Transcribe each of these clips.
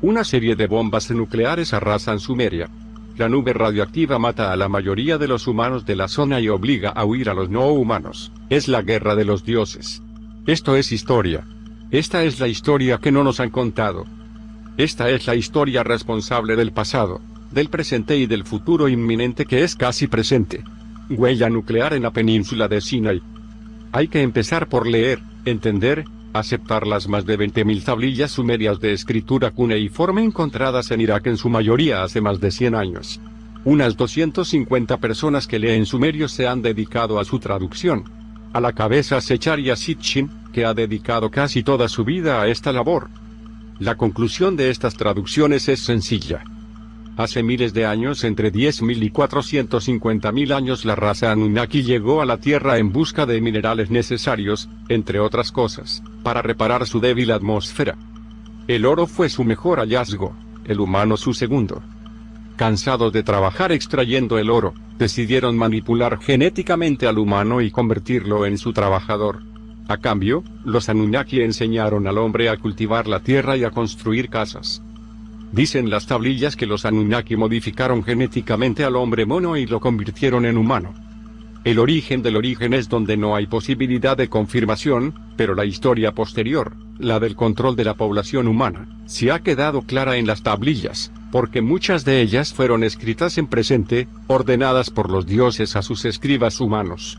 Una serie de bombas nucleares arrasan Sumeria. La nube radioactiva mata a la mayoría de los humanos de la zona y obliga a huir a los no humanos. Es la guerra de los dioses. Esto es historia. Esta es la historia que no nos han contado. Esta es la historia responsable del pasado, del presente y del futuro inminente que es casi presente. Huella nuclear en la península de Sinai. Hay que empezar por leer, entender, aceptar las más de 20.000 tablillas sumerias de escritura cuneiforme encontradas en Irak en su mayoría hace más de 100 años. Unas 250 personas que leen sumerio se han dedicado a su traducción. A la cabeza Zecharia Sitchin, que ha dedicado casi toda su vida a esta labor. La conclusión de estas traducciones es sencilla. Hace miles de años, entre 10.000 y 450.000 años, la raza Anunnaki llegó a la Tierra en busca de minerales necesarios, entre otras cosas, para reparar su débil atmósfera. El oro fue su mejor hallazgo, el humano su segundo. Cansados de trabajar extrayendo el oro, decidieron manipular genéticamente al humano y convertirlo en su trabajador. A cambio, los Anunnaki enseñaron al hombre a cultivar la tierra y a construir casas. Dicen las tablillas que los Anunnaki modificaron genéticamente al hombre mono y lo convirtieron en humano. El origen del origen es donde no hay posibilidad de confirmación, pero la historia posterior, la del control de la población humana, se ha quedado clara en las tablillas, porque muchas de ellas fueron escritas en presente, ordenadas por los dioses a sus escribas humanos.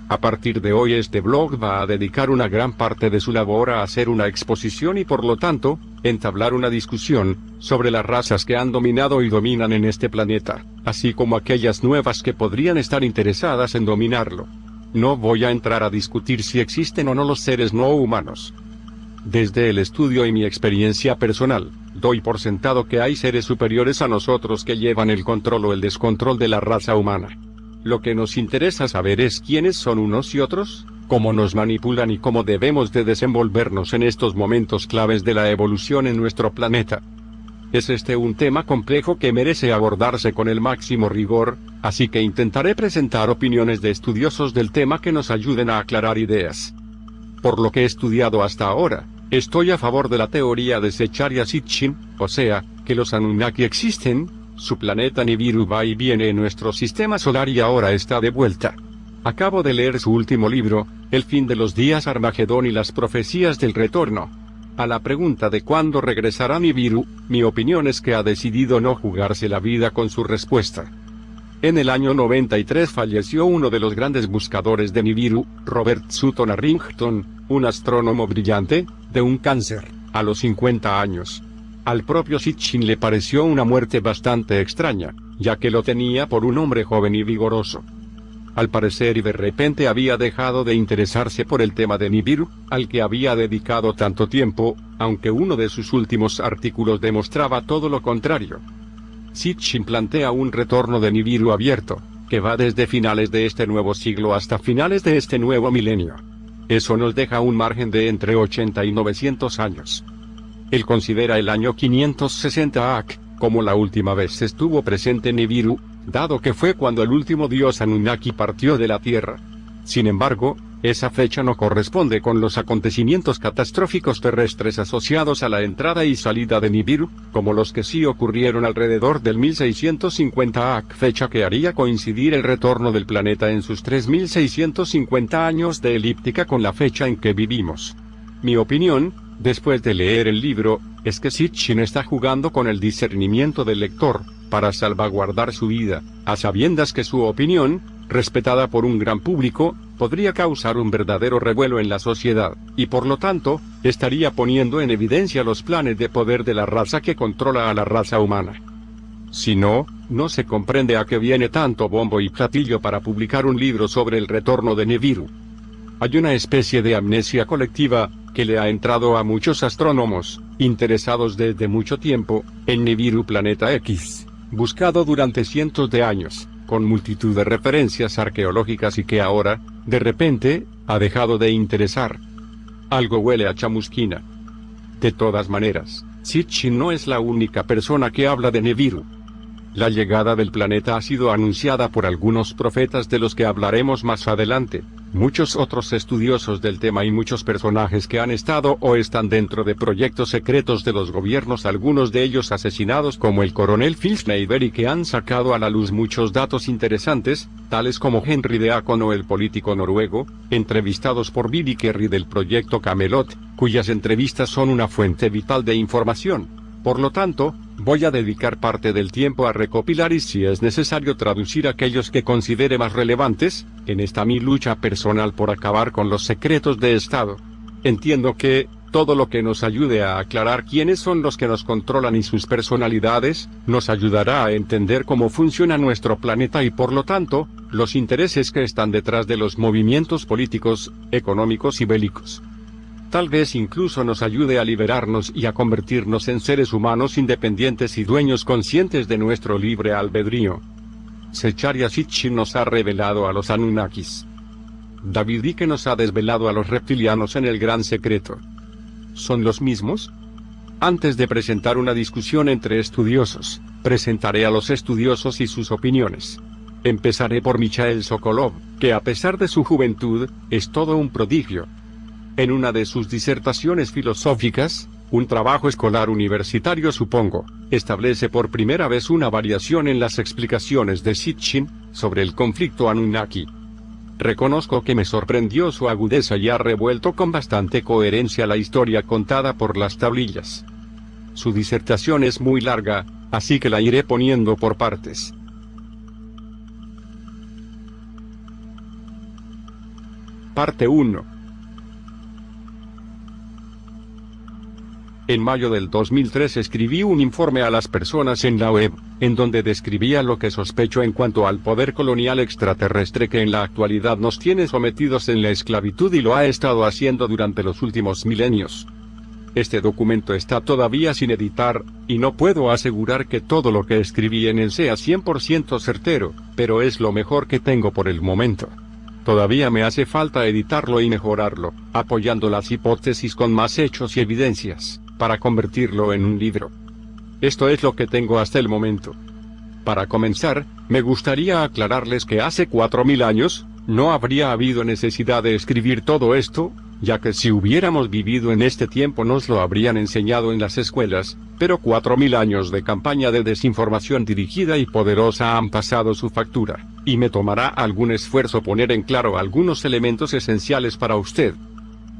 A partir de hoy este blog va a dedicar una gran parte de su labor a hacer una exposición y por lo tanto, entablar una discusión, sobre las razas que han dominado y dominan en este planeta, así como aquellas nuevas que podrían estar interesadas en dominarlo. No voy a entrar a discutir si existen o no los seres no humanos. Desde el estudio y mi experiencia personal, doy por sentado que hay seres superiores a nosotros que llevan el control o el descontrol de la raza humana. Lo que nos interesa saber es quiénes son unos y otros, cómo nos manipulan y cómo debemos de desenvolvernos en estos momentos claves de la evolución en nuestro planeta. Es este un tema complejo que merece abordarse con el máximo rigor, así que intentaré presentar opiniones de estudiosos del tema que nos ayuden a aclarar ideas. Por lo que he estudiado hasta ahora, estoy a favor de la teoría de Zecharia Sitchin, o sea, que los Anunnaki existen. Su planeta Nibiru va y viene en nuestro sistema solar y ahora está de vuelta. Acabo de leer su último libro, El fin de los días Armagedón y las profecías del retorno. A la pregunta de cuándo regresará Nibiru, mi opinión es que ha decidido no jugarse la vida con su respuesta. En el año 93 falleció uno de los grandes buscadores de Nibiru, Robert Sutton Arrington, un astrónomo brillante, de un cáncer, a los 50 años. Al propio Sitchin le pareció una muerte bastante extraña, ya que lo tenía por un hombre joven y vigoroso. Al parecer y de repente había dejado de interesarse por el tema de Nibiru, al que había dedicado tanto tiempo, aunque uno de sus últimos artículos demostraba todo lo contrario. Sitchin plantea un retorno de Nibiru abierto, que va desde finales de este nuevo siglo hasta finales de este nuevo milenio. Eso nos deja un margen de entre 80 y 900 años. Él considera el año 560 AC, como la última vez estuvo presente Nibiru, dado que fue cuando el último dios Anunnaki partió de la Tierra. Sin embargo, esa fecha no corresponde con los acontecimientos catastróficos terrestres asociados a la entrada y salida de Nibiru, como los que sí ocurrieron alrededor del 1650 AC, fecha que haría coincidir el retorno del planeta en sus 3650 años de elíptica con la fecha en que vivimos. Mi opinión, después de leer el libro, es que Sitchin está jugando con el discernimiento del lector, para salvaguardar su vida, a sabiendas que su opinión, respetada por un gran público, podría causar un verdadero revuelo en la sociedad, y por lo tanto, estaría poniendo en evidencia los planes de poder de la raza que controla a la raza humana. Si no, no se comprende a qué viene tanto bombo y platillo para publicar un libro sobre el retorno de Nibiru. Hay una especie de amnesia colectiva, que le ha entrado a muchos astrónomos, interesados desde mucho tiempo, en Nibiru Planeta X, buscado durante cientos de años, con multitud de referencias arqueológicas y que ahora, de repente, ha dejado de interesar. Algo huele a chamusquina. De todas maneras, Sitchin no es la única persona que habla de Nibiru. La llegada del planeta ha sido anunciada por algunos profetas de los que hablaremos más adelante, Muchos otros estudiosos del tema y muchos personajes que han estado o están dentro de proyectos secretos de los gobiernos, algunos de ellos asesinados, como el coronel Phil Schneider, y que han sacado a la luz muchos datos interesantes, tales como Henry Deacon, el político noruego, entrevistados por Bill Kerry del proyecto Camelot, cuyas entrevistas son una fuente vital de información. Por lo tanto, voy a dedicar parte del tiempo a recopilar y, si es necesario, traducir aquellos que considere más relevantes, en esta mi lucha personal por acabar con los secretos de Estado. Entiendo que todo lo que nos ayude a aclarar quiénes son los que nos controlan y sus personalidades, nos ayudará a entender cómo funciona nuestro planeta y, por lo tanto, los intereses que están detrás de los movimientos políticos, económicos y bélicos. Tal vez incluso nos ayude a liberarnos y a convertirnos en seres humanos independientes y dueños conscientes de nuestro libre albedrío. Secharia Sitchin nos ha revelado a los Anunnakis. David Icke nos ha desvelado a los reptilianos en el gran secreto. ¿Son los mismos? Antes de presentar una discusión entre estudiosos, presentaré a los estudiosos y sus opiniones. Empezaré por Michael Sokolov, que a pesar de su juventud, es todo un prodigio. En una de sus disertaciones filosóficas, un trabajo escolar universitario supongo, establece por primera vez una variación en las explicaciones de Sitchin sobre el conflicto Anunnaki. Reconozco que me sorprendió su agudeza y ha revuelto con bastante coherencia la historia contada por las tablillas. Su disertación es muy larga, así que la iré poniendo por partes. Parte 1. En mayo del 2003 escribí un informe a las personas en la web, en donde describía lo que sospecho en cuanto al poder colonial extraterrestre que en la actualidad nos tiene sometidos en la esclavitud y lo ha estado haciendo durante los últimos milenios. Este documento está todavía sin editar, y no puedo asegurar que todo lo que escribí en él sea 100% certero, pero es lo mejor que tengo por el momento. Todavía me hace falta editarlo y mejorarlo, apoyando las hipótesis con más hechos y evidencias, para convertirlo en un libro. Esto es lo que tengo hasta el momento. Para comenzar, me gustaría aclararles que hace 4000 años, no habría habido necesidad de escribir todo esto, ya que si hubiéramos vivido en este tiempo nos lo habrían enseñado en las escuelas, pero 4000 años de campaña de desinformación dirigida y poderosa han pasado su factura, y me tomará algún esfuerzo poner en claro algunos elementos esenciales para usted.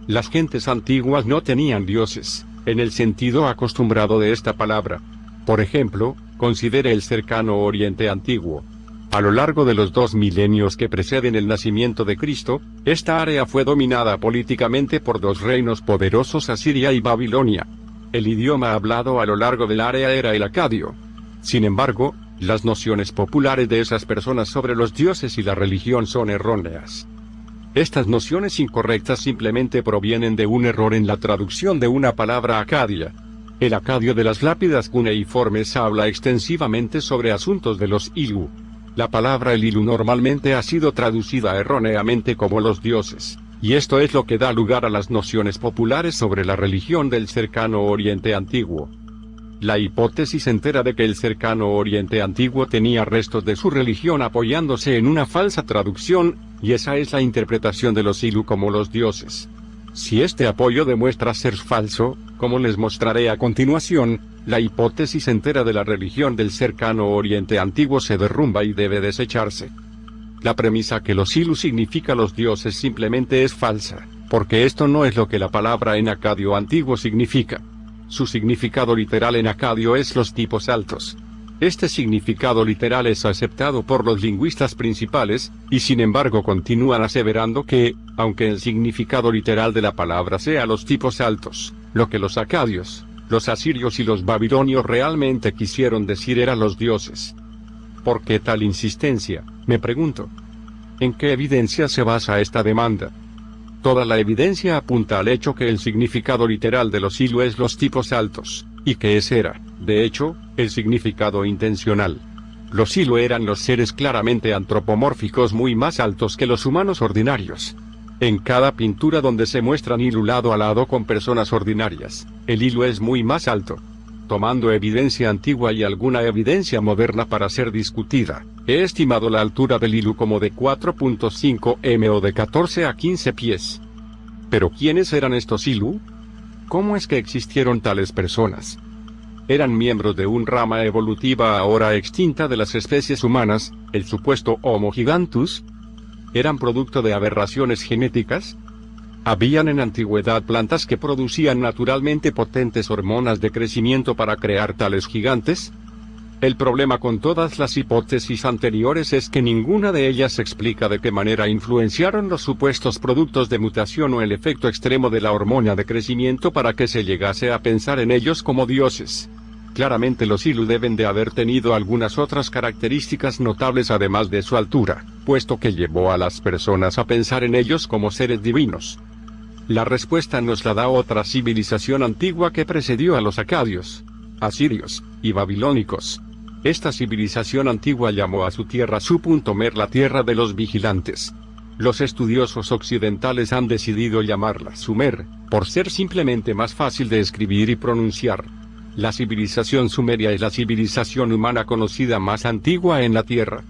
Las gentes antiguas no tenían dioses, en el sentido acostumbrado de esta palabra. Por ejemplo, considere el cercano Oriente Antiguo. A lo largo de los 2 milenios que preceden el nacimiento de Cristo, esta área fue dominada políticamente por 2 reinos poderosos, Asiria y Babilonia. El idioma hablado a lo largo del área era el acadio. Sin embargo, las nociones populares de esas personas sobre los dioses y la religión son erróneas. Estas nociones incorrectas simplemente provienen de un error en la traducción de una palabra acadia. El acadio de las lápidas cuneiformes habla extensivamente sobre asuntos de los Ilu. La palabra Elilu normalmente ha sido traducida erróneamente como los dioses, y esto es lo que da lugar a las nociones populares sobre la religión del cercano Oriente Antiguo. La hipótesis entera de que el cercano Oriente Antiguo tenía restos de su religión apoyándose en una falsa traducción, y esa es la interpretación de los Ilu como los dioses. Si este apoyo demuestra ser falso, como les mostraré a continuación, la hipótesis entera de la religión del cercano Oriente Antiguo se derrumba y debe desecharse. La premisa que los Ilu significa los dioses simplemente es falsa, porque esto no es lo que la palabra en acadio antiguo significa. Su significado literal en acadio es los tipos altos. Este significado literal es aceptado por los lingüistas principales, y sin embargo continúan aseverando que, aunque el significado literal de la palabra sea los tipos altos, lo que los acadios, los asirios y los babilonios realmente quisieron decir eran los dioses. ¿Por qué tal insistencia?, me pregunto. ¿En qué evidencia se basa esta demanda? Toda la evidencia apunta al hecho que el significado literal de los Ilu es los tipos altos, y que ese era, de hecho, el significado intencional. Los Ilu eran los seres claramente antropomórficos muy más altos que los humanos ordinarios. En cada pintura donde se muestran Ilu lado a lado con personas ordinarias, el Ilu es muy más alto. Tomando evidencia antigua y alguna evidencia moderna para ser discutida, he estimado la altura del Ilu como de 4.5 m o de 14 a 15 pies. ¿Pero quiénes eran estos Ilu? ¿Cómo es que existieron tales personas? Eran miembros de un rama evolutiva ahora extinta de las especies humanas, el supuesto Homo gigantus. ¿Eran producto de aberraciones genéticas? ¿Habían en antigüedad plantas que producían naturalmente potentes hormonas de crecimiento para crear tales gigantes? El problema con todas las hipótesis anteriores es que ninguna de ellas explica de qué manera influenciaron los supuestos productos de mutación o el efecto extremo de la hormona de crecimiento para que se llegase a pensar en ellos como dioses. Claramente los Ilu deben de haber tenido algunas otras características notables además de su altura, puesto que llevó a las personas a pensar en ellos como seres divinos. La respuesta nos la da otra civilización antigua que precedió a los acadios, asirios y babilónicos. Esta civilización antigua llamó a su tierra Su.Mer, la tierra de los vigilantes. Los estudiosos occidentales han decidido llamarla Sumer, por ser simplemente más fácil de escribir y pronunciar. La civilización sumeria es la civilización humana conocida más antigua en la Tierra.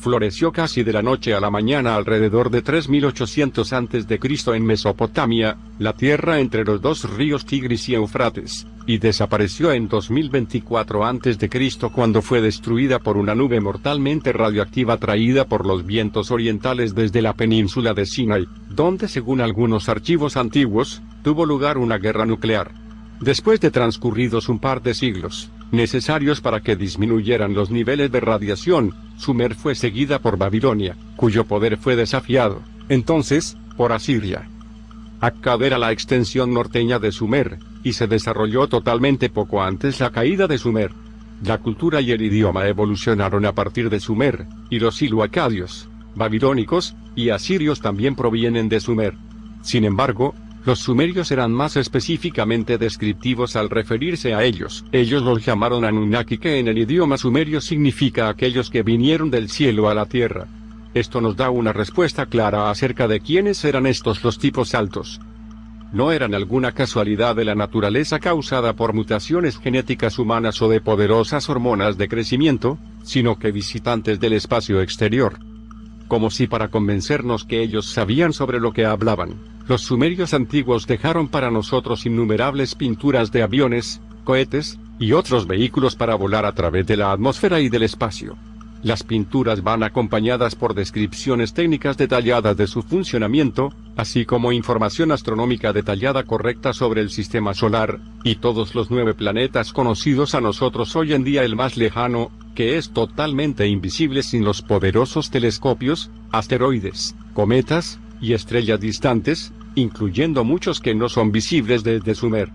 Floreció casi de la noche a la mañana alrededor de 3800 a.C. en Mesopotamia, la tierra entre los dos ríos Tigris y Éufrates, y desapareció en 2024 a.C. cuando fue destruida por una nube mortalmente radioactiva traída por los vientos orientales desde la península de Sinai, donde según algunos archivos antiguos, tuvo lugar una guerra nuclear. Después de transcurridos un par de siglos, necesarios para que disminuyeran los niveles de radiación, Sumer fue seguida por Babilonia, cuyo poder fue desafiado, entonces, por Asiria. Akkad era la extensión norteña de Sumer, y se desarrolló totalmente poco antes la caída de Sumer. La cultura y el idioma evolucionaron a partir de Sumer, y los ilu-acadios, babilónicos, y asirios también provienen de Sumer. Sin embargo, los sumerios eran más específicamente descriptivos al referirse a ellos. Ellos los llamaron Anunnaki, que en el idioma sumerio significa aquellos que vinieron del cielo a la tierra. Esto nos da una respuesta clara acerca de quiénes eran estos los tipos altos. No eran alguna casualidad de la naturaleza causada por mutaciones genéticas humanas o de poderosas hormonas de crecimiento, sino que visitantes del espacio exterior. Como si para convencernos que ellos sabían sobre lo que hablaban. Los sumerios antiguos dejaron para nosotros innumerables pinturas de aviones, cohetes, y otros vehículos para volar a través de la atmósfera y del espacio. Las pinturas van acompañadas por descripciones técnicas detalladas de su funcionamiento, así como información astronómica detallada correcta sobre el sistema solar, y todos los 9 planetas conocidos a nosotros hoy en día, el más lejano, que es totalmente invisible sin los poderosos telescopios, asteroides, cometas, y estrellas distantes, incluyendo muchos que no son visibles desde Sumer.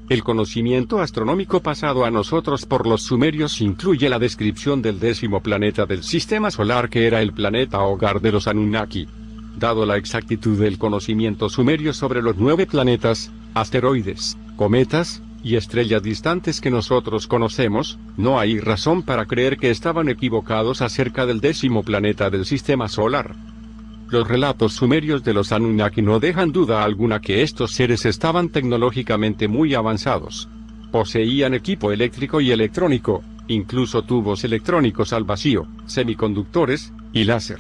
El conocimiento astronómico pasado a nosotros por los sumerios incluye la descripción del 10º planeta del sistema solar, que era el planeta hogar de los Anunnaki. Dado la exactitud del conocimiento sumerio sobre los 9 planetas, asteroides, cometas, y estrellas distantes que nosotros conocemos, no hay razón para creer que estaban equivocados acerca del 10º planeta del sistema solar. Los relatos sumerios de los Anunnaki no dejan duda alguna que estos seres estaban tecnológicamente muy avanzados. Poseían equipo eléctrico y electrónico, incluso tubos electrónicos al vacío, semiconductores, y láser.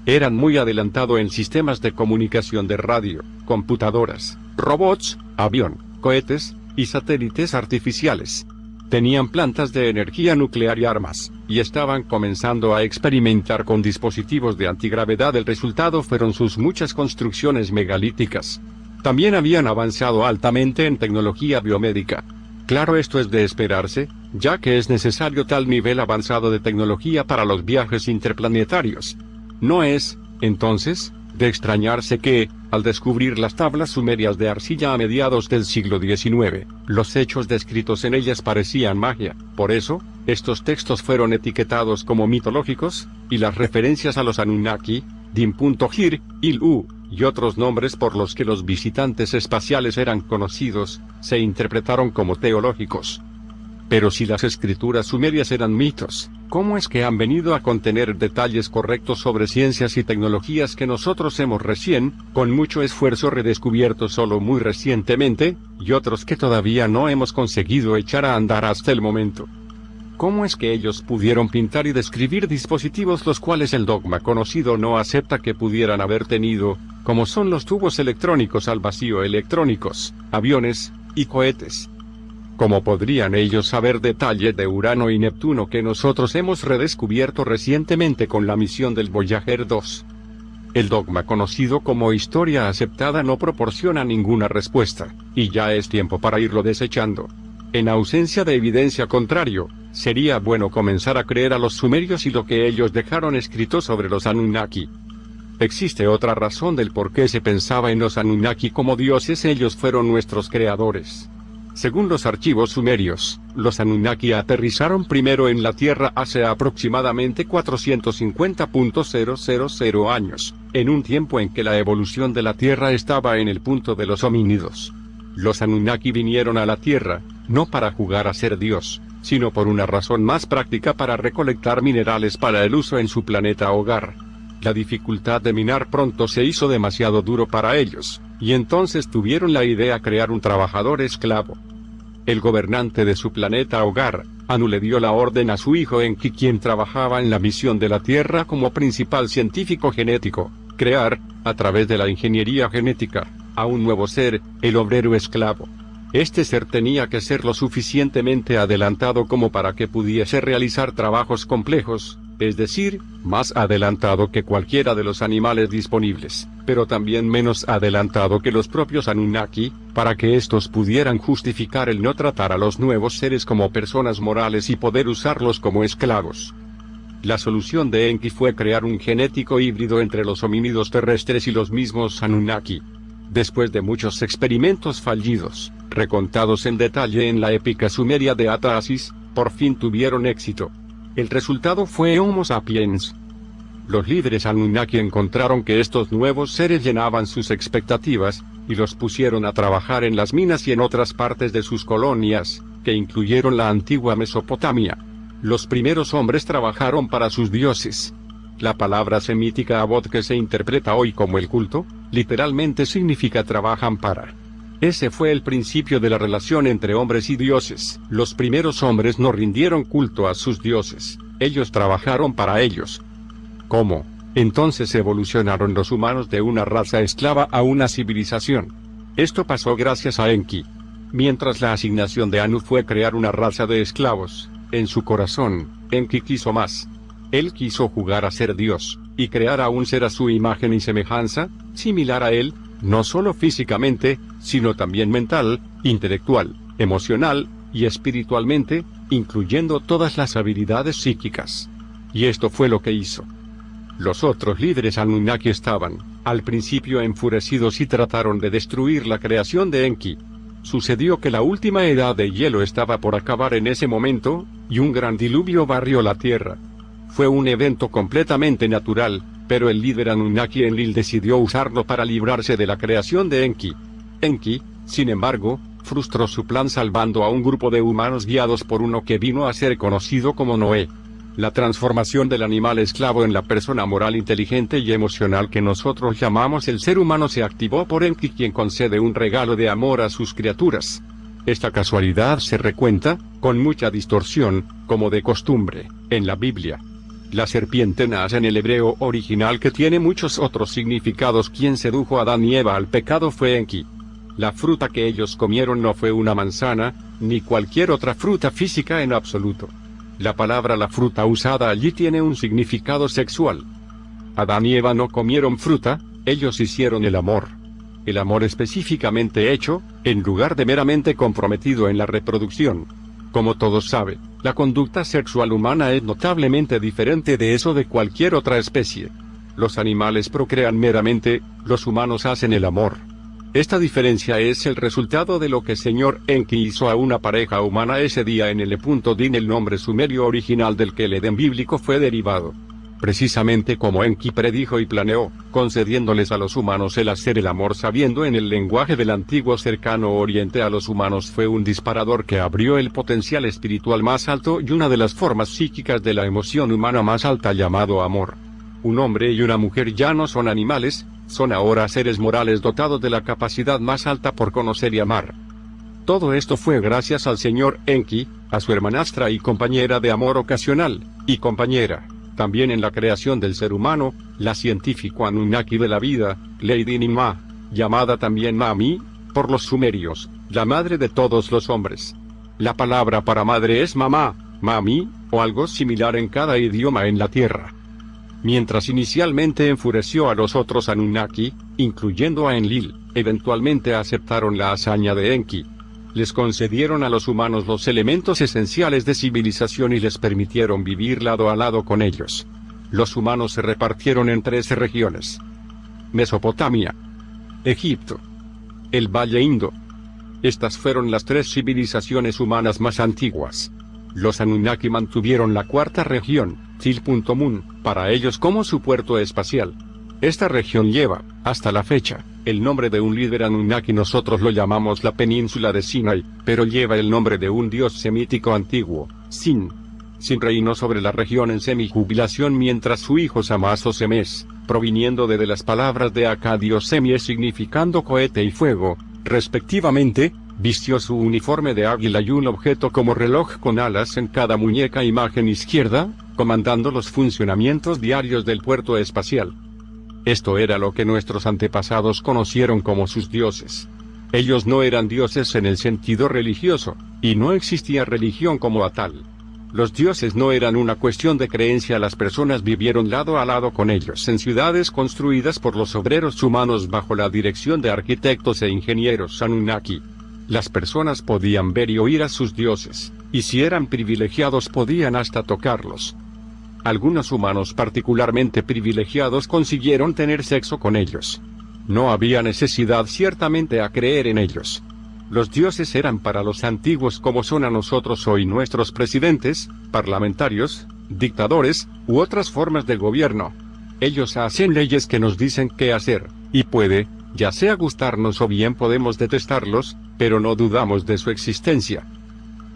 Eran muy adelantados en sistemas de comunicación de radio, computadoras, robots, avión, cohetes, y satélites artificiales. Tenían plantas de energía nuclear y armas, y estaban comenzando a experimentar con dispositivos de antigravedad. El resultado fueron sus muchas construcciones megalíticas. También habían avanzado altamente en tecnología biomédica. Claro, esto es de esperarse, ya que es necesario tal nivel avanzado de tecnología para los viajes interplanetarios. No es, entonces, de extrañarse que, al descubrir las tablas sumerias de arcilla a mediados del siglo XIX, los hechos descritos en ellas parecían magia. Por eso, estos textos fueron etiquetados como mitológicos, y las referencias a los Anunnaki, Din.Gir, Il-U, y otros nombres por los que los visitantes espaciales eran conocidos, se interpretaron como teológicos. Pero si las escrituras sumerias eran mitos, ¿cómo es que han venido a contener detalles correctos sobre ciencias y tecnologías que nosotros hemos recién, con mucho esfuerzo, redescubierto solo muy recientemente, y otros que todavía no hemos conseguido echar a andar hasta el momento? ¿Cómo es que ellos pudieron pintar y describir dispositivos los cuales el dogma conocido no acepta que pudieran haber tenido, como son los tubos electrónicos al vacío electrónicos, aviones y cohetes? ¿Cómo podrían ellos saber detalles de Urano y Neptuno que nosotros hemos redescubierto recientemente con la misión del Voyager 2? El dogma conocido como historia aceptada no proporciona ninguna respuesta, y ya es tiempo para irlo desechando. En ausencia de evidencia contrario, sería bueno comenzar a creer a los sumerios y lo que ellos dejaron escrito sobre los Anunnaki. Existe otra razón del por qué se pensaba en los Anunnaki como dioses. Ellos fueron nuestros creadores. Según los archivos sumerios, los Anunnaki aterrizaron primero en la Tierra hace aproximadamente 450.000 años, en un tiempo en que la evolución de la Tierra estaba en el punto de los homínidos. Los Anunnaki vinieron a la Tierra, no para jugar a ser Dios, sino por una razón más práctica: para recolectar minerales para el uso en su planeta hogar. La dificultad de minar pronto se hizo demasiado duro para ellos, y entonces tuvieron la idea de crear un trabajador esclavo. El gobernante de su planeta hogar, Anu, le dio la orden a su hijo Enki, quien trabajaba en la misión de la Tierra como principal científico genético, crear, a través de la ingeniería genética, a un nuevo ser, el obrero esclavo. Este ser tenía que ser lo suficientemente adelantado como para que pudiese realizar trabajos complejos, es decir, más adelantado que cualquiera de los animales disponibles, pero también menos adelantado que los propios Anunnaki, para que estos pudieran justificar el no tratar a los nuevos seres como personas morales y poder usarlos como esclavos. La solución de Enki fue crear un genético híbrido entre los homínidos terrestres y los mismos Anunnaki. Después de muchos experimentos fallidos, recontados en detalle en la épica sumeria de Atasis, por fin tuvieron éxito. El resultado fue Homo sapiens. Los líderes Anunnaki encontraron que estos nuevos seres llenaban sus expectativas, y los pusieron a trabajar en las minas y en otras partes de sus colonias, que incluyeron la antigua Mesopotamia. Los primeros hombres trabajaron para sus dioses. La palabra semítica Abod, que se interpreta hoy como el culto, literalmente significa trabajan para. Ese fue el principio de la relación entre hombres y dioses. Los primeros hombres no rindieron culto a sus dioses, ellos trabajaron para ellos. ¿Cómo? Entonces evolucionaron los humanos de una raza esclava a una civilización. Esto pasó gracias a Enki. Mientras la asignación de Anu fue crear una raza de esclavos, en su corazón, Enki quiso más. Él quiso jugar a ser Dios, y crear a un ser a su imagen y semejanza, similar a él, no solo físicamente, sino también mental, intelectual, emocional, y espiritualmente, incluyendo todas las habilidades psíquicas. Y esto fue lo que hizo. Los otros líderes Anunnaki estaban, al principio, enfurecidos y trataron de destruir la creación de Enki. Sucedió que la última edad de hielo estaba por acabar en ese momento, y un gran diluvio barrió la Tierra. Fue un evento completamente natural, pero el líder Anunnaki Enlil decidió usarlo para librarse de la creación de Enki. Enki, sin embargo, frustró su plan salvando a un grupo de humanos guiados por uno que vino a ser conocido como Noé. La transformación del animal esclavo en la persona moral, inteligente y emocional que nosotros llamamos el ser humano se activó por Enki, quien concede un regalo de amor a sus criaturas. Esta casualidad se recuenta, con mucha distorsión, como de costumbre, en la Biblia. La serpiente nace en el hebreo original, que tiene muchos otros significados. Quien sedujo a Adán y Eva al pecado fue Enki. La fruta que ellos comieron no fue una manzana, ni cualquier otra fruta física en absoluto. La palabra la fruta usada allí tiene un significado sexual. Adán y Eva no comieron fruta, ellos hicieron el amor. El amor específicamente hecho, en lugar de meramente comprometido en la reproducción. Como todos saben, la conducta sexual humana es notablemente diferente de eso de cualquier otra especie. Los animales procrean meramente, los humanos hacen el amor. Esta diferencia es el resultado de lo que Señor Enki hizo a una pareja humana ese día en el Din. El nombre sumerio original del que el Edén bíblico fue derivado. precisamente como Enki predijo y planeó, concediéndoles a los humanos el hacer el amor sabiendo en el lenguaje del antiguo cercano oriente a los humanos fue un disparador que abrió el potencial espiritual más alto y una de las formas psíquicas de la emoción humana más alta llamado amor. Un hombre y una mujer ya no son animales, son ahora seres morales dotados de la capacidad más alta por conocer y amar. Todo esto fue gracias al señor Enki, a su hermanastra y compañera de amor ocasional, y compañera también en la creación del ser humano, la científico Anunnaki de la vida, Lady Ninmah, llamada también Mami, por los sumerios, la madre de todos los hombres. La palabra para madre es mamá, mami, o algo similar en cada idioma en la Tierra. Mientras inicialmente enfureció a los otros Anunnaki, incluyendo a Enlil, eventualmente aceptaron la hazaña de Enki. Les concedieron a los humanos los elementos esenciales de civilización y les permitieron vivir lado a lado con ellos. Los humanos se repartieron en 13 regiones: Mesopotamia, Egipto, el Valle Indo. Estas fueron las 3 civilizaciones humanas más antiguas. Los Anunnaki mantuvieron la cuarta región, Til.Mun, para ellos como su puerto espacial. Esta región lleva, hasta la fecha, el nombre de un líder Anunnaki. Nosotros lo llamamos la península de Sinai, pero lleva el nombre de un dios semítico antiguo, Sin. Sin reinó sobre la región en semijubilación mientras su hijo Samas o Semes, proviniendo de las palabras de Acadio Semies significando cohete y fuego, respectivamente, vistió su uniforme de águila y un objeto como reloj con alas en cada muñeca imagen izquierda, comandando los funcionamientos diarios del puerto espacial. Esto era lo que nuestros antepasados conocieron como sus dioses. Ellos no eran dioses en el sentido religioso, y no existía religión como a tal. Los dioses no eran una cuestión de creencia, las personas vivieron lado a lado con ellos en ciudades construidas por los obreros humanos bajo la dirección de arquitectos e ingenieros Anunnaki. Las personas podían ver y oír a sus dioses, y si eran privilegiados podían hasta tocarlos. Algunos humanos particularmente privilegiados consiguieron tener sexo con ellos. No había necesidad ciertamente a creer en ellos. Los dioses eran para los antiguos como son a nosotros hoy nuestros presidentes, parlamentarios, dictadores, u otras formas de gobierno. Ellos hacen leyes que nos dicen qué hacer, y puede, ya sea gustarnos o bien podemos detestarlos, pero no dudamos de su existencia.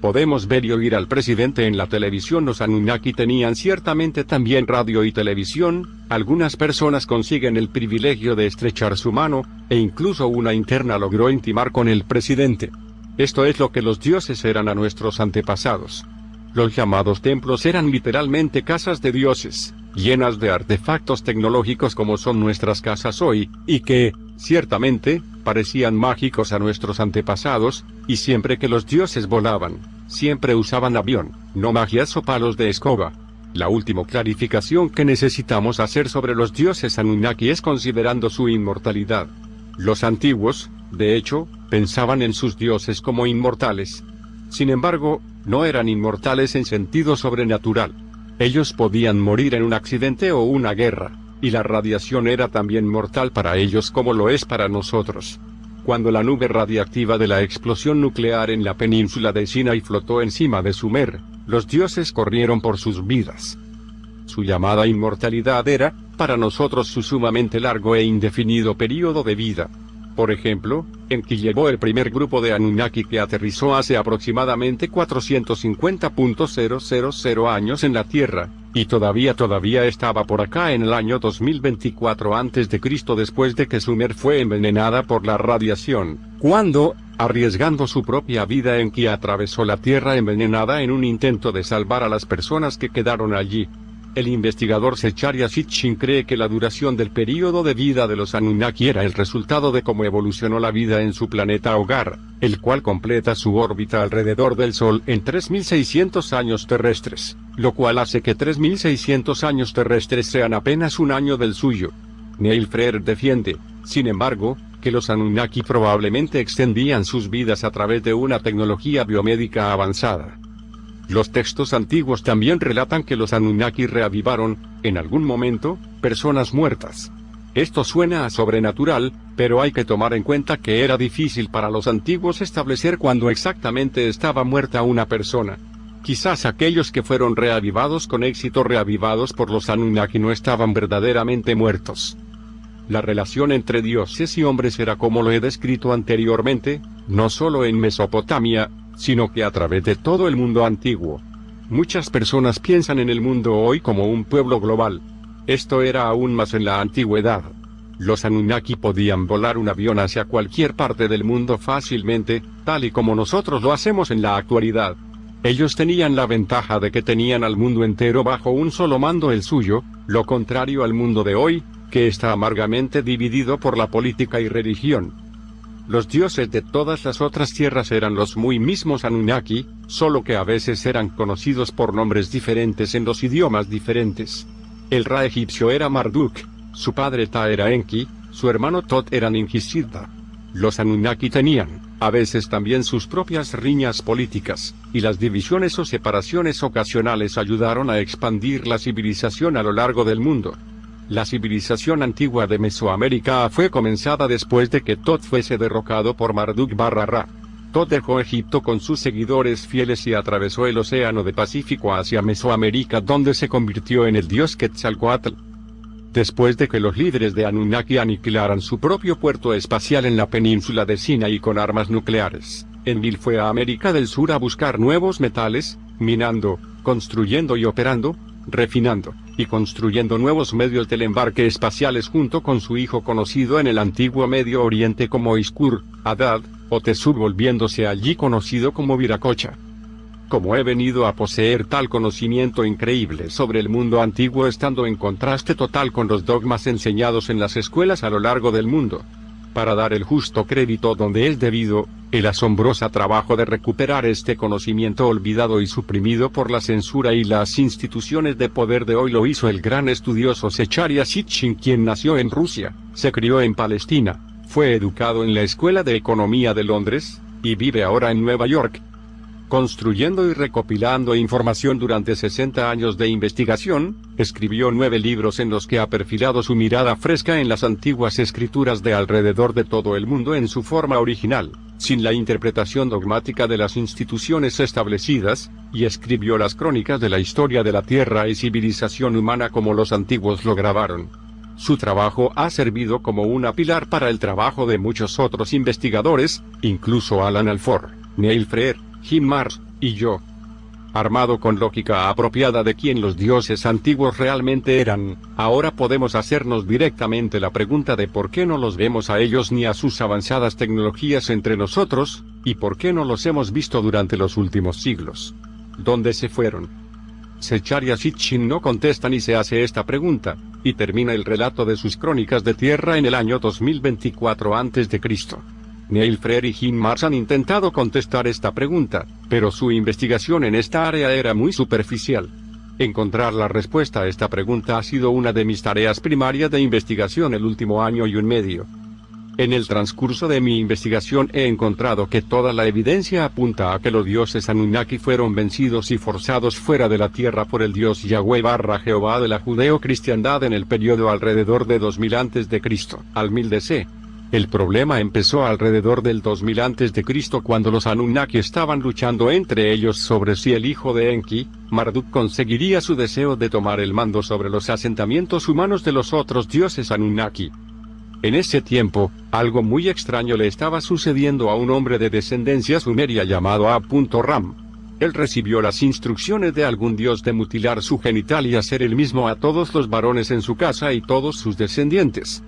Podemos ver y oír al presidente en la televisión. Los Anunnaki tenían ciertamente también radio y televisión. Algunas personas consiguen el privilegio de estrechar su mano, e incluso una interna logró intimar con el presidente. Esto es lo que los dioses eran a nuestros antepasados. Los llamados templos eran literalmente casas de dioses, llenas de artefactos tecnológicos como son nuestras casas hoy, y que, ciertamente, parecían mágicos a nuestros antepasados, y siempre que los dioses volaban, siempre usaban avión, no magias o palos de escoba. La última clarificación que necesitamos hacer sobre los dioses Anunnaki es considerando su inmortalidad. Los antiguos, de hecho, pensaban en sus dioses como inmortales. Sin embargo, no eran inmortales en sentido sobrenatural. Ellos podían morir en un accidente o una guerra, y la radiación era también mortal para ellos como lo es para nosotros. Cuando la nube radiactiva de la explosión nuclear en la península de Sinai flotó encima de Sumer, los dioses corrieron por sus vidas. Su llamada inmortalidad era, para nosotros, su sumamente largo e indefinido período de vida. Por ejemplo, Enki llevó el primer grupo de Anunnaki que aterrizó hace aproximadamente 450.000 años en la Tierra, y todavía estaba por acá en el año 2024 a.C. después de que Sumer fue envenenada por la radiación, cuando, arriesgando su propia vida, Enki atravesó la Tierra envenenada en un intento de salvar a las personas que quedaron allí. El investigador Zecharia Sitchin cree que la duración del período de vida de los Anunnaki era el resultado de cómo evolucionó la vida en su planeta hogar, el cual completa su órbita alrededor del Sol en 3.600 años terrestres, lo cual hace que 3.600 años terrestres sean apenas un año del suyo. Neil Freer defiende, sin embargo, que los Anunnaki probablemente extendían sus vidas a través de una tecnología biomédica avanzada. Los textos antiguos también relatan que los Anunnaki reavivaron, en algún momento, personas muertas. Esto suena a sobrenatural, pero hay que tomar en cuenta que era difícil para los antiguos establecer cuándo exactamente estaba muerta una persona. Quizás aquellos que fueron reavivados con éxito, reavivados por los Anunnaki, no estaban verdaderamente muertos. La relación entre dioses y hombres era como lo he descrito anteriormente, no solo en Mesopotamia, sino que a través de todo el mundo antiguo. Muchas personas piensan en el mundo hoy como un pueblo global. Esto era aún más en la antigüedad. Los Anunnaki podían volar un avión hacia cualquier parte del mundo fácilmente, tal y como nosotros lo hacemos en la actualidad. Ellos tenían la ventaja de que tenían al mundo entero bajo un solo mando, el suyo, lo contrario al mundo de hoy, que está amargamente dividido por la política y religión. Los dioses de todas las otras tierras eran los muy mismos Anunnaki, solo que a veces eran conocidos por nombres diferentes en los idiomas diferentes. El Ra egipcio era Marduk, su padre Ta era Enki, su hermano Tot era Ningisida. Los Anunnaki tenían, a veces también, sus propias riñas políticas, y las divisiones o separaciones ocasionales ayudaron a expandir la civilización a lo largo del mundo. La civilización antigua de Mesoamérica fue comenzada después de que Tot fuese derrocado por Marduk/Ra. Tot dejó Egipto con sus seguidores fieles y atravesó el océano de Pacífico hacia Mesoamérica, donde se convirtió en el dios Quetzalcóatl. Después de que los líderes de Anunnaki aniquilaran su propio puerto espacial en la península de Sinaí con armas nucleares, Enlil fue a América del Sur a buscar nuevos metales, minando, construyendo y operando, refinando, y construyendo nuevos medios del embarque espaciales junto con su hijo, conocido en el antiguo Medio Oriente como Iskur, Adad, o Tesub, volviéndose allí conocido como Viracocha. Como he venido a poseer tal conocimiento increíble sobre el mundo antiguo, estando en contraste total con los dogmas enseñados en las escuelas a lo largo del mundo, para dar el justo crédito donde es debido, el asombroso trabajo de recuperar este conocimiento olvidado y suprimido por la censura y las instituciones de poder de hoy lo hizo el gran estudioso Zecharia Sitchin, quien nació en Rusia, se crió en Palestina, fue educado en la Escuela de Economía de Londres, y vive ahora en Nueva York. Construyendo y recopilando información durante 60 años de investigación, escribió 9 libros en los que ha perfilado su mirada fresca en las antiguas escrituras de alrededor de todo el mundo en su forma original, sin la interpretación dogmática de las instituciones establecidas, y escribió las crónicas de la historia de la Tierra y civilización humana como los antiguos lo grabaron. Su trabajo ha servido como una pilar para el trabajo de muchos otros investigadores, incluso Alan Alford, Neil Freer, Jim Marrs, y yo. Armado con lógica apropiada de quién los dioses antiguos realmente eran, ahora podemos hacernos directamente la pregunta de por qué no los vemos a ellos ni a sus avanzadas tecnologías entre nosotros, y por qué no los hemos visto durante los últimos siglos. ¿Dónde se fueron? Zecharia Sitchin no contesta ni se hace esta pregunta, y termina el relato de sus crónicas de tierra en el año 2024 a.C. Neil Freer y Jim Marrs han intentado contestar esta pregunta, pero su investigación en esta área era muy superficial. Encontrar la respuesta a esta pregunta ha sido una de mis tareas primarias de investigación el último año y medio. En el transcurso de mi investigación he encontrado que toda la evidencia apunta a que los dioses Anunnaki fueron vencidos y forzados fuera de la tierra por el dios Yahweh/Jehová de la judeo-cristiandad en el periodo alrededor de 2000 a.C. al 1000 DC. El problema empezó alrededor del 2000 a.C. cuando los Anunnaki estaban luchando entre ellos sobre si el hijo de Enki, Marduk, conseguiría su deseo de tomar el mando sobre los asentamientos humanos de los otros dioses Anunnaki. En ese tiempo, algo muy extraño le estaba sucediendo a un hombre de descendencia sumeria llamado A.Ram. Él recibió las instrucciones de algún dios de mutilar su genital y hacer el mismo a todos los varones en su casa y todos sus descendientes.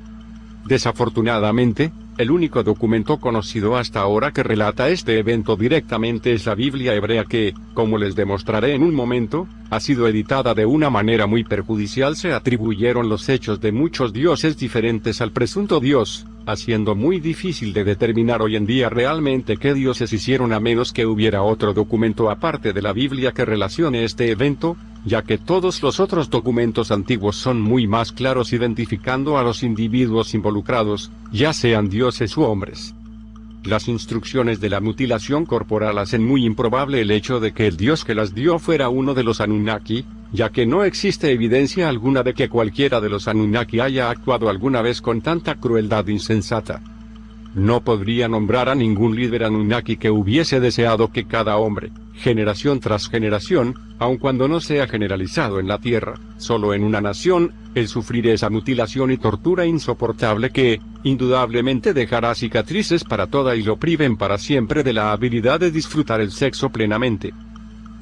Desafortunadamente, el único documento conocido hasta ahora que relata este evento directamente es la Biblia hebrea que, como les demostraré en un momento, ha sido editada de una manera muy perjudicial. Se atribuyeron los hechos de muchos dioses diferentes al presunto dios, haciendo muy difícil de determinar hoy en día realmente qué dioses hicieron, a menos que hubiera otro documento aparte de la Biblia que relacione este evento, ya que todos los otros documentos antiguos son muy más claros identificando a los individuos involucrados, ya sean dioses u hombres. Las instrucciones de la mutilación corporal hacen muy improbable el hecho de que el dios que las dio fuera uno de los Anunnaki, ya que no existe evidencia alguna de que cualquiera de los Anunnaki haya actuado alguna vez con tanta crueldad insensata. No podría nombrar a ningún líder Anunnaki que hubiese deseado que cada hombre, generación tras generación, aun cuando no sea generalizado en la Tierra, solo en una nación, el sufrir esa mutilación y tortura insoportable que, indudablemente dejará cicatrices para toda y lo priven para siempre de la habilidad de disfrutar el sexo plenamente.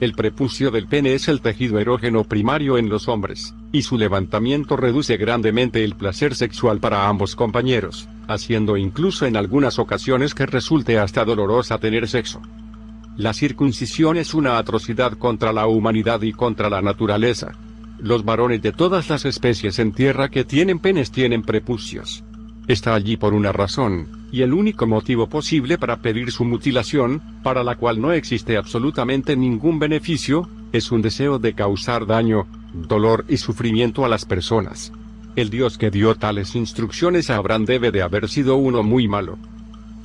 El prepucio del pene es el tejido erógeno primario en los hombres, y su levantamiento reduce grandemente el placer sexual para ambos compañeros, haciendo incluso en algunas ocasiones que resulte hasta dolorosa tener sexo. La circuncisión es una atrocidad contra la humanidad y contra la naturaleza. Los varones de todas las especies en tierra que tienen penes tienen prepucios. Está allí por una razón, y el único motivo posible para pedir su mutilación, para la cual no existe absolutamente ningún beneficio, es un deseo de causar daño, dolor y sufrimiento a las personas. El Dios que dio tales instrucciones a Abraham debe de haber sido uno muy malo.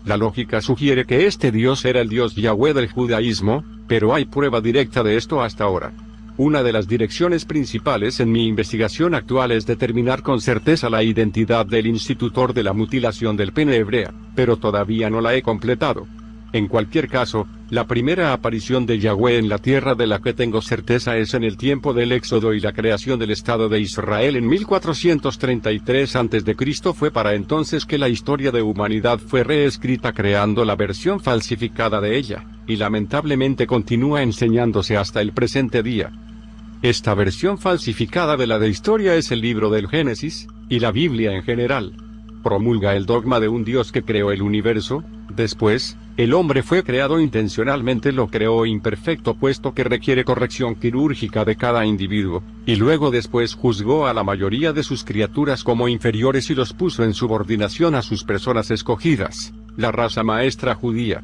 La lógica sugiere que este Dios era el Dios Yahweh del judaísmo, pero hay prueba directa de esto hasta ahora. Una de las direcciones principales en mi investigación actual es determinar con certeza la identidad del institutor de la mutilación del pene hebrea, pero todavía no la he completado. En cualquier caso, la primera aparición de Yahweh en la tierra de la que tengo certeza es en el tiempo del Éxodo y la creación del Estado de Israel en 1433 a.C. Fue para entonces que la historia de humanidad fue reescrita creando la versión falsificada de ella, y lamentablemente continúa enseñándose hasta el presente día. Esta versión falsificada de la de historia es el libro del Génesis, y la Biblia en general. Promulga el dogma de un Dios que creó el universo. Después, el hombre fue creado intencionalmente, lo creó imperfecto puesto que requiere corrección quirúrgica de cada individuo, y luego después juzgó a la mayoría de sus criaturas como inferiores y los puso en subordinación a sus personas escogidas, la raza maestra judía.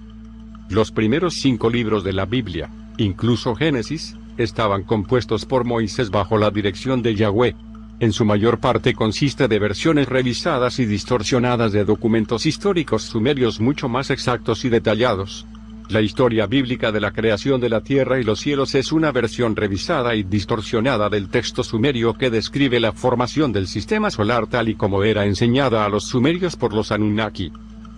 Los primeros 5 libros de la Biblia, incluso Génesis, estaban compuestos por Moisés bajo la dirección de Yahweh. En su mayor parte consiste de versiones revisadas y distorsionadas de documentos históricos sumerios mucho más exactos y detallados. La historia bíblica de la creación de la tierra y los cielos es una versión revisada y distorsionada del texto sumerio que describe la formación del sistema solar tal y como era enseñada a los sumerios por los Anunnaki.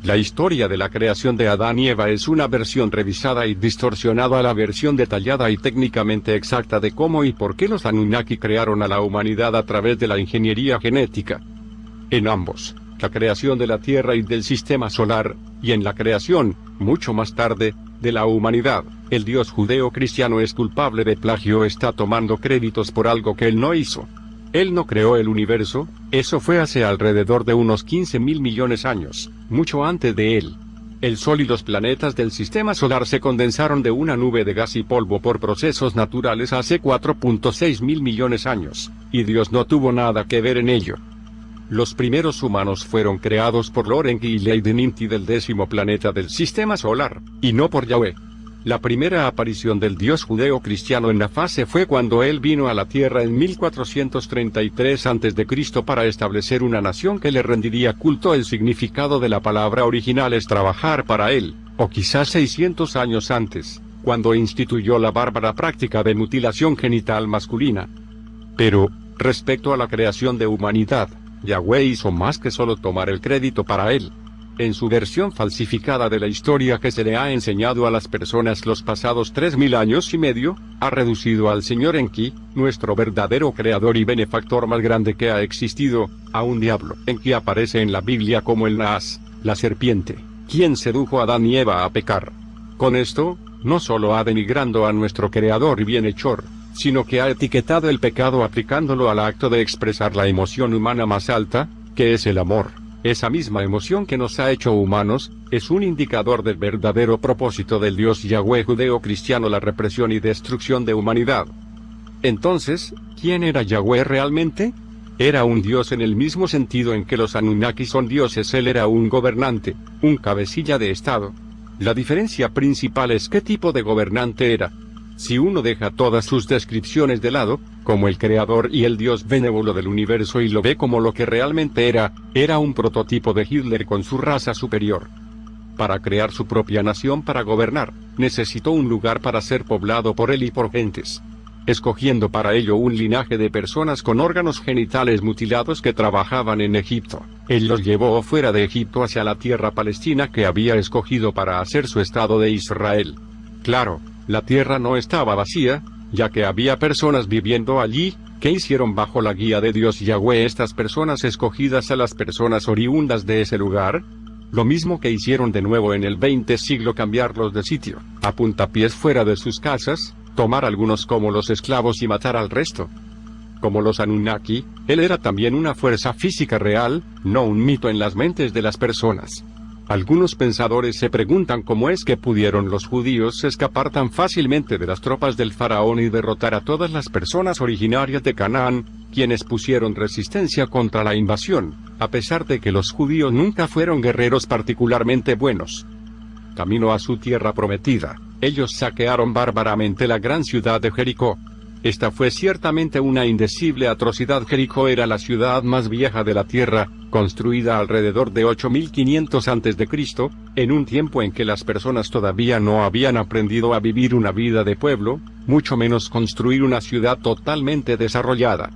La historia de la creación de Adán y Eva es una versión revisada y distorsionada a la versión detallada y técnicamente exacta de cómo y por qué los Anunnaki crearon a la humanidad a través de la ingeniería genética. En ambos, la creación de la Tierra y del sistema solar, y en la creación, mucho más tarde, de la humanidad, el Dios judeo-cristiano es culpable de plagio, está tomando créditos por algo que él no hizo. Él no creó el universo, eso fue hace alrededor de unos 15.000 millones de años, mucho antes de él. El Sol y los planetas del sistema solar se condensaron de una nube de gas y polvo por procesos naturales hace 4.6 mil millones de años, y Dios no tuvo nada que ver en ello. Los primeros humanos fueron creados por Lorenki y Lady Ninti del 10º planeta del sistema solar, y no por Yahweh. La primera aparición del Dios judeo-cristiano en la fase fue cuando él vino a la tierra en 1433 a.C. para establecer una nación que le rendiría culto. El significado de la palabra original es trabajar para él, o quizás 600 años antes, cuando instituyó la bárbara práctica de mutilación genital masculina. Pero, respecto a la creación de humanidad, Yahweh hizo más que solo tomar el crédito para él. En su versión falsificada de la historia que se le ha enseñado a las personas los pasados 3.000 años y medio, ha reducido al Señor Enki, nuestro verdadero creador y benefactor más grande que ha existido, a un diablo. Enki aparece en la Biblia como el Naas, la serpiente, quien sedujo a Adán y Eva a pecar. Con esto, no solo ha denigrando a nuestro creador y bienhechor, sino que ha etiquetado el pecado aplicándolo al acto de expresar la emoción humana más alta, que es el amor. Esa misma emoción que nos ha hecho humanos, es un indicador del verdadero propósito del Dios Yahweh judeo-cristiano, la represión y destrucción de humanidad. Entonces, ¿quién era Yahweh realmente? Era un dios en el mismo sentido en que los Anunnaki son dioses. Él era un gobernante, un cabecilla de estado. La diferencia principal es qué tipo de gobernante era. Si uno deja todas sus descripciones de lado, como el creador y el dios benévolo del universo, y lo ve como lo que realmente era un prototipo de Hitler con su raza superior. Para crear su propia nación para gobernar, necesitó un lugar para ser poblado por él y por gentes. escogiendo para ello un linaje de personas con órganos genitales mutilados que trabajaban en Egipto. Él los llevó fuera de Egipto hacia la tierra palestina que había escogido para hacer su estado de Israel. Claro, la tierra no estaba vacía, ya que había personas viviendo allí. ¿Qué hicieron bajo la guía de Dios Yahweh estas personas escogidas a las personas oriundas de ese lugar? Lo mismo que hicieron de nuevo en el 20 siglo, cambiarlos de sitio, a puntapiés fuera de sus casas, tomar algunos como los esclavos y matar al resto. Como los Anunnaki, él era también una fuerza física real, no un mito en las mentes de las personas. Algunos pensadores se preguntan cómo es que pudieron los judíos escapar tan fácilmente de las tropas del faraón y derrotar a todas las personas originarias de Canaán, quienes pusieron resistencia contra la invasión, a pesar de que los judíos nunca fueron guerreros particularmente buenos. Camino a su tierra prometida, ellos saquearon bárbaramente la gran ciudad de Jericó. Esta fue ciertamente una indecible atrocidad. Jericó era la ciudad más vieja de la tierra, construida alrededor de 8500 a.C., en un tiempo en que las personas todavía no habían aprendido a vivir una vida de pueblo, mucho menos construir una ciudad totalmente desarrollada.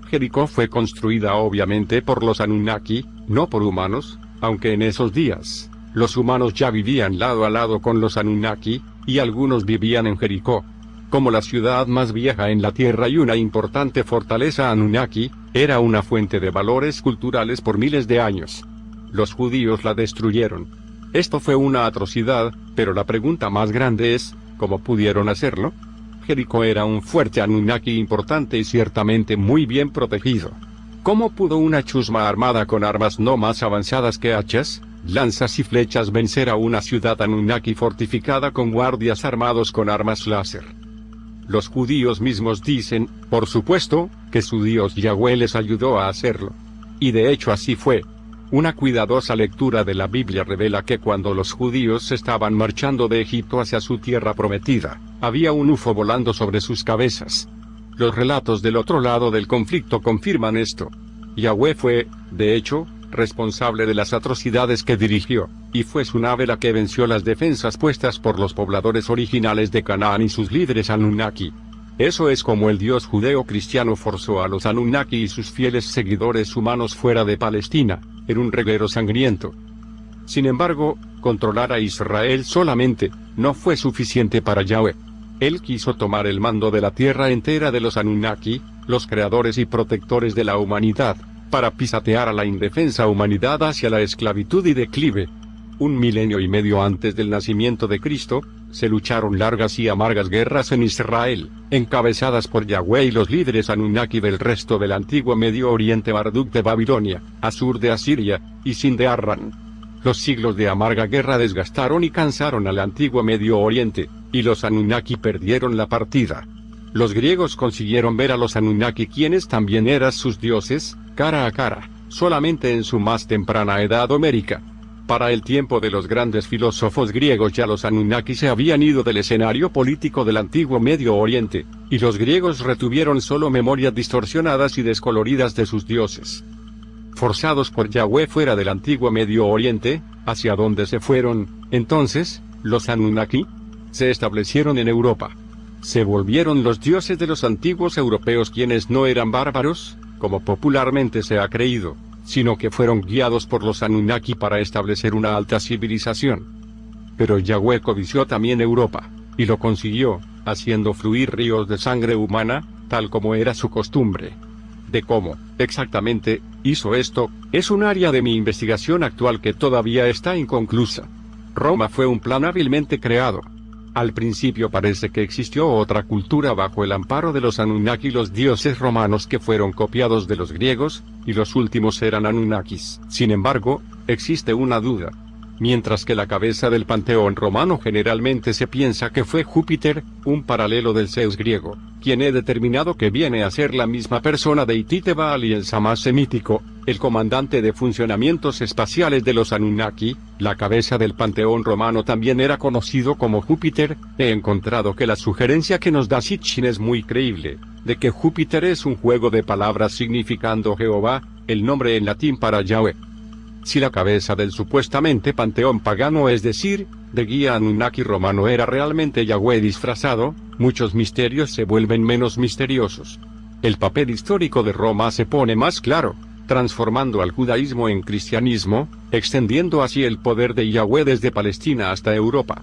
Jericó fue construida obviamente por los Anunnaki, no por humanos, aunque en esos días, los humanos ya vivían lado a lado con los Anunnaki, y algunos vivían en Jericó. Como la ciudad más vieja en la Tierra y una importante fortaleza Anunnaki, era una fuente de valores culturales por miles de años. Los judíos la destruyeron. Esto fue una atrocidad, pero la pregunta más grande es, ¿cómo pudieron hacerlo? Jericó era un fuerte Anunnaki importante y ciertamente muy bien protegido. ¿Cómo pudo una chusma armada con armas no más avanzadas que hachas, lanzas y flechas vencer a una ciudad Anunnaki fortificada con guardias armados con armas láser? Los judíos mismos dicen, por supuesto, que su Dios Yahweh les ayudó a hacerlo. Y de hecho así fue. Una cuidadosa lectura de la Biblia revela que cuando los judíos estaban marchando de Egipto hacia su tierra prometida, había un UFO volando sobre sus cabezas. Los relatos del otro lado del conflicto confirman esto. Yahweh fue, de hecho, responsable de las atrocidades que dirigió, y fue su nave la que venció las defensas puestas por los pobladores originales de Canaán y sus líderes Anunnaki. Eso es como el Dios judeo-cristiano forzó a los Anunnaki y sus fieles seguidores humanos fuera de Palestina, en un reguero sangriento. Sin embargo, controlar a Israel solamente, no fue suficiente para Yahweh. Él quiso tomar el mando de la tierra entera de los Anunnaki, los creadores y protectores de la humanidad, para pisotear a la indefensa humanidad hacia la esclavitud y declive. 1 milenio y medio antes del nacimiento de Cristo, se lucharon largas y amargas guerras en Israel, encabezadas por Yahweh y los líderes Anunnaki del resto del antiguo Medio Oriente: Marduk de Babilonia, Asur de Asiria, y Sin de Arran. Los siglos de amarga guerra desgastaron y cansaron al antiguo Medio Oriente, y los Anunnaki perdieron la partida. Los griegos consiguieron ver a los Anunnaki, quienes también eran sus dioses, cara a cara, solamente en su más temprana edad homérica. Para el tiempo de los grandes filósofos griegos ya los Anunnaki se habían ido del escenario político del antiguo Medio Oriente, y los griegos retuvieron solo memorias distorsionadas y descoloridas de sus dioses. Forzados por Yahweh fuera del antiguo Medio Oriente, ¿hacia dónde se fueron, entonces, los Anunnaki? Se establecieron en Europa. Se volvieron los dioses de los antiguos europeos, quienes no eran bárbaros, como popularmente se ha creído, sino que fueron guiados por los Anunnaki para establecer una alta civilización. Pero Yahweh codició también Europa, y lo consiguió, haciendo fluir ríos de sangre humana, tal como era su costumbre. De cómo, exactamente, hizo esto, es un área de mi investigación actual que todavía está inconclusa. Roma fue un plan hábilmente creado. Al principio parece que existió otra cultura bajo el amparo de los Anunnaki, los dioses romanos que fueron copiados de los griegos, y los últimos eran Anunnakis. Sin embargo, existe una duda. Mientras que la cabeza del panteón romano generalmente se piensa que fue Júpiter, un paralelo del Zeus griego, quien he determinado que viene a ser la misma persona de Itite-Baal y el Samás semítico, el comandante de funcionamientos espaciales de los Anunnaki. La cabeza del panteón romano también era conocido como Júpiter. He encontrado que la sugerencia que nos da Sitchin es muy creíble, de que Júpiter es un juego de palabras significando Jehová, el nombre en latín para Yahweh. Si la cabeza del supuestamente panteón pagano, es decir, de guía Anunnaki romano, era realmente Yahweh disfrazado, muchos misterios se vuelven menos misteriosos. El papel histórico de Roma se pone más claro, transformando al judaísmo en cristianismo, extendiendo así el poder de Yahweh desde Palestina hasta Europa.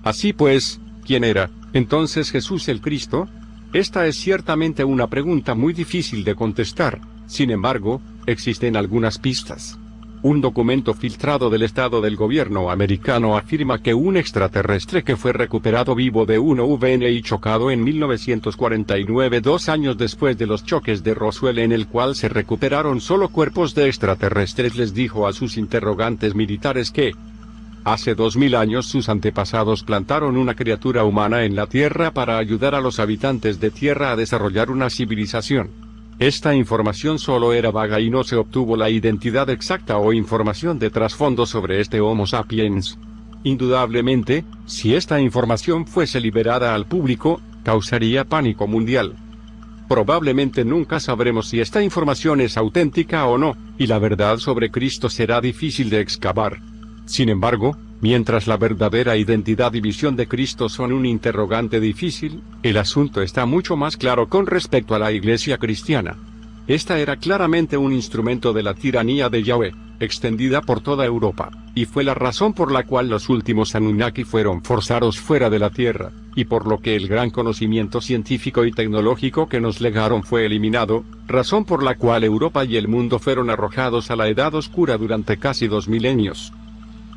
Así pues, ¿quién era, entonces, Jesús el Cristo? Esta es ciertamente una pregunta muy difícil de contestar. Sin embargo, existen algunas pistas. Un documento filtrado del Estado del gobierno americano afirma que un extraterrestre que fue recuperado vivo de un OVNI chocado en 1949, 2 años después de los choques de Roswell, en el cual se recuperaron solo cuerpos de extraterrestres, les dijo a sus interrogantes militares que hace 2000 años sus antepasados plantaron una criatura humana en la Tierra para ayudar a los habitantes de Tierra a desarrollar una civilización. Esta información solo era vaga y no se obtuvo la identidad exacta o información de trasfondo sobre este Homo sapiens. Indudablemente, si esta información fuese liberada al público, causaría pánico mundial. Probablemente nunca sabremos si esta información es auténtica o no, y la verdad sobre Cristo será difícil de excavar. Sin embargo, mientras la verdadera identidad y visión de Cristo son un interrogante difícil, el asunto está mucho más claro con respecto a la Iglesia cristiana. Esta era claramente un instrumento de la tiranía de Yahweh, extendida por toda Europa, y fue la razón por la cual los últimos Anunnaki fueron forzados fuera de la Tierra, y por lo que el gran conocimiento científico y tecnológico que nos legaron fue eliminado, razón por la cual Europa y el mundo fueron arrojados a la Edad Oscura durante casi 2 milenios.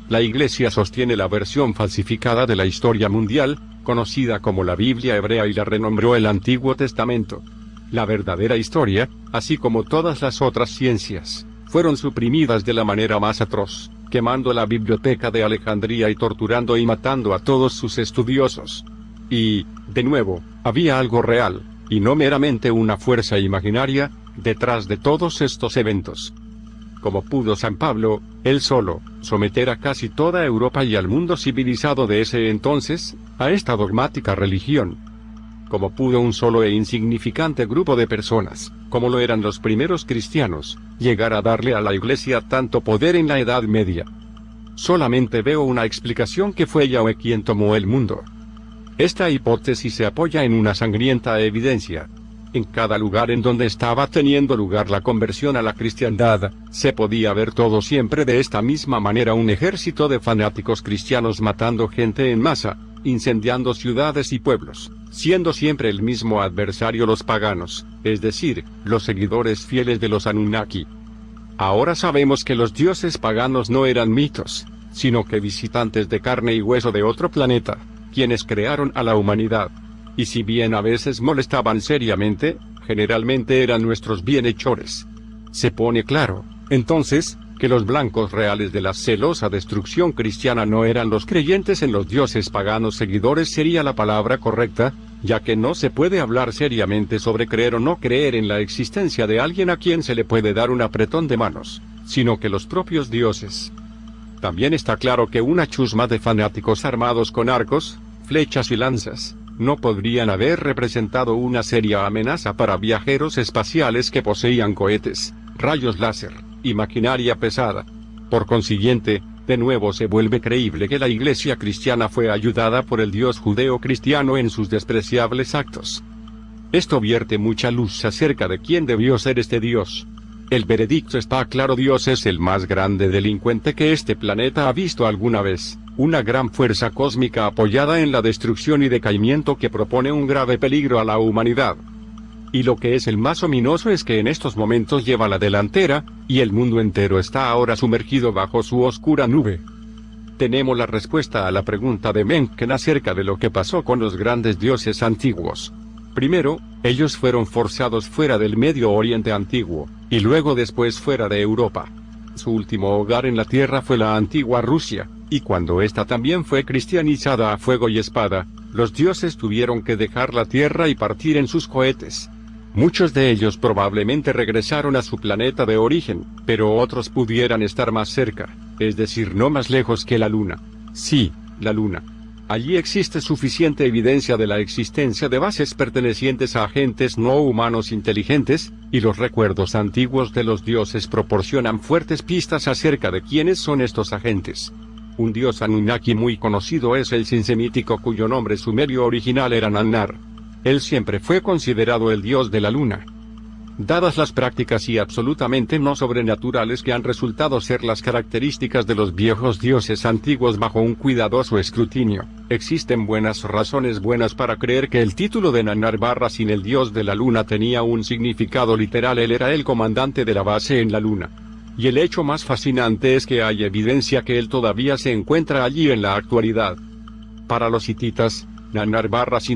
La Iglesia sostiene la versión falsificada de la historia mundial, conocida como la Biblia hebrea, y la renombró el Antiguo Testamento. La verdadera historia, así como todas las otras ciencias, fueron suprimidas de la manera más atroz, quemando la biblioteca de Alejandría y torturando y matando a todos sus estudiosos. Y, de nuevo, había algo real, y no meramente una fuerza imaginaria, detrás de todos estos eventos. Como pudo San Pablo, él solo, someter a casi toda Europa y al mundo civilizado de ese entonces, a esta dogmática religión. Como pudo un solo e insignificante grupo de personas, como lo eran los primeros cristianos, llegar a darle a la Iglesia tanto poder en la Edad Media. Solamente veo una explicación, que fue Yahweh quien tomó el mundo. Esta hipótesis se apoya en una sangrienta evidencia. En cada lugar en donde estaba teniendo lugar la conversión a la cristiandad, se podía ver todo siempre de esta misma manera: un ejército de fanáticos cristianos matando gente en masa, incendiando ciudades y pueblos, siendo siempre el mismo adversario: los paganos, es decir, los seguidores fieles de los Anunnaki. Ahora sabemos que los dioses paganos no eran mitos, sino que visitantes de carne y hueso de otro planeta, quienes crearon a la humanidad. Y si bien a veces molestaban seriamente, generalmente eran nuestros bienhechores. Se pone claro, entonces, que los blancos reales de la celosa destrucción cristiana no eran los creyentes en los dioses paganos. Seguidores sería la palabra correcta, ya que no se puede hablar seriamente sobre creer o no creer en la existencia de alguien a quien se le puede dar un apretón de manos, sino que los propios dioses. También está claro que una chusma de fanáticos armados con arcos, flechas y lanzas, no podrían haber representado una seria amenaza para viajeros espaciales que poseían cohetes, rayos láser, y maquinaria pesada. Por consiguiente, de nuevo se vuelve creíble que la Iglesia cristiana fue ayudada por el Dios judeo-cristiano en sus despreciables actos. Esto vierte mucha luz acerca de quién debió ser este Dios. El veredicto está claro: Dios es el más grande delincuente que este planeta ha visto alguna vez. Una gran fuerza cósmica apoyada en la destrucción y decaimiento que propone un grave peligro a la humanidad. Y lo que es el más ominoso es que en estos momentos lleva la delantera, y el mundo entero está ahora sumergido bajo su oscura nube. Tenemos la respuesta a la pregunta de Mencken acerca de lo que pasó con los grandes dioses antiguos. Primero, ellos fueron forzados fuera del Medio Oriente antiguo, y luego después fuera de Europa. Su último hogar en la tierra fue la antigua Rusia, y cuando ésta también fue cristianizada a fuego y espada, los dioses tuvieron que dejar la tierra y partir en sus cohetes. Muchos de ellos probablemente regresaron a su planeta de origen, pero otros pudieran estar más cerca, es decir, no más lejos que la Luna. Sí, la Luna. Allí existe suficiente evidencia de la existencia de bases pertenecientes a agentes no humanos inteligentes, y los recuerdos antiguos de los dioses proporcionan fuertes pistas acerca de quiénes son estos agentes. Un dios Anunnaki muy conocido es el semítico cuyo nombre sumerio original era Nannar. Él siempre fue considerado el dios de la luna. Dadas las prácticas y absolutamente no sobrenaturales que han resultado ser las características de los viejos dioses antiguos bajo un cuidadoso escrutinio, existen buenas razones para creer que el título de Nannar sin el dios de la luna tenía un significado literal. Él era el comandante de la base en la luna. Y el hecho más fascinante es que hay evidencia que él todavía se encuentra allí en la actualidad. Para los hititas, Nannar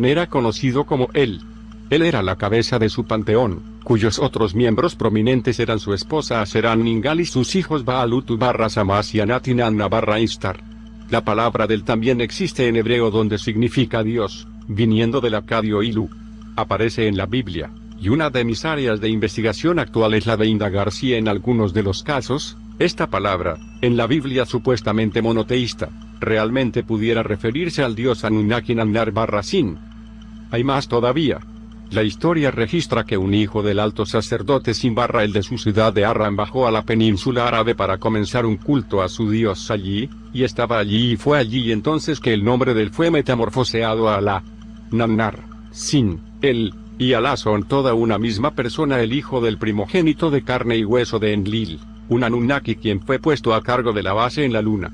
era conocido como Él era la cabeza de su panteón, cuyos otros miembros prominentes eran su esposa Aseran Ningal y sus hijos Baalutu Samas y Anatinanna Istar. La palabra del también existe en hebreo donde significa Dios, viniendo del acadio Ilu. Aparece en la Biblia, y una de mis áreas de investigación actual es la de indagar si en algunos de los casos, esta palabra, en la Biblia supuestamente monoteísta, realmente pudiera referirse al dios Anunnaki Nannar Sin. Hay más todavía. La historia registra que un hijo del alto sacerdote Sin el de su ciudad de Arran bajó a la península árabe para comenzar un culto a su dios allí, y estaba allí y fue allí entonces que el nombre de él fue metamorfoseado a Alá. Nannar, Sin, Él, y Alá son toda una misma persona, el hijo del primogénito de carne y hueso de Enlil, un Anunnaki quien fue puesto a cargo de la base en la luna.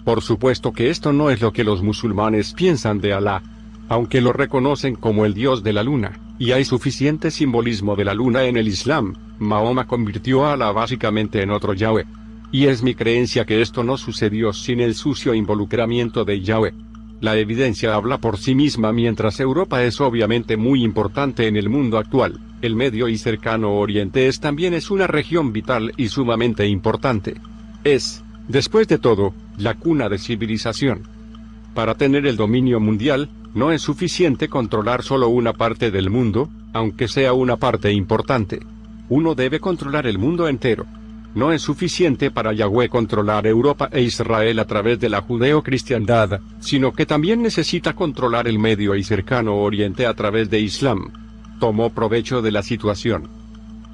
Por supuesto que esto no es lo que los musulmanes piensan de Alá, aunque lo reconocen como el dios de la luna, y hay suficiente simbolismo de la luna en el Islam. Mahoma convirtió a Alá básicamente en otro Yahweh. Y es mi creencia que esto no sucedió sin el sucio involucramiento de Yahweh. La evidencia habla por sí misma. Mientras Europa es obviamente muy importante en el mundo actual, el Medio y Cercano Oriente también es una región vital y sumamente importante. Es, después de todo, la cuna de civilización. Para tener el dominio mundial, no es suficiente controlar solo una parte del mundo, aunque sea una parte importante. Uno debe controlar el mundo entero. No es suficiente para Yahweh controlar Europa e Israel a través de la judeo-cristiandad, sino que también necesita controlar el Medio y Cercano Oriente a través de Islam. Tomó provecho de la situación.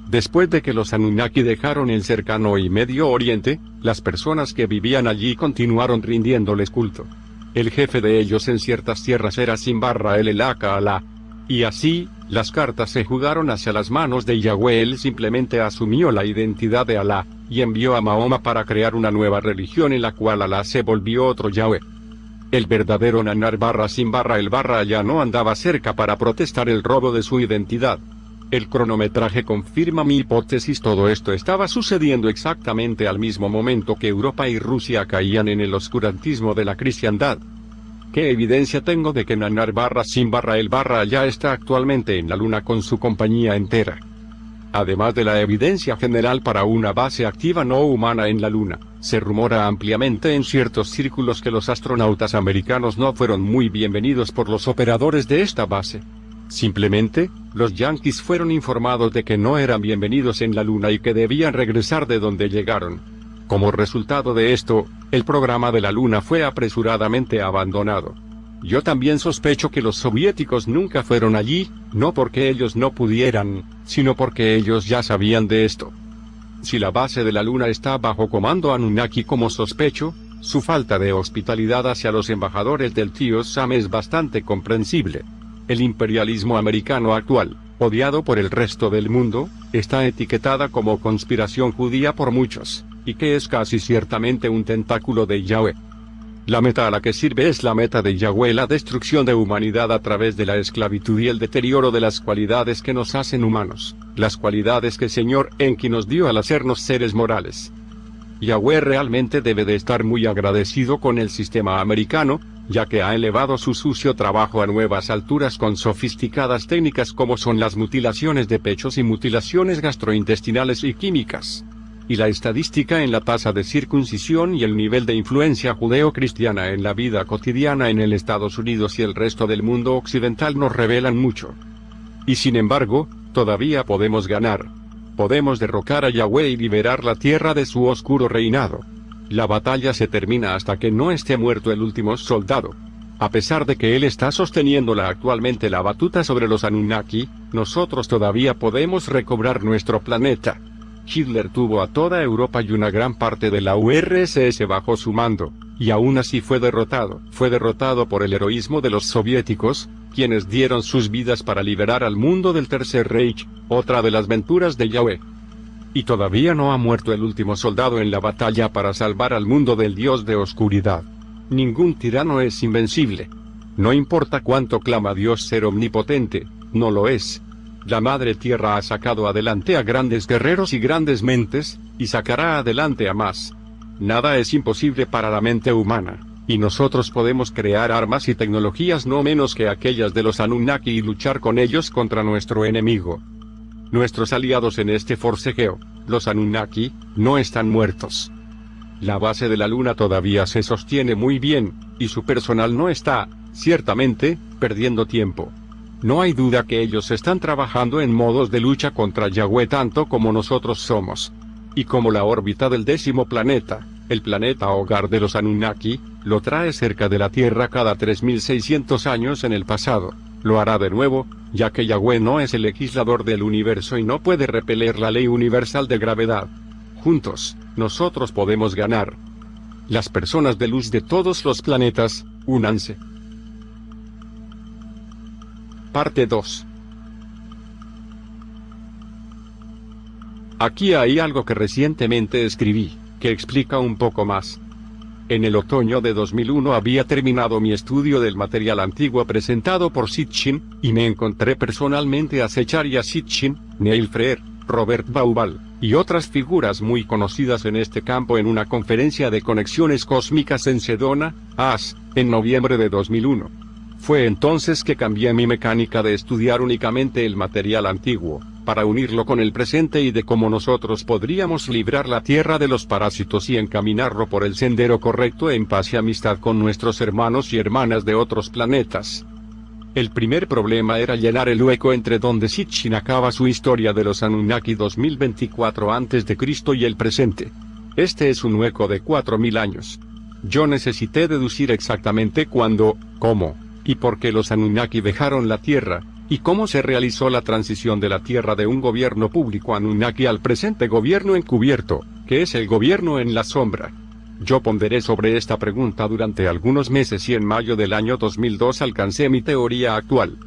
Después de que los Anunnaki dejaron el Cercano y Medio Oriente, las personas que vivían allí continuaron rindiéndoles culto. El jefe de ellos en ciertas tierras era Sin el Aka Alá. Y así, las cartas se jugaron hacia las manos de Yahweh. Él simplemente asumió la identidad de Alá, y envió a Mahoma para crear una nueva religión en la cual Alá se volvió otro Yahweh. El verdadero Nannar Sin el ya no andaba cerca para protestar el robo de su identidad. El cronometraje confirma mi hipótesis. Todo esto estaba sucediendo exactamente al mismo momento que Europa y Rusia caían en el oscurantismo de la cristiandad. ¿Qué evidencia tengo de que Nannar Sin ya está actualmente en la luna con su compañía entera? Además de la evidencia general para una base activa no humana en la luna, se rumora ampliamente en ciertos círculos que los astronautas americanos no fueron muy bienvenidos por los operadores de esta base. Simplemente, los yanquis fueron informados de que no eran bienvenidos en la luna y que debían regresar de donde llegaron. Como resultado de esto, el programa de la luna fue apresuradamente abandonado. Yo también sospecho que los soviéticos nunca fueron allí, no porque ellos no pudieran, sino porque ellos ya sabían de esto. Si la base de la luna está bajo comando Anunnaki como sospecho, su falta de hospitalidad hacia los embajadores del tío Sam es bastante comprensible. El imperialismo americano actual, odiado por el resto del mundo, está etiquetada como conspiración judía por muchos, y que es casi ciertamente un tentáculo de Yahweh. La meta a la que sirve es la meta de Yahweh, la destrucción de humanidad a través de la esclavitud y el deterioro de las cualidades que nos hacen humanos, las cualidades que Señor Enki nos dio al hacernos seres morales. Yahweh realmente debe de estar muy agradecido con el sistema americano, ya que ha elevado su sucio trabajo a nuevas alturas con sofisticadas técnicas como son las mutilaciones de pechos y mutilaciones gastrointestinales y químicas. Y la estadística en la tasa de circuncisión y el nivel de influencia judeo-cristiana en la vida cotidiana en el Estados Unidos y el resto del mundo occidental nos revelan mucho. Y sin embargo, todavía podemos ganar. Podemos derrocar a Yahweh y liberar la tierra de su oscuro reinado. La batalla se termina hasta que no esté muerto el último soldado. A pesar de que él está sosteniéndola actualmente la batuta sobre los Anunnaki, nosotros todavía podemos recobrar nuestro planeta. Hitler tuvo a toda Europa y una gran parte de la URSS bajo su mando, y aún así fue derrotado. Fue derrotado por el heroísmo de los soviéticos, quienes dieron sus vidas para liberar al mundo del Tercer Reich, otra de las venturas de Yahweh. Y todavía no ha muerto el último soldado en la batalla para salvar al mundo del Dios de oscuridad. Ningún tirano es invencible. No importa cuánto clama Dios ser omnipotente, no lo es. La Madre Tierra ha sacado adelante a grandes guerreros y grandes mentes, y sacará adelante a más. Nada es imposible para la mente humana, y nosotros podemos crear armas y tecnologías no menos que aquellas de los Anunnaki y luchar con ellos contra nuestro enemigo. Nuestros aliados en este forcejeo, los Anunnaki, no están muertos. La base de la Luna todavía se sostiene muy bien, y su personal no está, ciertamente, perdiendo tiempo. No hay duda que ellos están trabajando en modos de lucha contra Yahweh tanto como nosotros somos. Y como la órbita del 10º planeta, el planeta hogar de los Anunnaki, lo trae cerca de la Tierra cada 3600 años en el pasado, lo hará de nuevo, ya que Yahweh no es el legislador del universo y no puede repeler la ley universal de gravedad. Juntos, nosotros podemos ganar. Las personas de luz de todos los planetas, únanse. Parte 2. Aquí hay algo que recientemente escribí, que explica un poco más. En el otoño de 2001 había terminado mi estudio del material antiguo presentado por Sitchin, y me encontré personalmente a Zecharia Sitchin, Neil Freer, Robert Bauval, y otras figuras muy conocidas en este campo en una conferencia de conexiones cósmicas en Sedona, AS, en noviembre de 2001. Fue entonces que cambié mi mecánica de estudiar únicamente el material antiguo, para unirlo con el presente y de cómo nosotros podríamos librar la Tierra de los parásitos y encaminarlo por el sendero correcto en paz y amistad con nuestros hermanos y hermanas de otros planetas. El primer problema era llenar el hueco entre donde Sitchin acaba su historia de los Anunnaki 2024 a.C. y el presente. Este es un hueco de 4000 años. Yo necesité deducir exactamente cuándo, cómo y por qué los Anunnaki dejaron la Tierra, y cómo se realizó la transición de la Tierra de un gobierno público Anunnaki al presente gobierno encubierto, que es el gobierno en la sombra. Yo ponderé sobre esta pregunta durante algunos meses y en mayo del año 2002 alcancé mi teoría actual.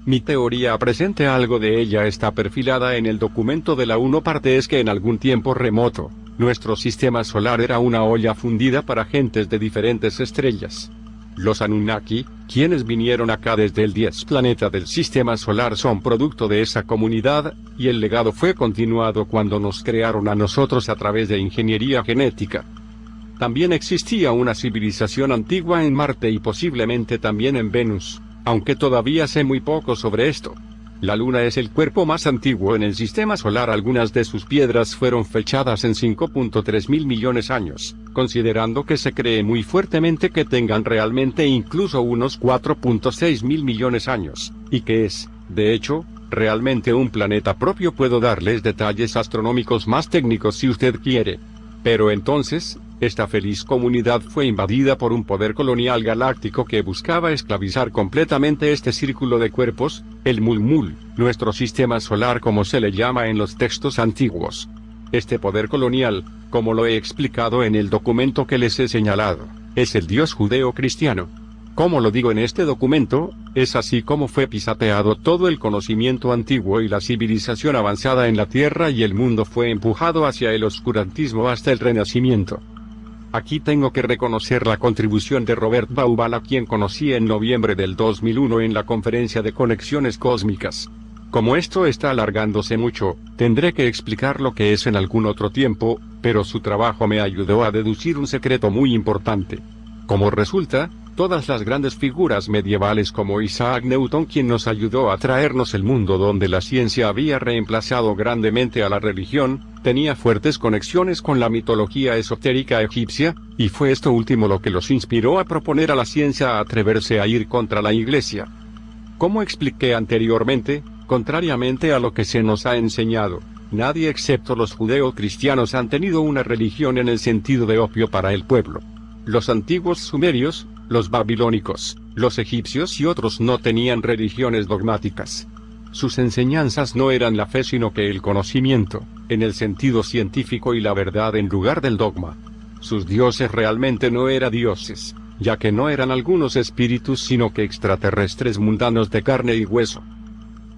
Mi teoría presente, algo de ella está perfilada en el documento de la 1 parte, es que en algún tiempo remoto, nuestro sistema solar era una olla fundida para gentes de diferentes estrellas. Los Anunnaki, quienes vinieron acá desde el 10 planeta del sistema solar, son producto de esa comunidad, y el legado fue continuado cuando nos crearon a nosotros a través de ingeniería genética. También existía una civilización antigua en Marte y posiblemente también en Venus, aunque todavía sé muy poco sobre esto. La Luna es el cuerpo más antiguo en el sistema solar. Algunas de sus piedras fueron fechadas en 5.3 mil millones de años, considerando que se cree muy fuertemente que tengan realmente incluso unos 4.6 mil millones de años, y que es, de hecho, realmente un planeta propio. Puedo darles detalles astronómicos más técnicos si usted quiere. Pero entonces, esta feliz comunidad fue invadida por un poder colonial galáctico que buscaba esclavizar completamente este círculo de cuerpos, el Mulmul, nuestro sistema solar como se le llama en los textos antiguos. Este poder colonial, como lo he explicado en el documento que les he señalado, es el Dios judeo-cristiano. Como lo digo en este documento, es así como fue pisoteado todo el conocimiento antiguo y la civilización avanzada en la Tierra, y el mundo fue empujado hacia el oscurantismo hasta el Renacimiento. Aquí tengo que reconocer la contribución de Robert Bauval, a quien conocí en noviembre del 2001 en la conferencia de conexiones cósmicas. Como esto está alargándose mucho, tendré que explicar lo que es en algún otro tiempo, pero su trabajo me ayudó a deducir un secreto muy importante. Como resulta, todas las grandes figuras medievales como Isaac Newton, quien nos ayudó a traernos el mundo donde la ciencia había reemplazado grandemente a la religión, tenía fuertes conexiones con la mitología esotérica egipcia, y fue esto último lo que los inspiró a proponer a la ciencia a atreverse a ir contra la Iglesia. Como expliqué anteriormente, contrariamente a lo que se nos ha enseñado, nadie excepto los judeo-cristianos han tenido una religión en el sentido de opio para el pueblo. Los antiguos sumerios, los babilónicos, los egipcios y otros no tenían religiones dogmáticas. Sus enseñanzas no eran la fe sino que el conocimiento, en el sentido científico y la verdad en lugar del dogma. Sus dioses realmente no eran dioses, ya que no eran algunos espíritus sino que extraterrestres mundanos de carne y hueso.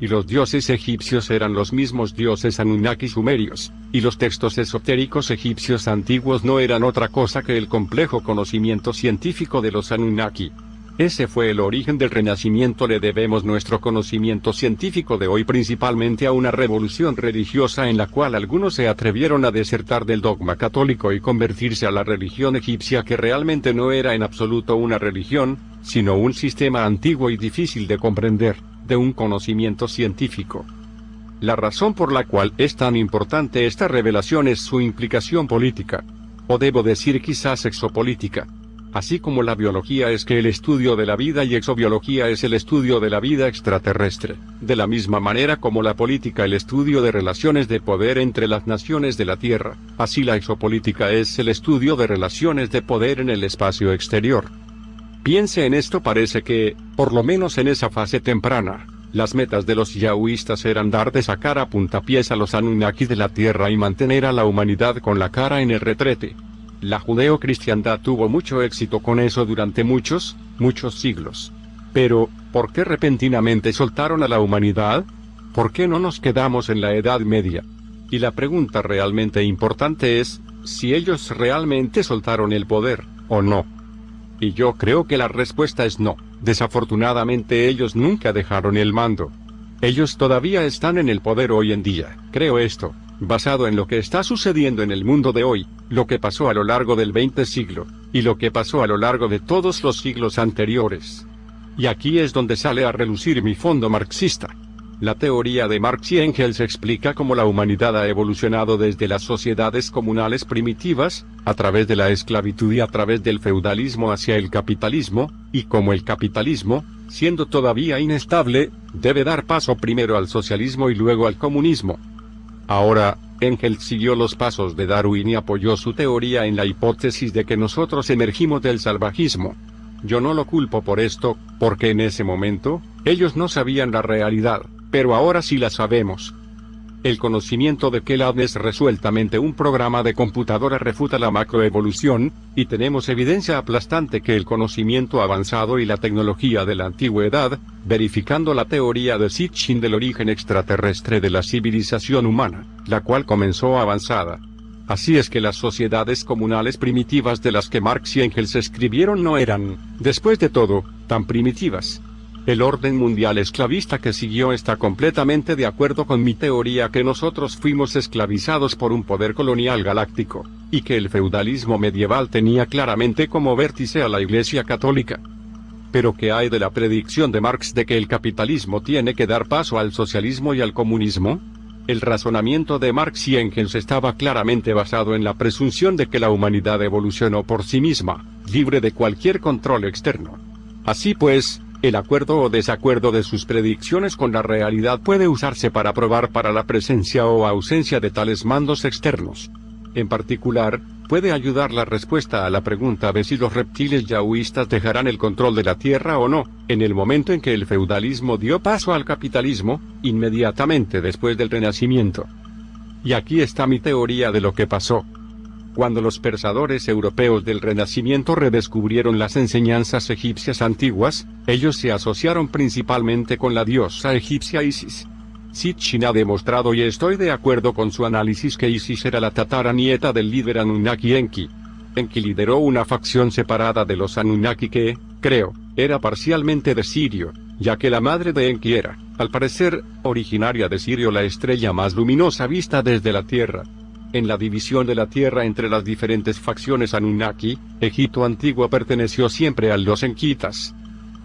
Y los dioses egipcios eran los mismos dioses Anunnaki sumerios, y los textos esotéricos egipcios antiguos no eran otra cosa que el complejo conocimiento científico de los Anunnaki. Ese fue el origen del Renacimiento. Le debemos nuestro conocimiento científico de hoy principalmente a una revolución religiosa en la cual algunos se atrevieron a desertar del dogma católico y convertirse a la religión egipcia, que realmente no era en absoluto una religión, sino un sistema antiguo y difícil de comprender, de un conocimiento científico. La razón por la cual es tan importante esta revelación es su implicación política, o debo decir quizás exopolítica. Así como la biología es que el estudio de la vida y exobiología es el estudio de la vida extraterrestre, de la misma manera como la política el estudio de relaciones de poder entre las naciones de la Tierra, así la exopolítica es el estudio de relaciones de poder en el espacio exterior. Piense en esto. Parece que, por lo menos en esa fase temprana, las metas de los yahwistas eran dar de sacar a puntapiés a los Anunnaki de la Tierra y mantener a la humanidad con la cara en el retrete. La judeocristiandad tuvo mucho éxito con eso durante muchos siglos. Pero, ¿por qué repentinamente soltaron a la humanidad? ¿Por qué no nos quedamos en la Edad Media? Y la pregunta realmente importante es, si ellos realmente soltaron el poder, o no. Y yo creo que la respuesta es no. Desafortunadamente ellos nunca dejaron el mando. Ellos todavía están en el poder hoy en día, creo esto, basado en lo que está sucediendo en el mundo de hoy, lo que pasó a lo largo del XX siglo, y lo que pasó a lo largo de todos los siglos anteriores. Y aquí es donde sale a relucir mi fondo marxista. La teoría de Marx y Engels explica cómo la humanidad ha evolucionado desde las sociedades comunales primitivas, a través de la esclavitud y a través del feudalismo hacia el capitalismo, y cómo el capitalismo, siendo todavía inestable, debe dar paso primero al socialismo y luego al comunismo. Ahora, Engels siguió los pasos de Darwin y apoyó su teoría en la hipótesis de que nosotros emergimos del salvajismo. Yo no lo culpo por esto, porque en ese momento, ellos no sabían la realidad, pero ahora sí la sabemos. El conocimiento de Kellogg es resueltamente un programa de computadora refuta la macroevolución, y tenemos evidencia aplastante que el conocimiento avanzado y la tecnología de la antigüedad, verificando la teoría de Sitchin del origen extraterrestre de la civilización humana, la cual comenzó avanzada. Así es que las sociedades comunales primitivas de las que Marx y Engels escribieron no eran, después de todo, tan primitivas. El orden mundial esclavista que siguió está completamente de acuerdo con mi teoría que nosotros fuimos esclavizados por un poder colonial galáctico, y que el feudalismo medieval tenía claramente como vértice a la Iglesia Católica. Pero ¿qué hay de la predicción de Marx de que el capitalismo tiene que dar paso al socialismo y al comunismo? El razonamiento de Marx y Engels estaba claramente basado en la presunción de que la humanidad evolucionó por sí misma, libre de cualquier control externo. Así pues, el acuerdo o desacuerdo de sus predicciones con la realidad puede usarse para probar para la presencia o ausencia de tales mandos externos. En particular, puede ayudar la respuesta a la pregunta de si los reptiles yahwistas dejarán el control de la Tierra o no, en el momento en que el feudalismo dio paso al capitalismo, inmediatamente después del Renacimiento. Y aquí está mi teoría de lo que pasó. Cuando los pensadores europeos del Renacimiento redescubrieron las enseñanzas egipcias antiguas, ellos se asociaron principalmente con la diosa egipcia Isis. Sitchin ha demostrado, y estoy de acuerdo con su análisis, que Isis era la tataranieta del líder Anunnaki Enki. Enki lideró una facción separada de los Anunnaki que, creo, era parcialmente de Sirio, ya que la madre de Enki era, al parecer, originaria de Sirio, la estrella más luminosa vista desde la Tierra. En la división de la Tierra entre las diferentes facciones Anunnaki, Egipto antiguo perteneció siempre a los enkitas.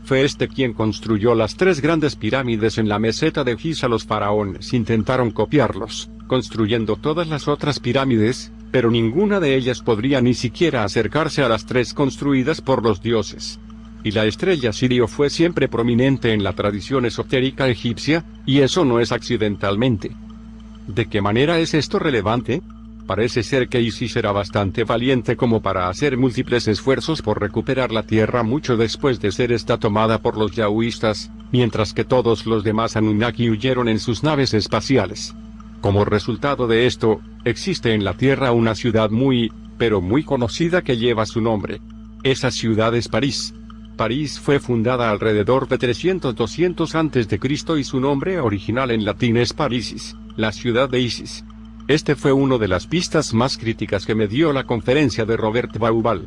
Fue este quien construyó las 3 grandes pirámides en la meseta de Giza. Los faraones intentaron copiarlos, construyendo todas las otras pirámides, pero ninguna de ellas podría ni siquiera acercarse a las 3 construidas por los dioses. Y la estrella Sirio fue siempre prominente en la tradición esotérica egipcia, y eso no es accidentalmente. ¿De qué manera es esto relevante? Parece ser que Isis era bastante valiente como para hacer múltiples esfuerzos por recuperar la tierra mucho después de ser esta tomada por los yahuistas, mientras que todos los demás Anunnaki huyeron en sus naves espaciales. Como resultado de esto, existe en la Tierra una ciudad pero muy conocida que lleva su nombre. Esa ciudad es París. París fue fundada alrededor de 300-200 a.C. y su nombre original en latín es Parisis, la ciudad de Isis. Este fue una de las pistas más críticas que me dio la conferencia de Robert Bauval.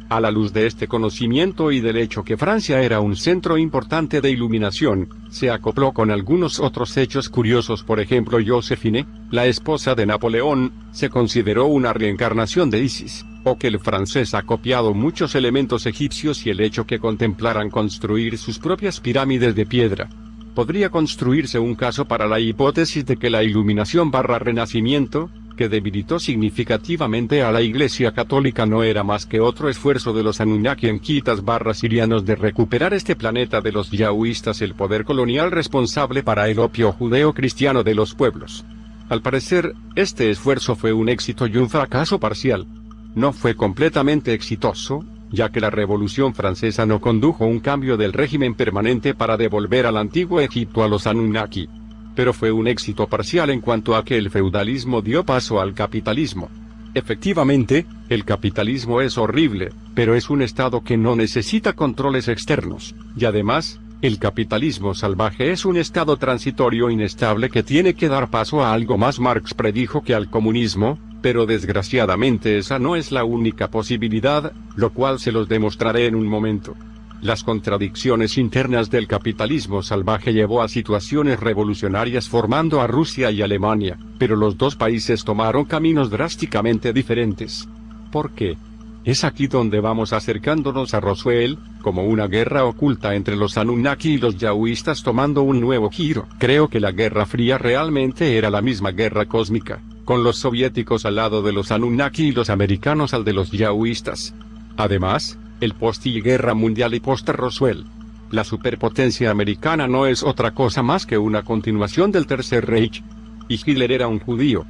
A la luz de este conocimiento y del hecho que Francia era un centro importante de iluminación, se acopló con algunos otros hechos curiosos. Por ejemplo, Joséphine, la esposa de Napoleón, se consideró una reencarnación de Isis, o que el francés ha copiado muchos elementos egipcios y el hecho que contemplaran construir sus propias pirámides de piedra. Podría construirse un caso para la hipótesis de que la iluminación/renacimiento, que debilitó significativamente a la Iglesia Católica, no era más que otro esfuerzo de los Anunnaki-enquitas/sirianos de recuperar este planeta de los yahuistas, el poder colonial responsable para el opio judeo-cristiano de los pueblos. Al parecer, este esfuerzo fue un éxito y un fracaso parcial. No fue completamente exitoso, ya que la Revolución Francesa no condujo un cambio del régimen permanente para devolver al antiguo Egipto a los Anunnaki. Pero fue un éxito parcial en cuanto a que el feudalismo dio paso al capitalismo. Efectivamente, el capitalismo es horrible, pero es un estado que no necesita controles externos, y además, el capitalismo salvaje es un estado transitorio inestable que tiene que dar paso a algo más. Marx predijo que al comunismo, pero desgraciadamente esa no es la única posibilidad, lo cual se los demostraré en un momento. Las contradicciones internas del capitalismo salvaje llevó a situaciones revolucionarias formando a Rusia y Alemania, pero los dos países tomaron caminos drásticamente diferentes. ¿Por qué? Es aquí donde vamos acercándonos a Roswell, como una guerra oculta entre los Anunnaki y los yahuistas tomando un nuevo giro. Creo que la Guerra Fría realmente era la misma guerra cósmica, con los soviéticos al lado de los Anunnaki y los americanos al de los yahuistas. Además, el post-guerra mundial y post-Roswell. La superpotencia americana no es otra cosa más que una continuación del Tercer Reich. Y Hitler era un judío.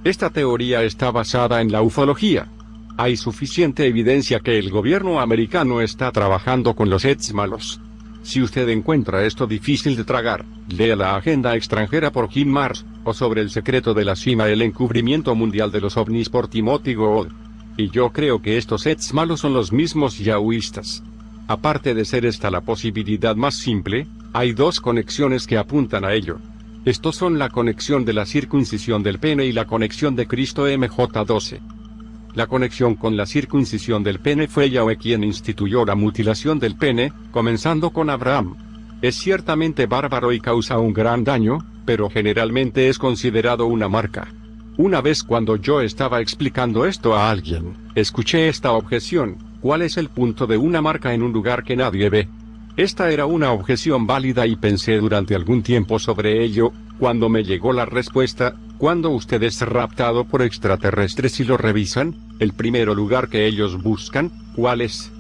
Esta teoría está basada en la ufología. Hay suficiente evidencia que el gobierno americano está trabajando con los malos. Si usted encuentra esto difícil de tragar, lea La Agenda Extranjera por Jim Marrs, o Sobre el secreto de la cima, el encubrimiento mundial de los ovnis por Timothy Gould. Y yo creo que estos malos son los mismos yahuistas. Aparte de ser esta la posibilidad más simple, hay dos conexiones que apuntan a ello. Estos son la conexión de la circuncisión del pene y la conexión de Cristo MJ12. La conexión con la circuncisión del pene fue Yahweh quien instituyó la mutilación del pene, comenzando con Abraham. Es ciertamente bárbaro y causa un gran daño, pero generalmente es considerado una marca. Una vez cuando yo estaba explicando esto a alguien, escuché esta objeción: ¿cuál es el punto de una marca en un lugar que nadie ve? Esta era una objeción válida y pensé durante algún tiempo sobre ello, cuando me llegó la respuesta: cuando usted es raptado por extraterrestres y lo revisan, el primer lugar que ellos buscan, ¿cuál es?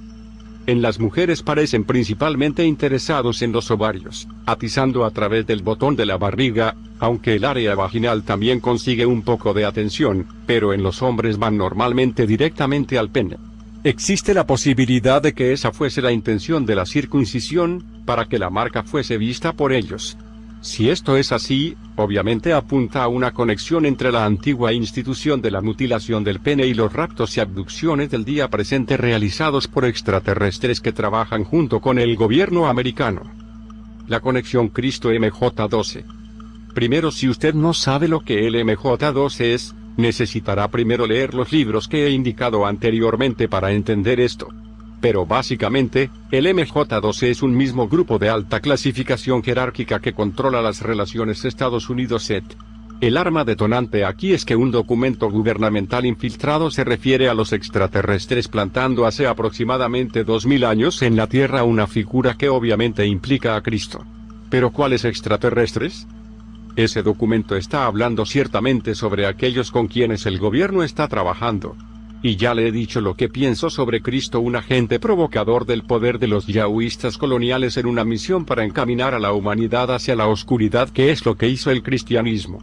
En las mujeres parecen principalmente interesados en los ovarios, atizando a través del botón de la barriga, aunque el área vaginal también consigue un poco de atención, pero en los hombres van normalmente directamente al pene. Existe la posibilidad de que esa fuese la intención de la circuncisión, para que la marca fuese vista por ellos. Si esto es así, obviamente apunta a una conexión entre la antigua institución de la mutilación del pene y los raptos y abducciones del día presente realizados por extraterrestres que trabajan junto con el gobierno americano. La conexión Cristo MJ12. Primero, si usted no sabe lo que el MJ12 es, necesitará primero leer los libros que he indicado anteriormente para entender esto. Pero básicamente, el MJ12 es un mismo grupo de alta clasificación jerárquica que controla las relaciones Estados Unidos-ET. El arma detonante aquí es que un documento gubernamental infiltrado se refiere a los extraterrestres plantando hace aproximadamente 2000 años en la Tierra una figura que obviamente implica a Cristo. ¿Pero cuáles extraterrestres? Ese documento está hablando ciertamente sobre aquellos con quienes el gobierno está trabajando. Y ya le he dicho lo que pienso sobre Cristo, un agente provocador del poder de los yahuistas coloniales en una misión para encaminar a la humanidad hacia la oscuridad, que es lo que hizo el cristianismo.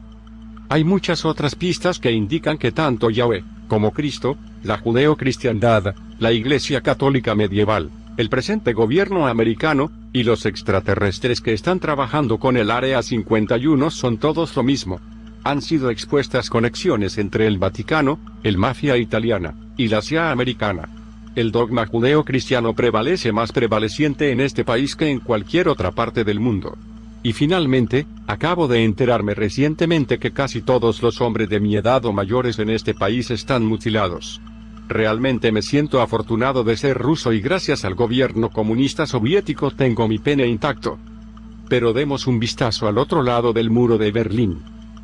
Hay muchas otras pistas que indican que tanto Yahweh, como Cristo, la judeo-cristiandad, la Iglesia Católica medieval, el presente gobierno americano, y los extraterrestres que están trabajando con el Área 51 son todos lo mismo. Han sido expuestas conexiones entre el Vaticano, el mafia italiana, y la CIA americana. El dogma judeo-cristiano prevalece más prevaleciente en este país que en cualquier otra parte del mundo. Y finalmente, acabo de enterarme recientemente que casi todos los hombres de mi edad o mayores en este país están mutilados. Realmente me siento afortunado de ser ruso y gracias al gobierno comunista soviético tengo mi pene intacto. Pero demos un vistazo al otro lado del muro de Berlín.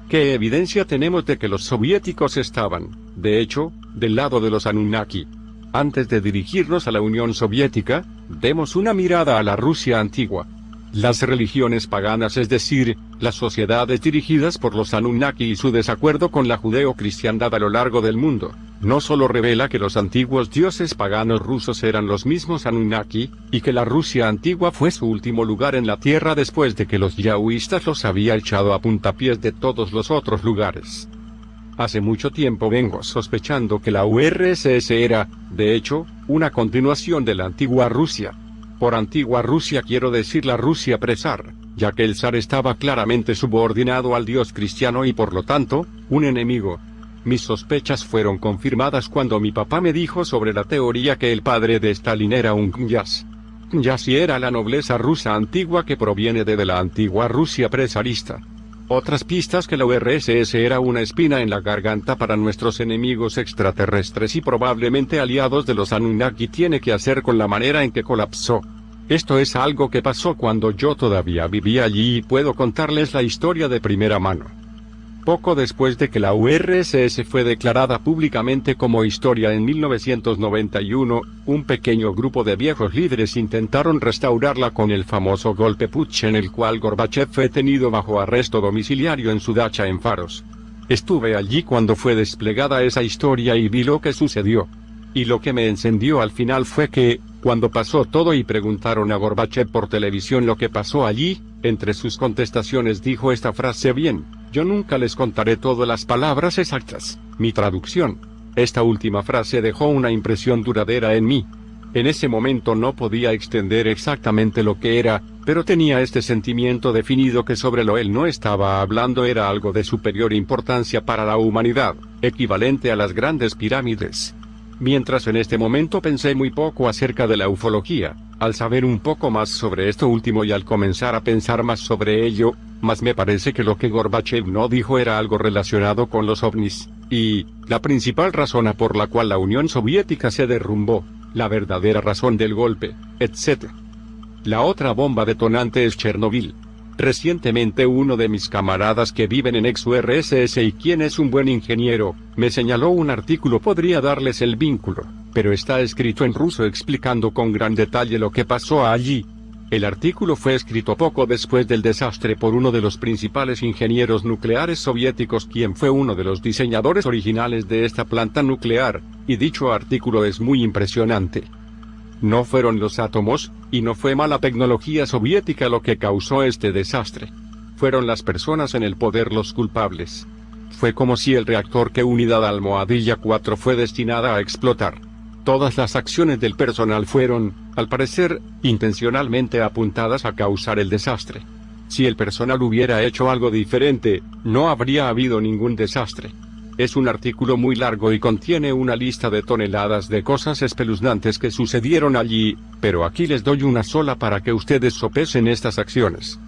¿Qué evidencia tenemos de que los soviéticos estaban, de hecho, del lado de los Anunnaki? Antes de dirigirnos a la Unión Soviética, demos una mirada a la Rusia antigua. Las religiones paganas, es decir, las sociedades dirigidas por los Anunnaki y su desacuerdo con la judeo-cristiandad a lo largo del mundo, no solo revela que los antiguos dioses paganos rusos eran los mismos Anunnaki, y que la Rusia antigua fue su último lugar en la tierra después de que los yahwistas los había echado a puntapiés de todos los otros lugares. Hace mucho tiempo vengo sospechando que la URSS era, de hecho, una continuación de la antigua Rusia. Por antigua Rusia quiero decir la Rusia prezar, ya que el zar estaba claramente subordinado al dios cristiano y por lo tanto, un enemigo. Mis sospechas fueron confirmadas cuando mi papá me dijo sobre la teoría que el padre de Stalin era un knyaz. Knyaz era la nobleza rusa antigua que proviene de la antigua Rusia prezarista. Otras pistas que la URSS era una espina en la garganta para nuestros enemigos extraterrestres y probablemente aliados de los Anunnaki tiene que hacer con la manera en que colapsó. Esto es algo que pasó cuando yo todavía vivía allí y puedo contarles la historia de primera mano. Poco después de que la URSS fue declarada públicamente como historia en 1991, un pequeño grupo de viejos líderes intentaron restaurarla con el famoso golpe putsch en el cual Gorbachev fue tenido bajo arresto domiciliario en su dacha en Faros. Estuve allí cuando fue desplegada esa historia y vi lo que sucedió. Y lo que me encendió al final fue que, cuando pasó todo y preguntaron a Gorbachev por televisión lo que pasó allí, entre sus contestaciones dijo esta frase: bien, yo nunca les contaré todas las palabras exactas. Mi traducción. Esta última frase dejó una impresión duradera en mí. En ese momento no podía extender exactamente lo que era, pero tenía este sentimiento definido que sobre lo él no estaba hablando era algo de superior importancia para la humanidad, equivalente a las grandes pirámides. Mientras en este momento pensé muy poco acerca de la ufología, al saber un poco más sobre esto último y al comenzar a pensar más sobre ello, más me parece que lo que Gorbachev no dijo era algo relacionado con los ovnis, y, la principal razón por la cual la Unión Soviética se derrumbó, la verdadera razón del golpe, etc. La otra bomba detonante es Chernobyl. Recientemente uno de mis camaradas que viven en ex-URSS y quien es un buen ingeniero, me señaló un artículo, podría darles el vínculo, pero está escrito en ruso explicando con gran detalle lo que pasó allí. El artículo fue escrito poco después del desastre por uno de los principales ingenieros nucleares soviéticos, quien fue uno de los diseñadores originales de esta planta nuclear, y dicho artículo es muy impresionante. No fueron los átomos, y no fue mala tecnología soviética lo que causó este desastre. Fueron las personas en el poder los culpables. Fue como si el reactor que Unidad Almohadilla 4 fue destinada a explotar. Todas las acciones del personal fueron, al parecer, intencionalmente apuntadas a causar el desastre. Si el personal hubiera hecho algo diferente, no habría habido ningún desastre. Es un artículo muy largo y contiene una lista de toneladas de cosas espeluznantes que sucedieron allí, pero aquí les doy una sola para que ustedes sopesen estas acciones.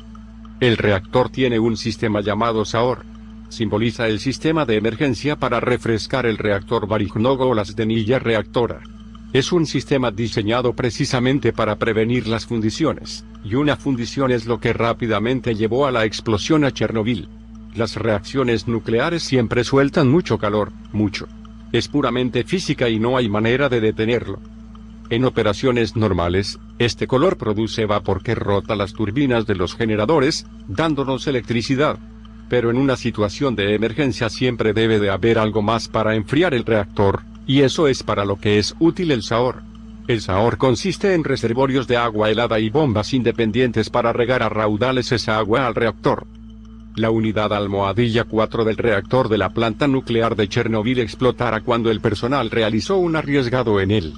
El reactor tiene un sistema llamado SAOR. Simboliza el sistema de emergencia para refrescar el reactor Varichnov o la Sdenilla reactora. Es un sistema diseñado precisamente para prevenir las fundiciones, y una fundición es lo que rápidamente llevó a la explosión a Chernobyl. Las reacciones nucleares siempre sueltan mucho calor, mucho. Es puramente física y no hay manera de detenerlo. En operaciones normales, este color produce vapor que rota las turbinas de los generadores, dándonos electricidad. Pero en una situación de emergencia siempre debe de haber algo más para enfriar el reactor, y eso es para lo que es útil el SAOR. El SAOR consiste en reservorios de agua helada y bombas independientes para regar a raudales esa agua al reactor. la unidad almohadilla 4 del reactor de la planta nuclear de Chernobyl explotara cuando el personal realizó un arriesgado en él.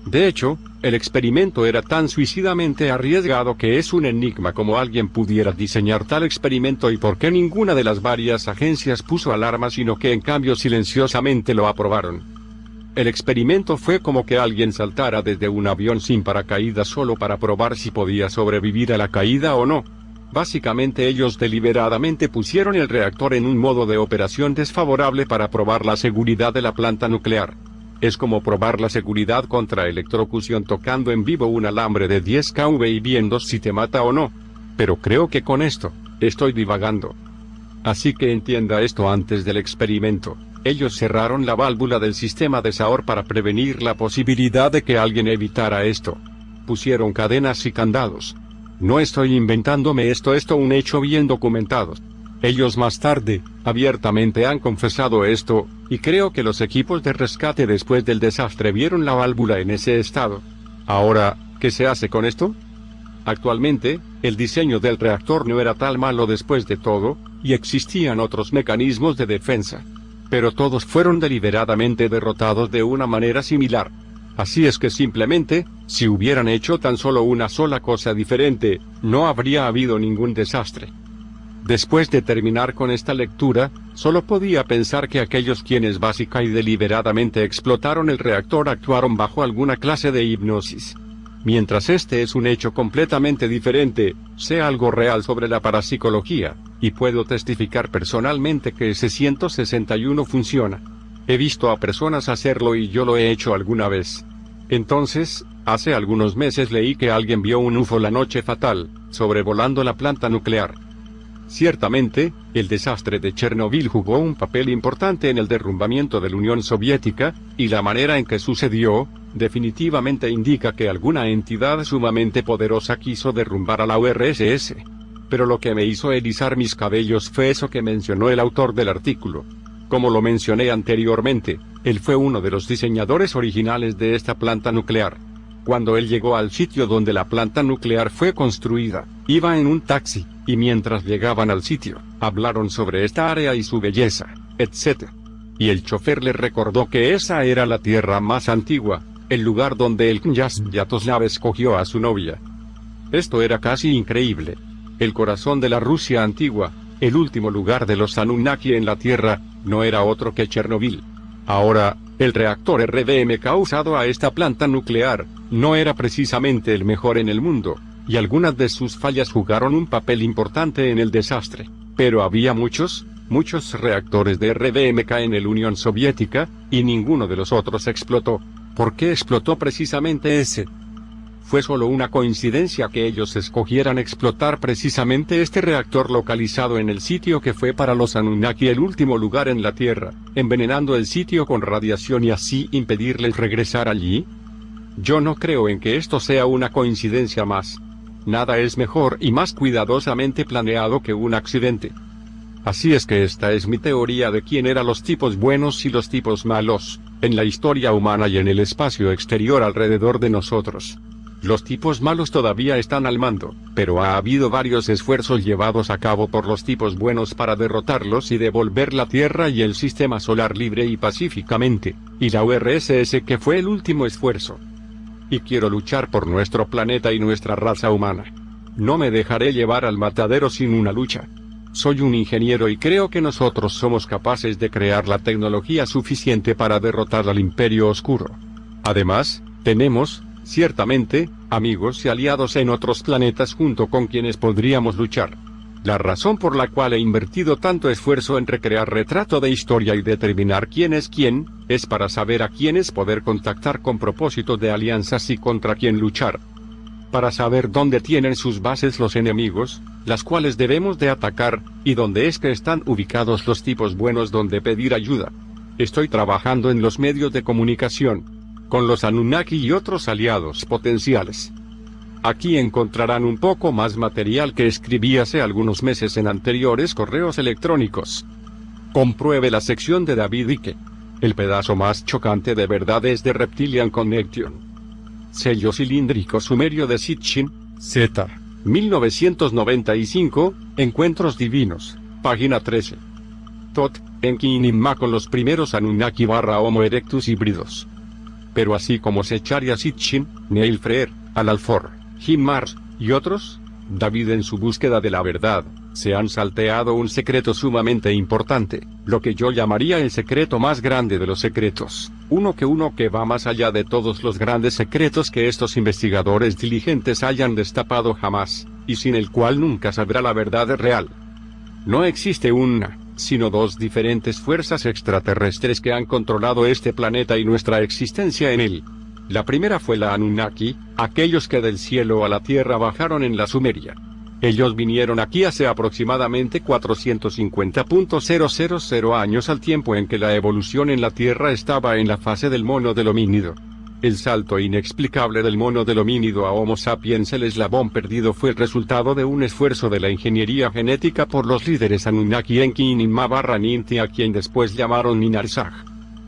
De hecho, el experimento era tan suicidamente arriesgado que es un enigma cómo alguien pudiera diseñar tal experimento y por qué ninguna de las varias agencias puso alarma sino que en cambio silenciosamente lo aprobaron. El experimento fue como que alguien saltara desde un avión sin paracaídas solo para probar si podía sobrevivir a la caída o no. Básicamente ellos deliberadamente pusieron el reactor en un modo de operación desfavorable para probar la seguridad de la planta nuclear. Es como probar la seguridad contra electrocución tocando en vivo un alambre de 10 kV y viendo si te mata o no. Pero creo que con esto, estoy divagando. Así que entienda esto antes del experimento. Ellos cerraron la válvula del sistema de Saur para prevenir la posibilidad de que alguien evitara esto. Pusieron cadenas y candados. No estoy inventándome esto, un hecho bien documentado. Ellos más tarde, abiertamente han confesado esto, y creo que los equipos de rescate después del desastre vieron la válvula en ese estado. Ahora, ¿qué se hace con esto? Actualmente, el diseño del reactor no era tan malo después de todo, y existían otros mecanismos de defensa. Pero todos fueron deliberadamente derrotados de una manera similar. Así es que simplemente, si hubieran hecho tan solo una sola cosa diferente, no habría habido ningún desastre. Después de terminar con esta lectura, solo podía pensar que aquellos quienes básica y deliberadamente explotaron el reactor actuaron bajo alguna clase de hipnosis. Mientras este es un hecho completamente diferente, sé algo real sobre la parapsicología, y puedo testificar personalmente que SC-161 funciona. He visto a personas hacerlo y yo lo he hecho alguna vez. Entonces, hace algunos meses leí que alguien vio un UFO la noche fatal, sobrevolando la planta nuclear. Ciertamente, el desastre de Chernobyl jugó un papel importante en el derrumbamiento de la Unión Soviética, y la manera en que sucedió, definitivamente indica que alguna entidad sumamente poderosa quiso derrumbar a la URSS. Pero lo que me hizo erizar mis cabellos fue eso que mencionó el autor del artículo. Como lo mencioné anteriormente, él fue uno de los diseñadores originales de esta planta nuclear. Cuando él llegó al sitio donde la planta nuclear fue construida, iba en un taxi, y mientras llegaban al sitio, hablaron sobre esta área y su belleza, etc. Y el chofer le recordó que esa era la tierra más antigua, el lugar donde el knyaz Sviatoslav escogió a su novia. Esto era casi increíble. El corazón de la Rusia antigua, el último lugar de los Anunnaki en la Tierra, no era otro que Chernobyl. Ahora, el reactor RBMK usado a esta planta nuclear, no era precisamente el mejor en el mundo, y algunas de sus fallas jugaron un papel importante en el desastre. Pero había muchos reactores de RBMK en la Unión Soviética, y ninguno de los otros explotó. ¿Por qué explotó precisamente ese? Fue solo una coincidencia que ellos escogieran explotar precisamente este reactor localizado en el sitio que fue para los Anunnaki el último lugar en la Tierra, envenenando el sitio con radiación y así impedirles regresar allí. Yo no creo en que esto sea una coincidencia más. Nada es mejor y más cuidadosamente planeado que un accidente. Así es que esta es mi teoría de quién eran los tipos buenos y los tipos malos, en la historia humana y en el espacio exterior alrededor de nosotros. Los tipos malos todavía están al mando, pero ha habido varios esfuerzos llevados a cabo por los tipos buenos para derrotarlos y devolver la Tierra y el sistema solar libre y pacíficamente, y la URSS que fue el último esfuerzo. Y quiero luchar por nuestro planeta y nuestra raza humana. No me dejaré llevar al matadero sin una lucha. Soy un ingeniero y creo que nosotros somos capaces de crear la tecnología suficiente para derrotar al Imperio Oscuro. Además, tenemos, ciertamente, amigos y aliados en otros planetas junto con quienes podríamos luchar. La razón por la cual he invertido tanto esfuerzo en recrear retrato de historia y determinar quién es quién, es para saber a quiénes poder contactar con propósito de alianzas y contra quién luchar. Para saber dónde tienen sus bases los enemigos, las cuales debemos de atacar, y dónde es que están ubicados los tipos buenos donde pedir ayuda. Estoy trabajando en los medios de comunicación, con los Anunnaki y otros aliados potenciales. Aquí encontrarán un poco más material que escribí hace algunos meses en anteriores correos electrónicos. Compruebe la sección de David Icke. El pedazo más chocante de verdad es de Reptilian Connection. Sello cilíndrico sumerio de Sitchin, Z. 1995, Encuentros Divinos, página 13. Tot, Enki y Nimma con los primeros Anunnaki / Homo erectus híbridos. Pero así como Secharia Sitchin, Neil Freer, Al-Alfor, Jim Marsh, y otros, David en su búsqueda de la verdad, se han salteado un secreto sumamente importante, lo que yo llamaría el secreto más grande de los secretos, uno que va más allá de todos los grandes secretos que estos investigadores diligentes hayan destapado jamás, y sin el cual nunca sabrá la verdad real. No existe una, sino dos diferentes fuerzas extraterrestres que han controlado este planeta y nuestra existencia en él. La primera fue la Anunnaki, aquellos que del cielo a la tierra bajaron en la Sumeria. Ellos vinieron aquí hace aproximadamente 450.000 años, al tiempo en que la evolución en la Tierra estaba en la fase del mono del homínido. El salto inexplicable del mono del homínido a Homo sapiens, el eslabón perdido, fue el resultado de un esfuerzo de la ingeniería genética por los líderes Anunnaki Enki y Nimma / Ninti, a quien después llamaron Ninarsag.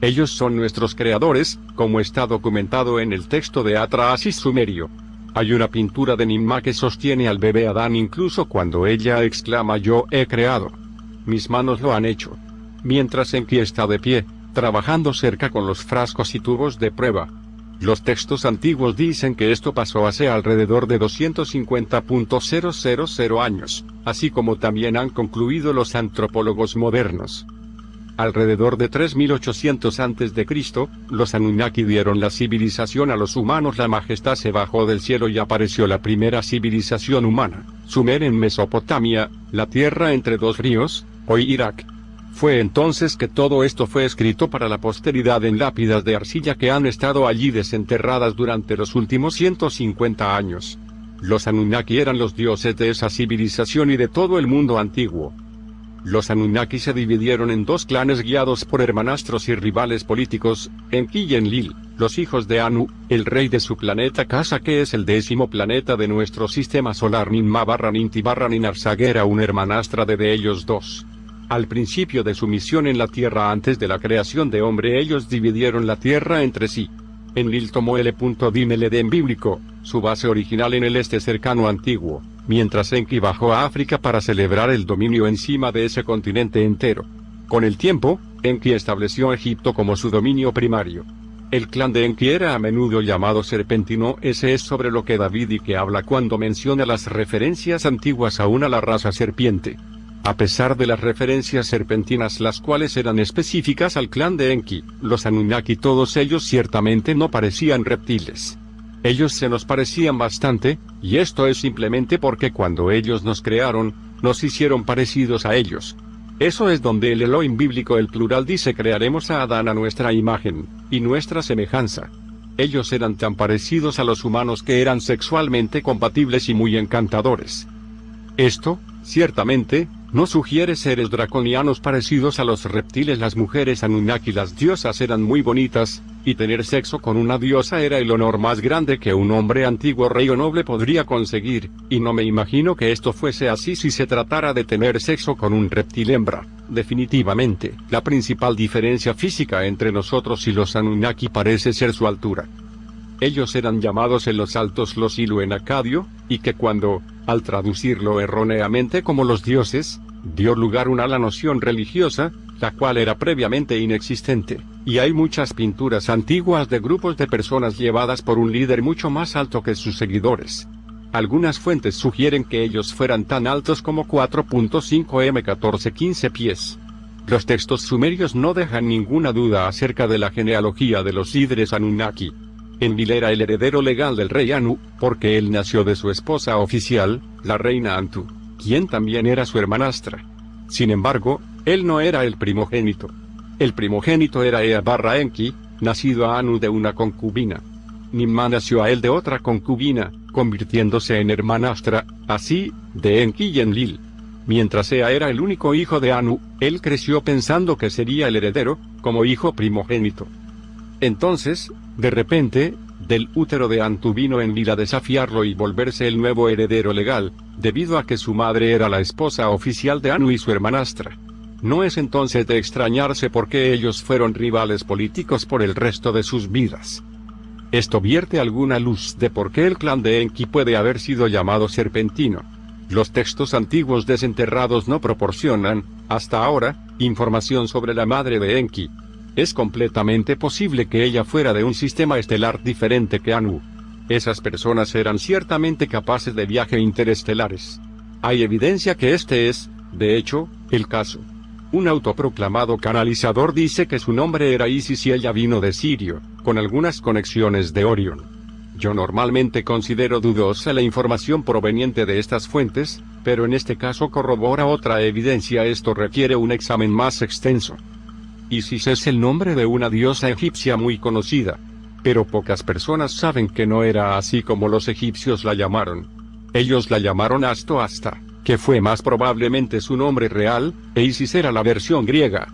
Ellos son nuestros creadores, como está documentado en el texto de Atrahasis sumerio. Hay una pintura de Nimma que sostiene al bebé Adán incluso cuando ella exclama: yo he creado. Mis manos lo han hecho. Mientras Enki está de pie, trabajando cerca con los frascos y tubos de prueba. Los textos antiguos dicen que esto pasó hace alrededor de 250.000 años, así como también han concluido los antropólogos modernos. Alrededor de 3800 a.C., los Anunnaki dieron la civilización a los humanos. La majestad se bajó del cielo y apareció la primera civilización humana, Sumer, en Mesopotamia, la tierra entre dos ríos, hoy Irak. Fue entonces que todo esto fue escrito para la posteridad en lápidas de arcilla que han estado allí desenterradas durante los últimos 150 años. Los Anunnaki eran los dioses de esa civilización y de todo el mundo antiguo. Los Anunnaki se dividieron en dos clanes guiados por hermanastros y rivales políticos, Enki y Enlil, los hijos de Anu, el rey de su planeta Casa, que es el 10º planeta de nuestro sistema solar. Nimma / Ninti / Ninarsag era una hermanastra de ellos dos. Al principio de su misión en la Tierra, antes de la creación de hombre, ellos dividieron la Tierra entre sí. Enlil tomó el Edén bíblico, su base original en el este cercano antiguo, mientras Enki bajó a África para celebrar el dominio encima de ese continente entero. Con el tiempo, Enki estableció Egipto como su dominio primario. El clan de Enki era a menudo llamado serpentino. Ese es sobre lo que David y que habla cuando menciona las referencias antiguas aún a la raza serpiente. A pesar de las referencias serpentinas, las cuales eran específicas al clan de Enki, los Anunnaki, todos ellos ciertamente no parecían reptiles. Ellos se nos parecían bastante, y esto es simplemente porque cuando ellos nos crearon, nos hicieron parecidos a ellos. Eso es donde el Elohim bíblico, el plural, dice: crearemos a Adán a nuestra imagen, y nuestra semejanza. Ellos eran tan parecidos a los humanos que eran sexualmente compatibles y muy encantadores. Esto, ciertamente, no sugiere seres draconianos parecidos a los reptiles. Las mujeres Anunnaki, las diosas, eran muy bonitas, y tener sexo con una diosa era el honor más grande que un hombre antiguo, rey o noble podría conseguir, y no me imagino que esto fuese así si se tratara de tener sexo con un reptil hembra. Definitivamente, la principal diferencia física entre nosotros y los Anunnaki parece ser su altura. Ellos eran llamados en los altos los Ilu en acadio, y que cuando, al traducirlo erróneamente como los dioses, dio lugar a la noción religiosa, la cual era previamente inexistente, y hay muchas pinturas antiguas de grupos de personas llevadas por un líder mucho más alto que sus seguidores. Algunas fuentes sugieren que ellos fueran tan altos como 4.5 m 14-15 pies. Los textos sumerios no dejan ninguna duda acerca de la genealogía de los líderes Anunnaki. Enlil era el heredero legal del rey Anu, porque él nació de su esposa oficial, la reina Antu, quien también era su hermanastra. Sin embargo, él no era el primogénito. El primogénito era Ea / Enki, nacido a Anu de una concubina. Nimma nació a él de otra concubina, convirtiéndose en hermanastra, así, de Enki y Enlil. Mientras Ea era el único hijo de Anu, él creció pensando que sería el heredero, como hijo primogénito. Entonces, de repente, del útero de Antu vino Enlil a desafiarlo y volverse el nuevo heredero legal, debido a que su madre era la esposa oficial de Anu y su hermanastra. No es entonces de extrañarse porque ellos fueron rivales políticos por el resto de sus vidas. Esto vierte alguna luz de por qué el clan de Enki puede haber sido llamado serpentino. Los textos antiguos desenterrados no proporcionan, hasta ahora, información sobre la madre de Enki. Es completamente posible que ella fuera de un sistema estelar diferente que Anu. Esas personas eran ciertamente capaces de viajes interestelares. Hay evidencia que este es, de hecho, el caso. Un autoproclamado canalizador dice que su nombre era Isis y ella vino de Sirio, con algunas conexiones de Orión. Yo normalmente considero dudosa la información proveniente de estas fuentes, pero en este caso corrobora otra evidencia. Esto requiere un examen más extenso. Isis es el nombre de una diosa egipcia muy conocida, pero pocas personas saben que no era así como los egipcios la llamaron. Ellos la llamaron Astoasta, que fue más probablemente su nombre real, e Isis era la versión griega.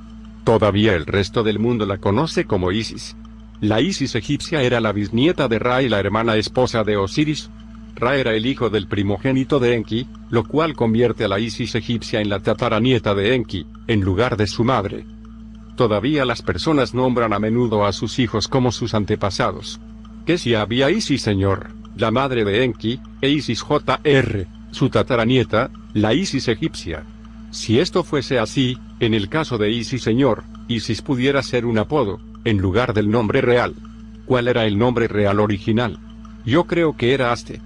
Todavía el resto del mundo la conoce como Isis. La Isis egipcia era la bisnieta de Ra y la hermana esposa de Osiris. Ra era el hijo del primogénito de Enki, lo cual convierte a la Isis egipcia en la tataranieta de Enki, en lugar de su madre. Todavía las personas nombran a menudo a sus hijos como sus antepasados. Que si había Isis Señor, la madre de Enki, e Isis Jr, su tataranieta, la Isis egipcia. Si esto fuese así, en el caso de Isis Señor, Isis pudiera ser un apodo, en lugar del nombre real. ¿Cuál era el nombre real original? Yo creo que era Aste.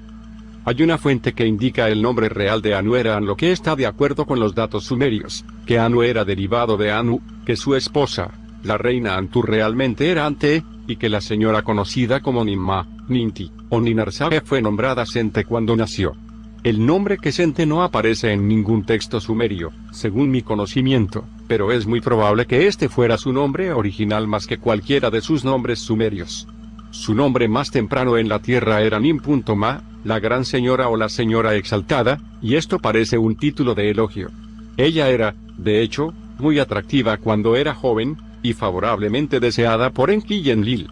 Hay una fuente que indica el nombre real de Anu era An, lo que está de acuerdo con los datos sumerios, que Anu era derivado de Anu, que su esposa, la reina Antu realmente era Ante, y que la señora conocida como Ninma, Ninti, o Ninarsabe fue nombrada Sente cuando nació. El nombre que Sente no aparece en ningún texto sumerio, según mi conocimiento, pero es muy probable que este fuera su nombre original más que cualquiera de sus nombres sumerios. Su nombre más temprano en la tierra era Nin.ma, la gran señora o la señora exaltada, y esto parece un título de elogio. Ella era, de hecho, muy atractiva cuando era joven, y favorablemente deseada por Enki y Enlil.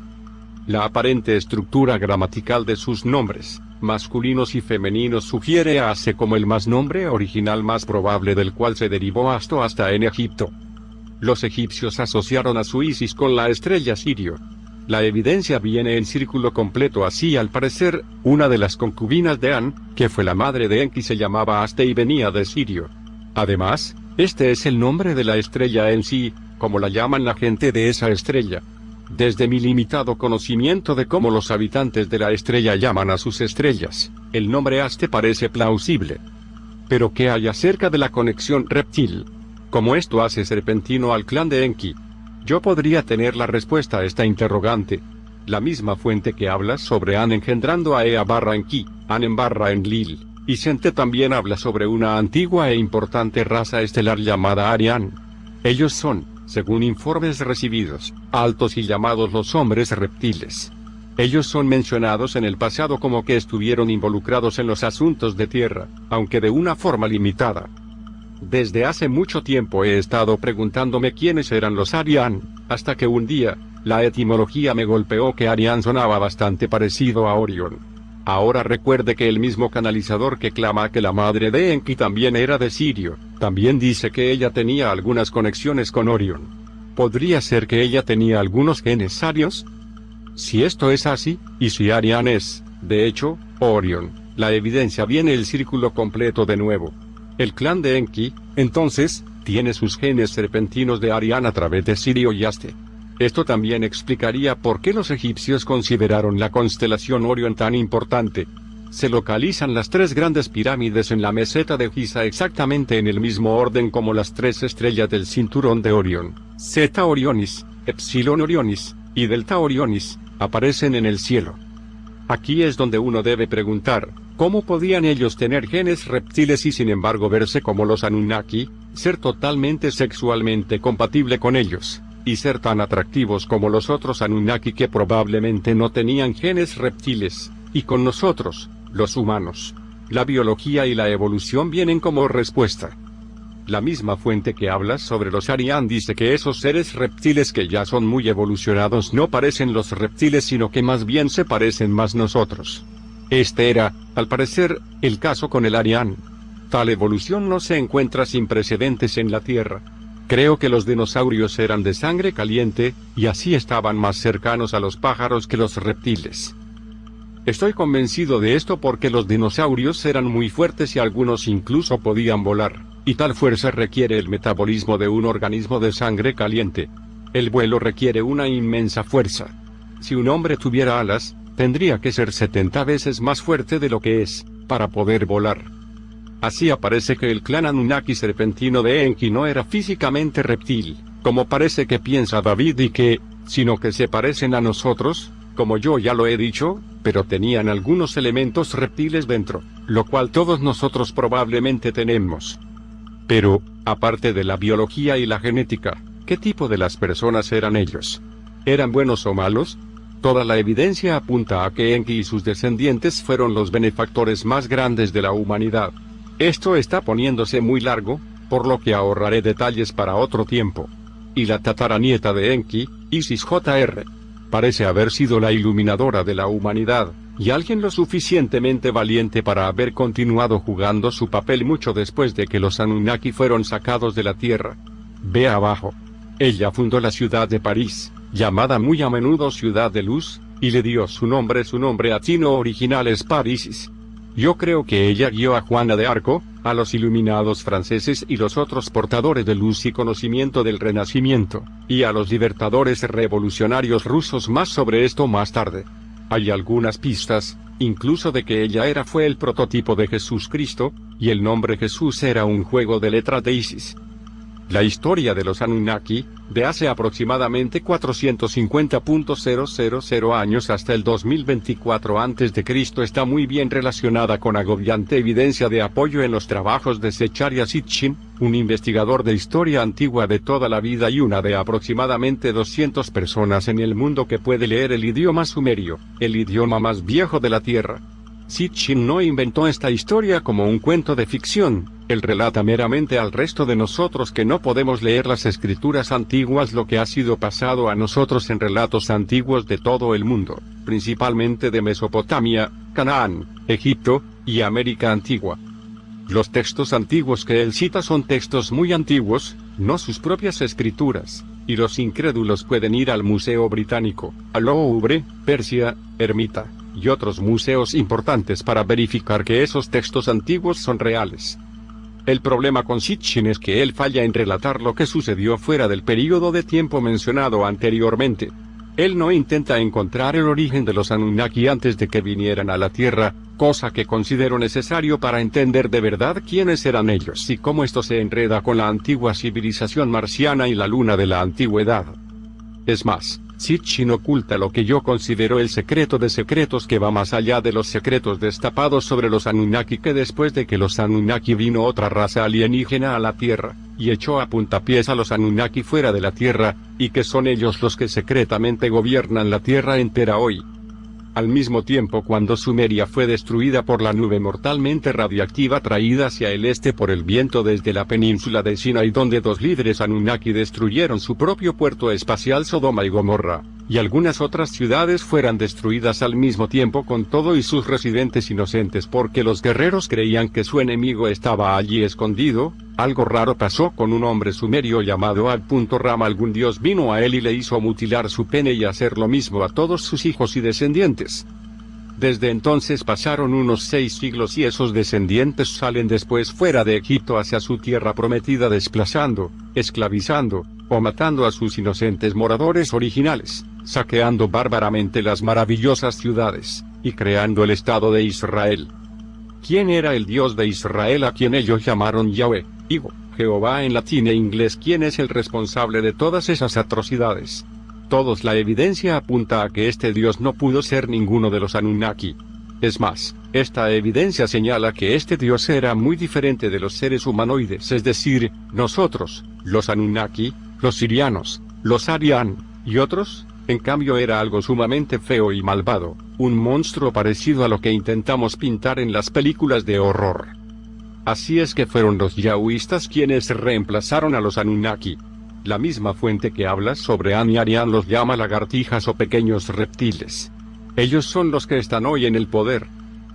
La aparente estructura gramatical de sus nombres, masculinos y femeninos, sugiere a Ase como el más nombre original más probable del cual se derivó Asto hasta en Egipto. Los egipcios asociaron a su Isis con la estrella Sirio. La evidencia viene en círculo completo así. Al parecer, una de las concubinas de An, que fue la madre de Enki, se llamaba Aste y venía de Sirio. Además, este es el nombre de la estrella en sí, como la llaman la gente de esa estrella. Desde mi limitado conocimiento de cómo los habitantes de la estrella llaman a sus estrellas, el nombre Aste parece plausible. Pero ¿qué hay acerca de la conexión reptil? ¿Cómo esto hace serpentino al clan de Enki? Yo podría tener la respuesta a esta interrogante. La misma fuente que habla sobre An engendrando a Ea barra Enki, Anen barra Enlil, y Sente también habla sobre una antigua e importante raza estelar llamada Arian. Ellos son, según informes recibidos, altos y llamados los hombres reptiles. Ellos son mencionados en el pasado como que estuvieron involucrados en los asuntos de tierra, aunque de una forma limitada. Desde hace mucho tiempo he estado preguntándome quiénes eran los Arian, hasta que un día, la etimología me golpeó que Arian sonaba bastante parecido a Orión. Ahora recuerde que el mismo canalizador que clama que la madre de Enki también era de Sirio, también dice que ella tenía algunas conexiones con Orión. ¿Podría ser que ella tenía algunos genes arios? Si esto es así, y si Arian es, de hecho, Orión, la evidencia viene el círculo completo de nuevo. El clan de Enki, entonces, tiene sus genes serpentinos de Arian a través de Sirio y Aste. Esto también explicaría por qué los egipcios consideraron la constelación Orión tan importante. Se localizan las tres grandes pirámides en la meseta de Giza exactamente en el mismo orden como las tres estrellas del cinturón de Orión. Zeta Orionis, Epsilon Orionis, y Delta Orionis, aparecen en el cielo. Aquí es donde uno debe preguntar, ¿cómo podían ellos tener genes reptiles y sin embargo verse como los Anunnaki, ser totalmente sexualmente compatible con ellos, y ser tan atractivos como los otros Anunnaki que probablemente no tenían genes reptiles, y con nosotros, los humanos? La biología y la evolución vienen como respuesta. La misma fuente que habla sobre los Arian dice que esos seres reptiles que ya son muy evolucionados no parecen los reptiles sino que más bien se parecen más nosotros. Este era, al parecer, el caso con el Arian. Tal evolución no se encuentra sin precedentes en la Tierra. Creo que los dinosaurios eran de sangre caliente, y así estaban más cercanos a los pájaros que los reptiles. Estoy convencido de esto porque los dinosaurios eran muy fuertes y algunos incluso podían volar, y tal fuerza requiere el metabolismo de un organismo de sangre caliente. El vuelo requiere una inmensa fuerza. Si un hombre tuviera alas, tendría que ser 70 veces más fuerte de lo que es, para poder volar. Así aparece que el clan Anunnaki serpentino de Enki no era físicamente reptil, como parece que piensa David y que, sino que se parecen a nosotros, como yo ya lo he dicho, pero tenían algunos elementos reptiles dentro, lo cual todos nosotros probablemente tenemos. Pero, aparte de la biología y la genética, ¿qué tipo de las personas eran ellos? ¿Eran buenos o malos? Toda la evidencia apunta a que Enki y sus descendientes fueron los benefactores más grandes de la humanidad. Esto está poniéndose muy largo, por lo que ahorraré detalles para otro tiempo. Y la tataranieta de Enki, Isis Jr., parece haber sido la iluminadora de la humanidad, y alguien lo suficientemente valiente para haber continuado jugando su papel mucho después de que los Anunnaki fueron sacados de la Tierra. Ve abajo. Ella fundó la ciudad de París, llamada muy a menudo Ciudad de Luz, y le dio su nombre latino original es Parisis. Yo creo que ella guió a Juana de Arco, a los iluminados franceses y los otros portadores de luz y conocimiento del Renacimiento, y a los libertadores revolucionarios rusos más sobre esto más tarde. Hay algunas pistas, incluso de que ella fue el prototipo de Jesús Cristo, y el nombre Jesús era un juego de letras de Isis. La historia de los Anunnaki, de hace aproximadamente 450.000 años hasta el 2024 a.C., está muy bien relacionada con agobiante evidencia de apoyo en los trabajos de Zecharia Sitchin, un investigador de historia antigua de toda la vida y una de aproximadamente 200 personas en el mundo que puede leer el idioma sumerio, el idioma más viejo de la Tierra. Sitchin no inventó esta historia como un cuento de ficción, él relata meramente al resto de nosotros que no podemos leer las escrituras antiguas lo que ha sido pasado a nosotros en relatos antiguos de todo el mundo, principalmente de Mesopotamia, Canaán, Egipto, y América Antigua. Los textos antiguos que él cita son textos muy antiguos, no sus propias escrituras, y los incrédulos pueden ir al Museo Británico, al Louvre, Persia, Ermita, y otros museos importantes para verificar que esos textos antiguos son reales. El problema con Sitchin es que él falla en relatar lo que sucedió fuera del período de tiempo mencionado anteriormente. Él no intenta encontrar el origen de los Anunnaki antes de que vinieran a la Tierra, cosa que considero necesario para entender de verdad quiénes eran ellos y cómo esto se enreda con la antigua civilización marciana y la luna de la antigüedad. Es más, Sitchin oculta lo que yo considero el secreto de secretos que va más allá de los secretos destapados sobre los Anunnaki, que después de que los Anunnaki vino otra raza alienígena a la Tierra, y echó a puntapiés a los Anunnaki fuera de la Tierra, y que son ellos los que secretamente gobiernan la Tierra entera hoy. Al mismo tiempo, cuando Sumeria fue destruida por la nube mortalmente radiactiva traída hacia el este por el viento desde la península de Sinai, donde dos líderes Anunnaki destruyeron su propio puerto espacial Sodoma y Gomorra, y algunas otras ciudades fueran destruidas al mismo tiempo con todo y sus residentes inocentes porque los guerreros creían que su enemigo estaba allí escondido, algo raro pasó con un hombre sumerio llamado Ad.Ram. Algún dios vino a él y le hizo mutilar su pene y hacer lo mismo a todos sus hijos y descendientes. Desde entonces pasaron unos 6 siglos y esos descendientes salen después fuera de Egipto hacia su tierra prometida desplazando, esclavizando, o matando a sus inocentes moradores originales, saqueando bárbaramente las maravillosas ciudades, y creando el Estado de Israel. ¿Quién era el Dios de Israel a quien ellos llamaron Yahweh, digo, Jehová en latín e inglés? ¿Quién es el responsable de todas esas atrocidades? Todos la evidencia apunta a que este Dios no pudo ser ninguno de los Anunnaki. Es más, esta evidencia señala que este Dios era muy diferente de los seres humanoides, es decir, nosotros, los Anunnaki, los sirianos, los Aryan, y otros. En cambio era algo sumamente feo y malvado, un monstruo parecido a lo que intentamos pintar en las películas de horror. Así es que fueron los yahwistas quienes reemplazaron a los Anunnaki. La misma fuente que habla sobre An y Arian los llama lagartijas o pequeños reptiles. Ellos son los que están hoy en el poder.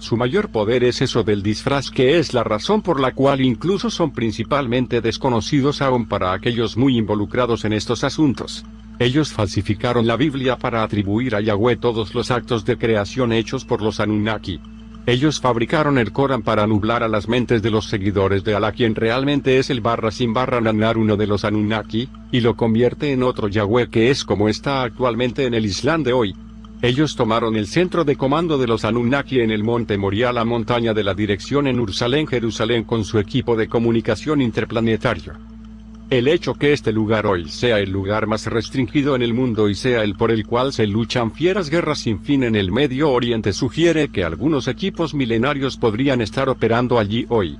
Su mayor poder es eso del disfraz, que es la razón por la cual incluso son principalmente desconocidos aún para aquellos muy involucrados en estos asuntos. Ellos falsificaron la Biblia para atribuir a Yahweh todos los actos de creación hechos por los Anunnaki. Ellos fabricaron el Corán para nublar a las mentes de los seguidores de Alá, quien realmente es el _Nanar, uno de los Anunnaki, y lo convierte en otro Yahweh, que es como está actualmente en el Islam de hoy. Ellos tomaron el centro de comando de los Anunnaki en el monte Moriah, la montaña de la dirección en Ursalén, Jerusalén, con su equipo de comunicación interplanetario. El hecho que este lugar hoy sea el lugar más restringido en el mundo y sea el por el cual se luchan fieras guerras sin fin en el Medio Oriente sugiere que algunos equipos milenarios podrían estar operando allí hoy.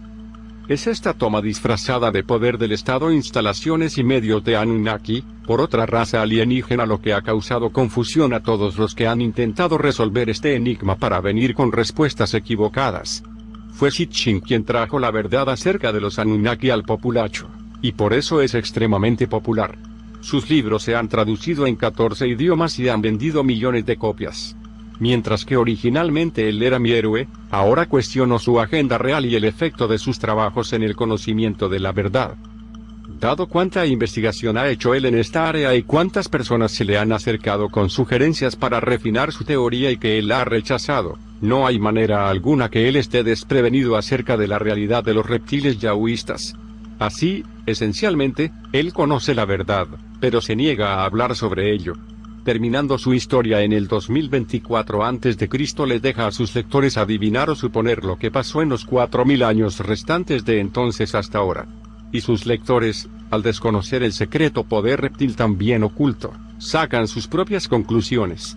Es esta toma disfrazada de poder del Estado, instalaciones y medios de Anunnaki, por otra raza alienígena, lo que ha causado confusión a todos los que han intentado resolver este enigma para venir con respuestas equivocadas. Fue Sitchin quien trajo la verdad acerca de los Anunnaki al populacho, y por eso es extremadamente popular. Sus libros se han traducido en 14 idiomas y han vendido millones de copias. Mientras que originalmente él era mi héroe, ahora cuestiono su agenda real y el efecto de sus trabajos en el conocimiento de la verdad. Dado cuánta investigación ha hecho él en esta área y cuántas personas se le han acercado con sugerencias para refinar su teoría y que él ha rechazado, no hay manera alguna que él esté desprevenido acerca de la realidad de los reptiles yahwistas. Así, esencialmente, él conoce la verdad, pero se niega a hablar sobre ello. Terminando su historia en el 2024 a.C., le deja a sus lectores adivinar o suponer lo que pasó en los 4000 años restantes de entonces hasta ahora. Y sus lectores, al desconocer el secreto poder reptil tan bien oculto, sacan sus propias conclusiones.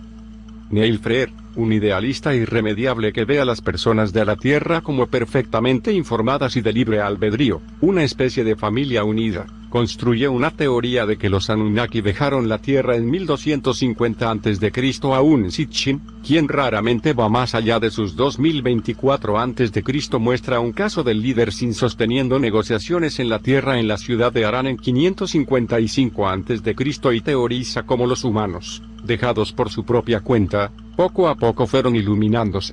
Neil Freer, un idealista irremediable que ve a las personas de la Tierra como perfectamente informadas y de libre albedrío, una especie de familia unida, construye una teoría de que los Anunnaki dejaron la Tierra en 1250 a.C. a un Sitchin, quien raramente va más allá de sus 2024 a.C. muestra un caso del líder Sin sosteniendo negociaciones en la Tierra en la ciudad de Harán en 555 a.C. y teoriza cómo los humanos, dejados por su propia cuenta, poco a poco fueron iluminándose.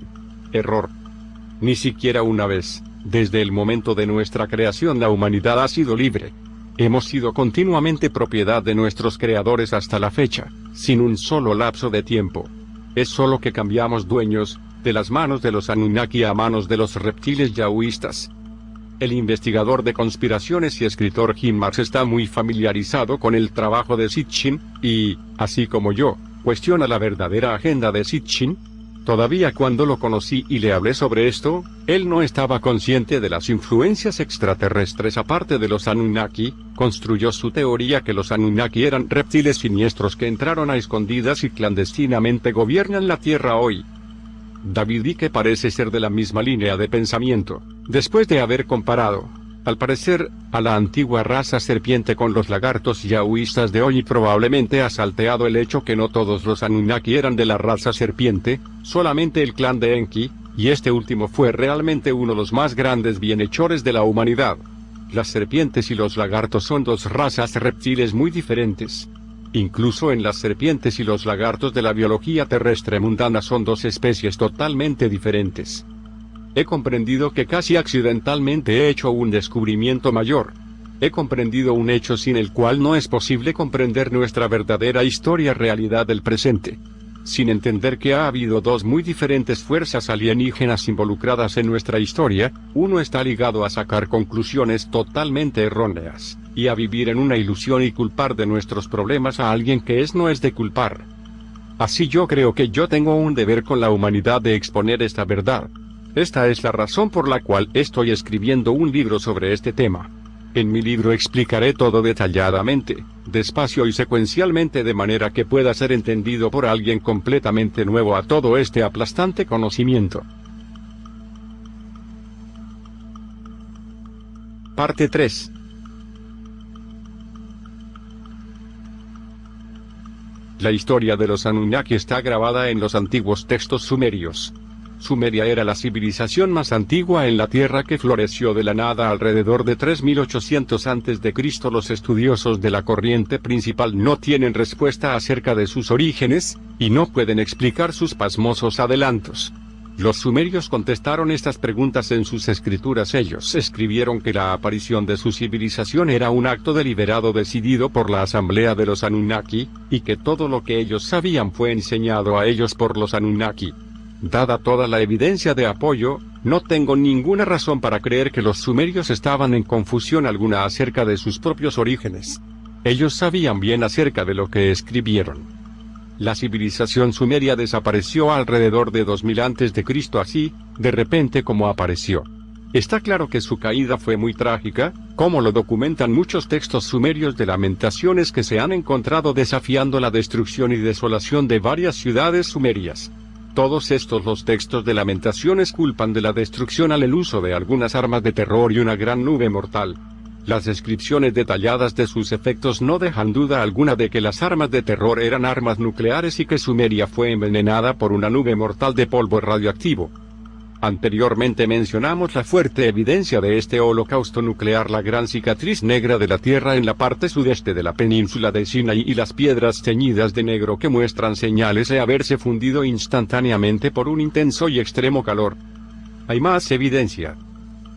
Error. Ni siquiera una vez, desde el momento de nuestra creación, la humanidad ha sido libre. Hemos sido continuamente propiedad de nuestros creadores hasta la fecha, sin un solo lapso de tiempo. Es solo que cambiamos dueños, de las manos de los Anunnaki a manos de los reptiles yahwistas. El investigador de conspiraciones y escritor Jim Marrs está muy familiarizado con el trabajo de Sitchin, y, así como yo, cuestiona la verdadera agenda de Sitchin. Todavía cuando lo conocí y le hablé sobre esto, él no estaba consciente de las influencias extraterrestres aparte de los Anunnaki. Construyó su teoría que los Anunnaki eran reptiles siniestros que entraron a escondidas y clandestinamente gobiernan la Tierra hoy. David Icke parece ser de la misma línea de pensamiento, después de haber comparado, al parecer, a la antigua raza serpiente con los lagartos yahwistas de hoy, y probablemente ha salteado el hecho que no todos los Anunnaki eran de la raza serpiente, solamente el clan de Enki, y este último fue realmente uno de los más grandes bienhechores de la humanidad. Las serpientes y los lagartos son dos razas reptiles muy diferentes. Incluso en las serpientes y los lagartos de la biología terrestre mundana son dos especies totalmente diferentes. He comprendido que casi accidentalmente he hecho un descubrimiento mayor. He comprendido un hecho sin el cual no es posible comprender nuestra verdadera historia, realidad del presente. Sin entender que ha habido dos muy diferentes fuerzas alienígenas involucradas en nuestra historia, uno está ligado a sacar conclusiones totalmente erróneas, y a vivir en una ilusión y culpar de nuestros problemas a alguien que no es de culpar. Así yo creo que yo tengo un deber con la humanidad de exponer esta verdad. Esta es la razón por la cual estoy escribiendo un libro sobre este tema. En mi libro explicaré todo detalladamente, despacio y secuencialmente, de manera que pueda ser entendido por alguien completamente nuevo a todo este aplastante conocimiento. Parte 3. La historia de los Anunnaki está grabada en los antiguos textos sumerios. Sumeria era la civilización más antigua en la Tierra, que floreció de la nada alrededor de 3800 a.C. Los estudiosos de la corriente principal no tienen respuesta acerca de sus orígenes, y no pueden explicar sus pasmosos adelantos. Los sumerios contestaron estas preguntas en sus escrituras. Ellos escribieron que la aparición de su civilización era un acto deliberado decidido por la asamblea de los Anunnaki, y que todo lo que ellos sabían fue enseñado a ellos por los Anunnaki. Dada toda la evidencia de apoyo, no tengo ninguna razón para creer que los sumerios estaban en confusión alguna acerca de sus propios orígenes. Ellos sabían bien acerca de lo que escribieron. La civilización sumeria desapareció alrededor de 2000 a.C., así, de repente como apareció. Está claro que su caída fue muy trágica, como lo documentan muchos textos sumerios de lamentaciones que se han encontrado desafiando la destrucción y desolación de varias ciudades sumerias. Todos los textos de lamentaciones culpan de la destrucción al uso de algunas armas de terror y una gran nube mortal. Las descripciones detalladas de sus efectos no dejan duda alguna de que las armas de terror eran armas nucleares y que Sumeria fue envenenada por una nube mortal de polvo radioactivo. Anteriormente mencionamos la fuerte evidencia de este holocausto nuclear, la gran cicatriz negra de la Tierra en la parte sudeste de la península de Sinaí y las piedras teñidas de negro que muestran señales de haberse fundido instantáneamente por un intenso y extremo calor. Hay más evidencia.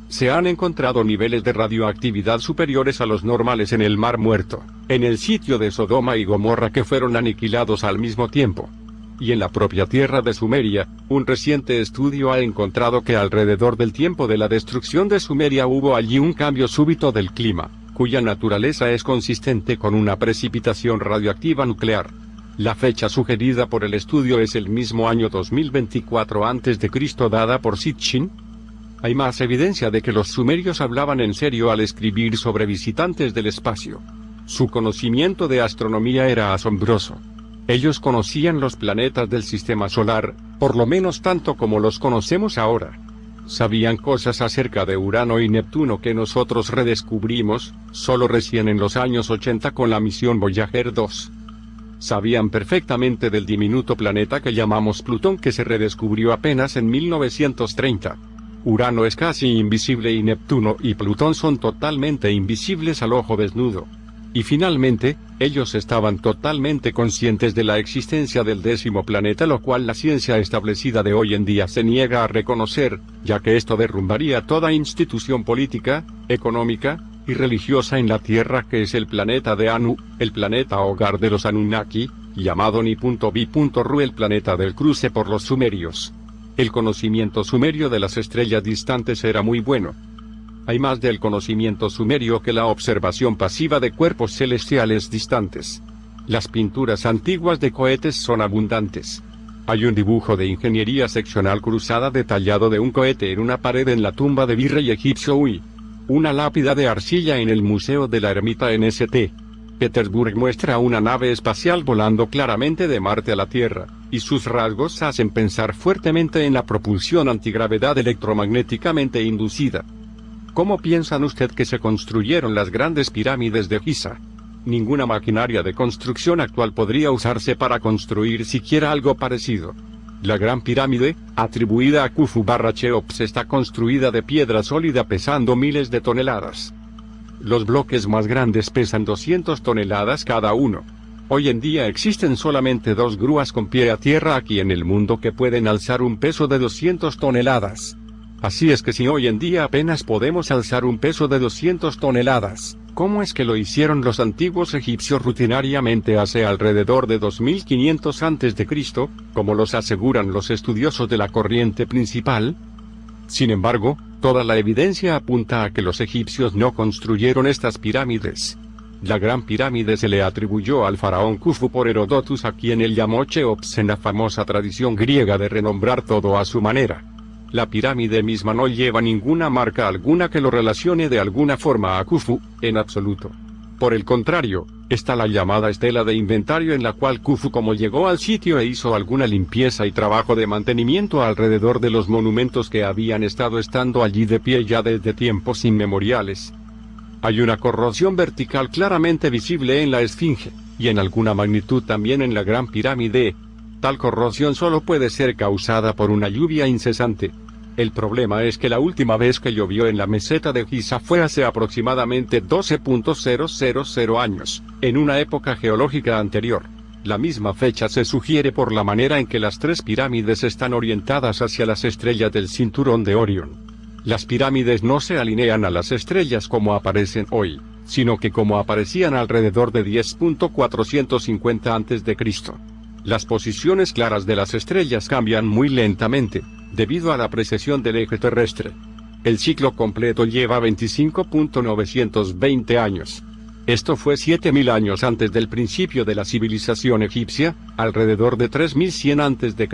Se han encontrado niveles de radioactividad superiores a los normales en el Mar Muerto, en el sitio de Sodoma y Gomorra, que fueron aniquilados al mismo tiempo. Y en la propia tierra de Sumeria, un reciente estudio ha encontrado que alrededor del tiempo de la destrucción de Sumeria hubo allí un cambio súbito del clima, cuya naturaleza es consistente con una precipitación radioactiva nuclear. La fecha sugerida por el estudio es el mismo año 2024 a.C., dada por Sitchin. Hay más evidencia de que los sumerios hablaban en serio al escribir sobre visitantes del espacio. Su conocimiento de astronomía era asombroso. Ellos conocían los planetas del sistema solar, por lo menos tanto como los conocemos ahora. Sabían cosas acerca de Urano y Neptuno que nosotros redescubrimos, solo recién en los años 80 con la misión Voyager 2. Sabían perfectamente del diminuto planeta que llamamos Plutón, que se redescubrió apenas en 1930. Urano es casi invisible y Neptuno y Plutón son totalmente invisibles al ojo desnudo. Y finalmente, ellos estaban totalmente conscientes de la existencia del 10º planeta, lo cual la ciencia establecida de hoy en día se niega a reconocer, ya que esto derrumbaría toda institución política, económica y religiosa en la Tierra, que es el planeta de Anu, el planeta hogar de los Anunnaki, llamado Ni.B.Ru, el planeta del cruce por los sumerios. El conocimiento sumerio de las estrellas distantes era muy bueno. Hay más del conocimiento sumerio que la observación pasiva de cuerpos celestiales distantes. Las pinturas antiguas de cohetes son abundantes. Hay un dibujo de ingeniería seccional cruzada detallado de un cohete en una pared en la tumba de virrey egipcio Ui. Una lápida de arcilla en el Museo de la Ermita en St. Petersburg muestra una nave espacial volando claramente de Marte a la Tierra, y sus rasgos hacen pensar fuertemente en la propulsión antigravedad electromagnéticamente inducida. ¿Cómo piensan usted que se construyeron las grandes pirámides de Giza? Ninguna maquinaria de construcción actual podría usarse para construir siquiera algo parecido. La Gran Pirámide, atribuida a Khufu/Cheops, está construida de piedra sólida pesando miles de toneladas. Los bloques más grandes pesan 200 toneladas cada uno. Hoy en día existen solamente 2 grúas con pie a tierra aquí en el mundo que pueden alzar un peso de 200 toneladas. Así es que si hoy en día apenas podemos alzar un peso de 200 toneladas, ¿cómo es que lo hicieron los antiguos egipcios rutinariamente hace alrededor de 2500 a.C., como los aseguran los estudiosos de la corriente principal? Sin embargo, toda la evidencia apunta a que los egipcios no construyeron estas pirámides. La Gran Pirámide se le atribuyó al faraón Khufu por Herodotus, a quien él llamó Cheops en la famosa tradición griega de renombrar todo a su manera. La pirámide misma no lleva ninguna marca alguna que lo relacione de alguna forma a Khufu, en absoluto. Por el contrario, está la llamada estela de inventario, en la cual Khufu como llegó al sitio e hizo alguna limpieza y trabajo de mantenimiento alrededor de los monumentos que habían estando allí de pie ya desde tiempos inmemoriales. Hay una corrosión vertical claramente visible en la Esfinge, y en alguna magnitud también en la Gran Pirámide. Tal corrosión solo puede ser causada por una lluvia incesante. El problema es que la última vez que llovió en la meseta de Giza fue hace aproximadamente 12.000 años, en una época geológica anterior. La misma fecha se sugiere por la manera en que las tres pirámides están orientadas hacia las estrellas del cinturón de Orión. Las pirámides no se alinean a las estrellas como aparecen hoy, sino que como aparecían alrededor de 10.450 a.C. Las posiciones claras de las estrellas cambian muy lentamente, debido a la precesión del eje terrestre. El ciclo completo lleva 25.920 años. Esto fue 7.000 años antes del principio de la civilización egipcia, alrededor de 3.100 a.C.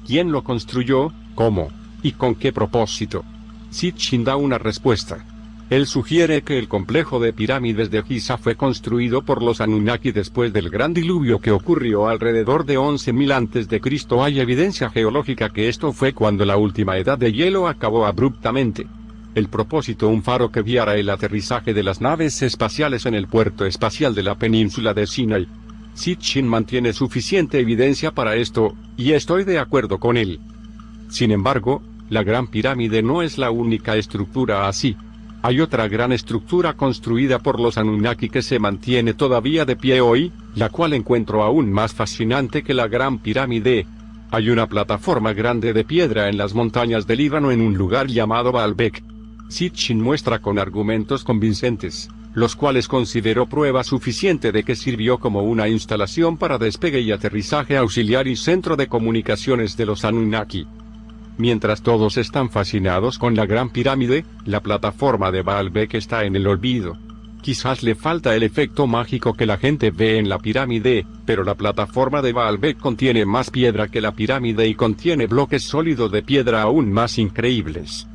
¿Quién lo construyó, cómo, y con qué propósito? Sitchin da una respuesta. Él sugiere que el complejo de pirámides de Giza fue construido por los Anunnaki después del gran diluvio que ocurrió alrededor de 11.000 a.C. Hay evidencia geológica que esto fue cuando la última edad de hielo acabó abruptamente. El propósito: un faro que guiara el aterrizaje de las naves espaciales en el puerto espacial de la península de Sinai. Sitchin mantiene suficiente evidencia para esto, y estoy de acuerdo con él. Sin embargo, la Gran Pirámide no es la única estructura así. Hay otra gran estructura construida por los Anunnaki que se mantiene todavía de pie hoy, la cual encuentro aún más fascinante que la Gran Pirámide. Hay una plataforma grande de piedra en las montañas del Líbano en un lugar llamado Baalbek. Sitchin muestra con argumentos convincentes, los cuales consideró prueba suficiente de que sirvió como una instalación para despegue y aterrizaje auxiliar y centro de comunicaciones de los Anunnaki. Mientras todos están fascinados con la Gran Pirámide, la plataforma de Baalbek está en el olvido. Quizás le falta el efecto mágico que la gente ve en la pirámide, pero la plataforma de Baalbek contiene más piedra que la pirámide y contiene bloques sólidos de piedra aún más increíbles.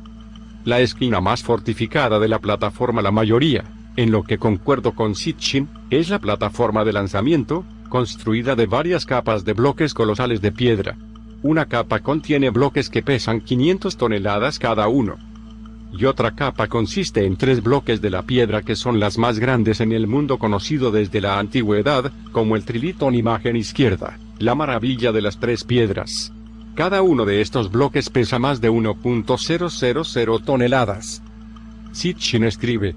La esquina más fortificada de la plataforma, la mayoría, en lo que concuerdo con Sitchin, es la plataforma de lanzamiento, construida de varias capas de bloques colosales de piedra. Una capa contiene bloques que pesan 500 toneladas cada uno. Y otra capa consiste en 3 bloques de la piedra que son las más grandes en el mundo conocido desde la antigüedad, como el trilitón. Imagen izquierda, la maravilla de las 3 piedras. Cada uno de estos bloques pesa más de 1.000 toneladas. Sitchin escribe: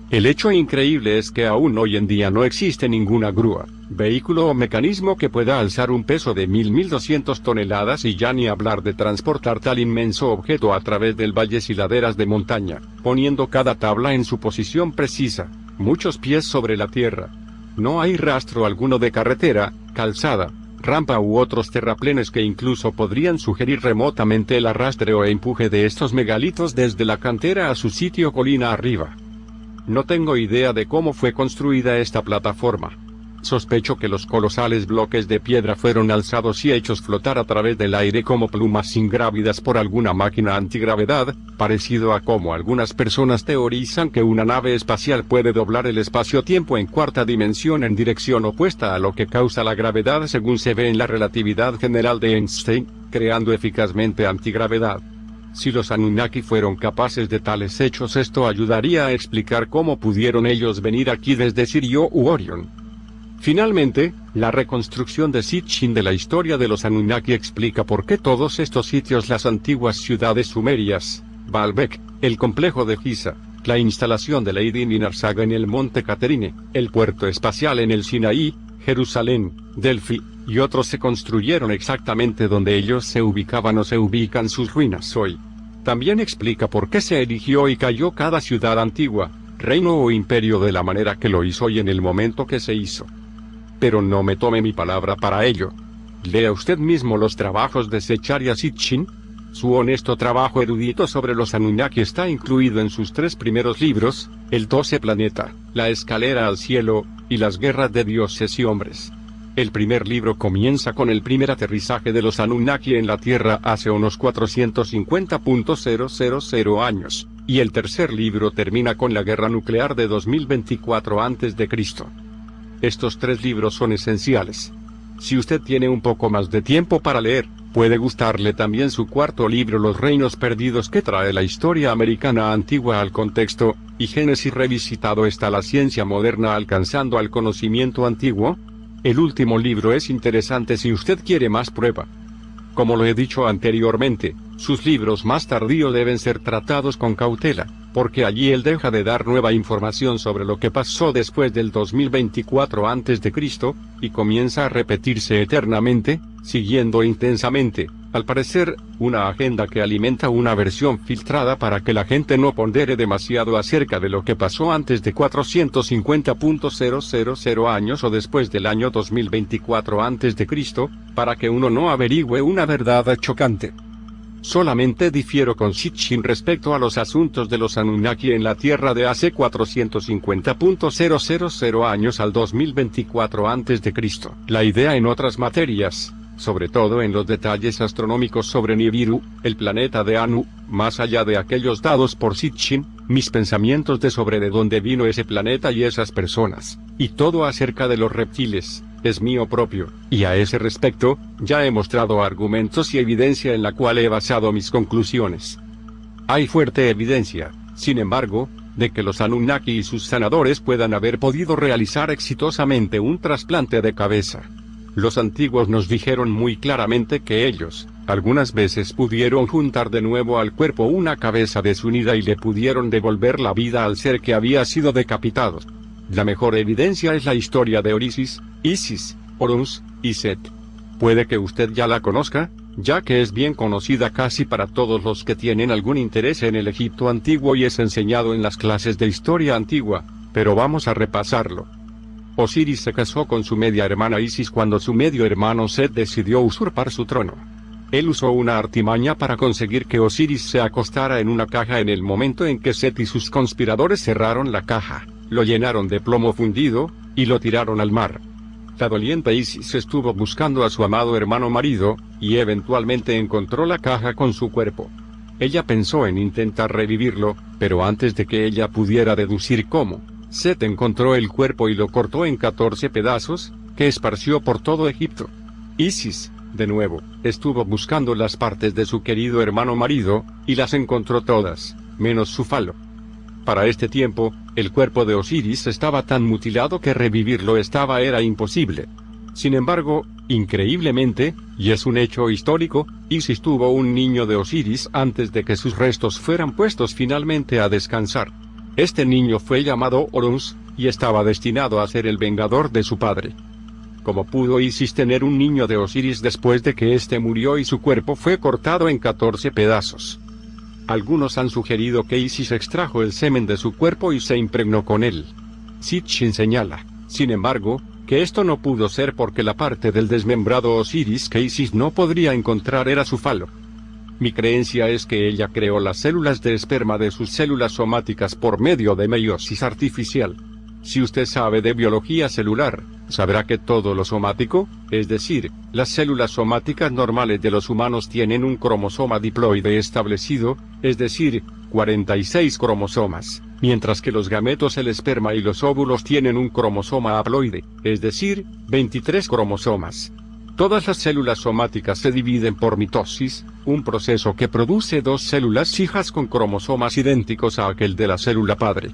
el hecho increíble es que aún hoy en día no existe ninguna grúa, vehículo o mecanismo que pueda alzar un peso de 1.200 toneladas y ya ni hablar de transportar tal inmenso objeto a través del valles y laderas de montaña, poniendo cada tabla en su posición precisa, muchos pies sobre la tierra. No hay rastro alguno de carretera, calzada, rampa u otros terraplenes que incluso podrían sugerir remotamente el arrastre o empuje de estos megalitos desde la cantera a su sitio colina arriba. No tengo idea de cómo fue construida esta plataforma. Sospecho que los colosales bloques de piedra fueron alzados y hechos flotar a través del aire como plumas ingrávidas por alguna máquina antigravedad, parecido a como algunas personas teorizan que una nave espacial puede doblar el espacio-tiempo en cuarta dimensión en dirección opuesta a lo que causa la gravedad, según se ve en la relatividad general de Einstein, creando eficazmente antigravedad. Si los Anunnaki fueron capaces de tales hechos, esto ayudaría a explicar cómo pudieron ellos venir aquí desde Sirio u Orión. Finalmente, la reconstrucción de Sitchin de la historia de los Anunnaki explica por qué todos estos sitios, las antiguas ciudades sumerias, Baalbek, el complejo de Giza, la instalación de Lady Minarsaga en el monte Caterine, el puerto espacial en el Sinaí, Jerusalén, Delphi, y otros se construyeron exactamente donde ellos se ubicaban o se ubican sus ruinas hoy. También explica por qué se erigió y cayó cada ciudad antigua, reino o imperio de la manera que lo hizo y en el momento que se hizo. Pero no me tome mi palabra para ello. Lea usted mismo los trabajos de Zecharia Sitchin. Su honesto trabajo erudito sobre los Anunnaki está incluido en sus 3 primeros libros, El 12 Planeta, La Escalera al Cielo, y Las Guerras de Dioses y Hombres. El primer libro comienza con el primer aterrizaje de los Anunnaki en la Tierra hace unos 450.000 años, y el tercer libro termina con la guerra nuclear de 2024 a.C. Estos 3 libros son esenciales. Si usted tiene un poco más de tiempo para leer, puede gustarle también su cuarto libro, Los Reinos Perdidos, que trae la historia americana antigua al contexto, y Génesis revisitado. Está la ciencia moderna alcanzando al conocimiento antiguo. El último libro es interesante si usted quiere más prueba. Como lo he dicho anteriormente, sus libros más tardíos deben ser tratados con cautela. porque allí él deja de dar nueva información sobre lo que pasó después del 2024 a.C., y comienza a repetirse eternamente, siguiendo intensamente, al parecer, una agenda que alimenta una versión filtrada para que la gente no pondere demasiado acerca de lo que pasó antes de 450.000 años o después del año 2024 a.C., para que uno no averigüe una verdad chocante. Solamente difiero con Sitchin respecto a los asuntos de los Anunnaki en la Tierra de hace 450.000 años al 2024 a.C. La idea en otras materias, sobre todo en los detalles astronómicos sobre Nibiru, el planeta de Anu, más allá de aquellos dados por Sitchin, mis pensamientos sobre de dónde vino ese planeta y esas personas, y todo acerca de los reptiles, es mío propio, y a ese respecto, ya he mostrado argumentos y evidencia en la cual he basado mis conclusiones. Hay fuerte evidencia, sin embargo, de que los Anunnaki y sus sanadores puedan haber podido realizar exitosamente un trasplante de cabeza. Los antiguos nos dijeron muy claramente que ellos, algunas veces pudieron juntar de nuevo al cuerpo una cabeza desunida y le pudieron devolver la vida al ser que había sido decapitado. La mejor evidencia es la historia de Orisis, Isis, Horus, y Set. Puede que usted ya la conozca, ya que es bien conocida casi para todos los que tienen algún interés en el Egipto antiguo y es enseñado en las clases de historia antigua, pero vamos a repasarlo. Osiris se casó con su media hermana Isis cuando su medio hermano Set decidió usurpar su trono. Él usó una artimaña para conseguir que Osiris se acostara en una caja en el momento en que Set y sus conspiradores cerraron la caja. Lo llenaron de plomo fundido, y lo tiraron al mar. La doliente Isis estuvo buscando a su amado hermano marido, y eventualmente encontró la caja con su cuerpo. Ella pensó en intentar revivirlo, pero antes de que ella pudiera deducir cómo, Set encontró el cuerpo y lo cortó en 14 pedazos, que esparció por todo Egipto. Isis, de nuevo, estuvo buscando las partes de su querido hermano marido, y las encontró todas, menos su falo. Para este tiempo, el cuerpo de Osiris estaba tan mutilado que revivirlo era imposible. Sin embargo, increíblemente, y es un hecho histórico, Isis tuvo un niño de Osiris antes de que sus restos fueran puestos finalmente a descansar. Este niño fue llamado Horus, y estaba destinado a ser el vengador de su padre. ¿Cómo pudo Isis tener un niño de Osiris después de que éste murió y su cuerpo fue cortado en 14 pedazos? Algunos han sugerido que Isis extrajo el semen de su cuerpo y se impregnó con él. Sitchin señala, sin embargo, que esto no pudo ser porque la parte del desmembrado Osiris que Isis no podría encontrar era su falo. Mi creencia es que ella creó las células de esperma de sus células somáticas por medio de meiosis artificial. Si usted sabe de biología celular, sabrá que todo lo somático, es decir, las células somáticas normales de los humanos tienen un cromosoma diploide establecido, es decir, 46 cromosomas, mientras que los gametos, el esperma y los óvulos tienen un cromosoma haploide, es decir, 23 cromosomas. Todas las células somáticas se dividen por mitosis, un proceso que produce dos células hijas con cromosomas idénticos a aquel de la célula padre.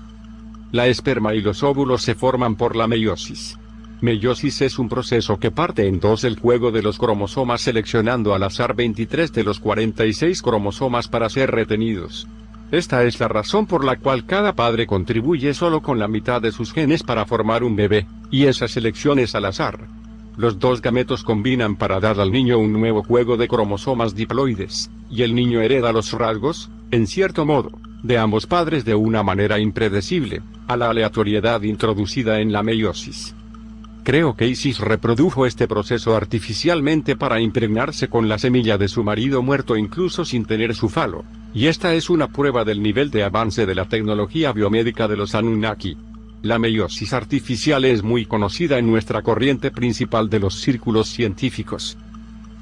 La esperma y los óvulos se forman por la meiosis. Meiosis es un proceso que parte en dos el juego de los cromosomas seleccionando al azar 23 de los 46 cromosomas para ser retenidos. Esta es la razón por la cual cada padre contribuye solo con la mitad de sus genes para formar un bebé, y esa selección es al azar. Los dos gametos combinan para dar al niño un nuevo juego de cromosomas diploides, y el niño hereda los rasgos, en cierto modo, de ambos padres de una manera impredecible, a la aleatoriedad introducida en la meiosis. Creo que Isis reprodujo este proceso artificialmente para impregnarse con la semilla de su marido muerto incluso sin tener su falo, y esta es una prueba del nivel de avance de la tecnología biomédica de los Anunnaki. La meiosis artificial es muy conocida en nuestra corriente principal de los círculos científicos.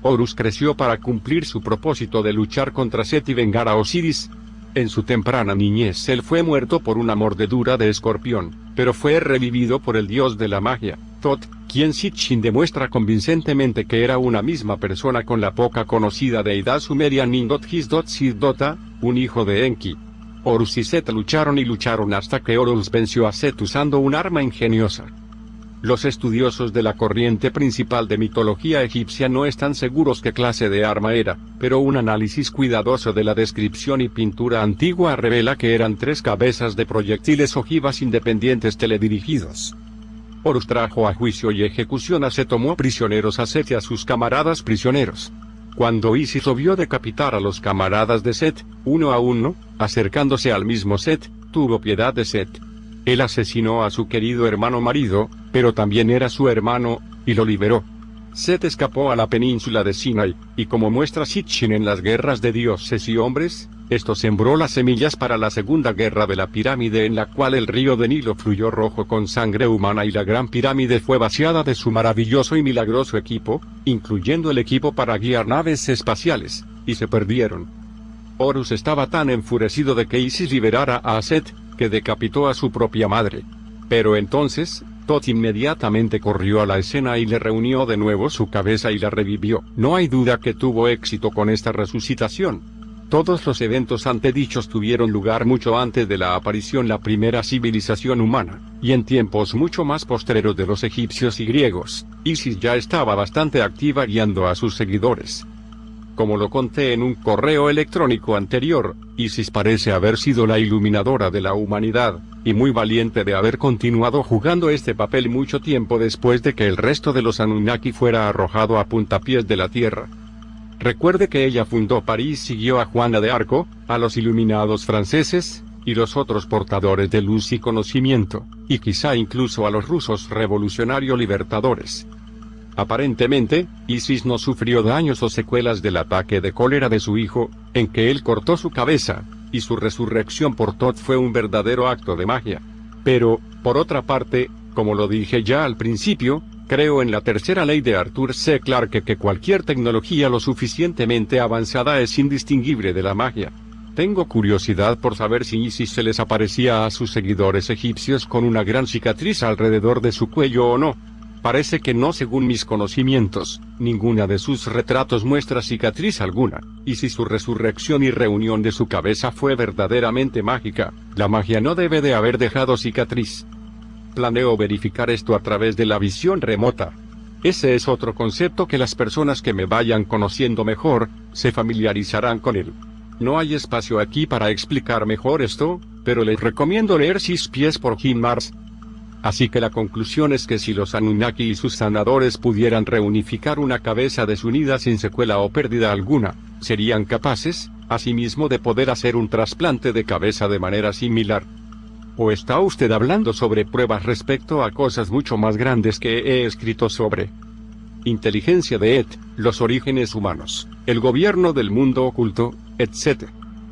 Horus creció para cumplir su propósito de luchar contra Set y vengar a Osiris. En su temprana niñez él fue muerto por una mordedura de escorpión, pero fue revivido por el dios de la magia, Thoth, quien Sitchin demuestra convincentemente que era una misma persona con la poca conocida deidad sumeria Nindothis-Dot-Sid-Dota, un hijo de Enki. Horus y Set lucharon hasta que Horus venció a Set usando un arma ingeniosa. Los estudiosos de la corriente principal de mitología egipcia no están seguros qué clase de arma era, pero un análisis cuidadoso de la descripción y pintura antigua revela que eran 3 cabezas de proyectiles ojivas independientes teledirigidos. Horus trajo a juicio y ejecución a Set, tomó prisioneros a Set y a sus camaradas prisioneros. Cuando Isis lo vio decapitar a los camaradas de Set, uno a uno, acercándose al mismo Set, tuvo piedad de Set. Él asesinó a su querido hermano marido, pero también era su hermano, y lo liberó. Set escapó a la península de Sinai, y como muestra Sitchin en las guerras de dioses y hombres, esto sembró las semillas para la segunda guerra de la pirámide, en la cual el río de Nilo fluyó rojo con sangre humana y la gran pirámide fue vaciada de su maravilloso y milagroso equipo, incluyendo el equipo para guiar naves espaciales, y se perdieron. Horus estaba tan enfurecido de que Isis liberara a Set, que decapitó a su propia madre. Pero entonces, Tot inmediatamente corrió a la escena y le reunió de nuevo su cabeza y la revivió. No hay duda que tuvo éxito con esta resucitación. Todos los eventos antedichos tuvieron lugar mucho antes de la aparición de la primera civilización humana, y en tiempos mucho más postreros de los egipcios y griegos, Isis ya estaba bastante activa guiando a sus seguidores. Como lo conté en un correo electrónico anterior, Isis parece haber sido la iluminadora de la humanidad, y muy valiente de haber continuado jugando este papel mucho tiempo después de que el resto de los Anunnaki fuera arrojado a puntapiés de la Tierra. Recuerde que ella fundó París, siguió a Juana de Arco, a los iluminados franceses, y los otros portadores de luz y conocimiento, y quizá incluso a los rusos revolucionarios libertadores. Aparentemente, Isis no sufrió daños o secuelas del ataque de cólera de su hijo, en que él cortó su cabeza, y su resurrección por Tot fue un verdadero acto de magia. Pero, por otra parte, como lo dije ya al principio, creo en la tercera ley de Arthur C. Clarke, que cualquier tecnología lo suficientemente avanzada es indistinguible de la magia. Tengo curiosidad por saber si Isis se les aparecía a sus seguidores egipcios con una gran cicatriz alrededor de su cuello o no. Parece que no, según mis conocimientos, ninguna de sus retratos muestra cicatriz alguna, y si su resurrección y reunión de su cabeza fue verdaderamente mágica, la magia no debe de haber dejado cicatriz. Planeo verificar esto a través de la visión remota. Ese es otro concepto que las personas que me vayan conociendo mejor, se familiarizarán con él. No hay espacio aquí para explicar mejor esto, pero les recomiendo leer 6 pies por Jim Marrs. Así que la conclusión es que si los Anunnaki y sus sanadores pudieran reunificar una cabeza desunida sin secuela o pérdida alguna, serían capaces, asimismo, de poder hacer un trasplante de cabeza de manera similar. ¿O está usted hablando sobre pruebas respecto a cosas mucho más grandes que he escrito sobre? Inteligencia de Et, los orígenes humanos, el gobierno del mundo oculto, etc.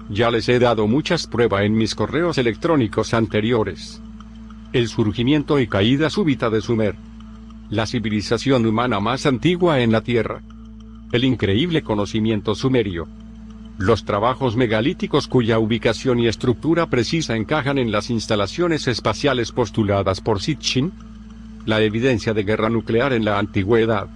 Ya les he dado muchas pruebas en mis correos electrónicos anteriores. El surgimiento y caída súbita de Sumer. La civilización humana más antigua en la Tierra. El increíble conocimiento sumerio. Los trabajos megalíticos cuya ubicación y estructura precisa encajan en las instalaciones espaciales postuladas por Sitchin. La evidencia de guerra nuclear en la antigüedad.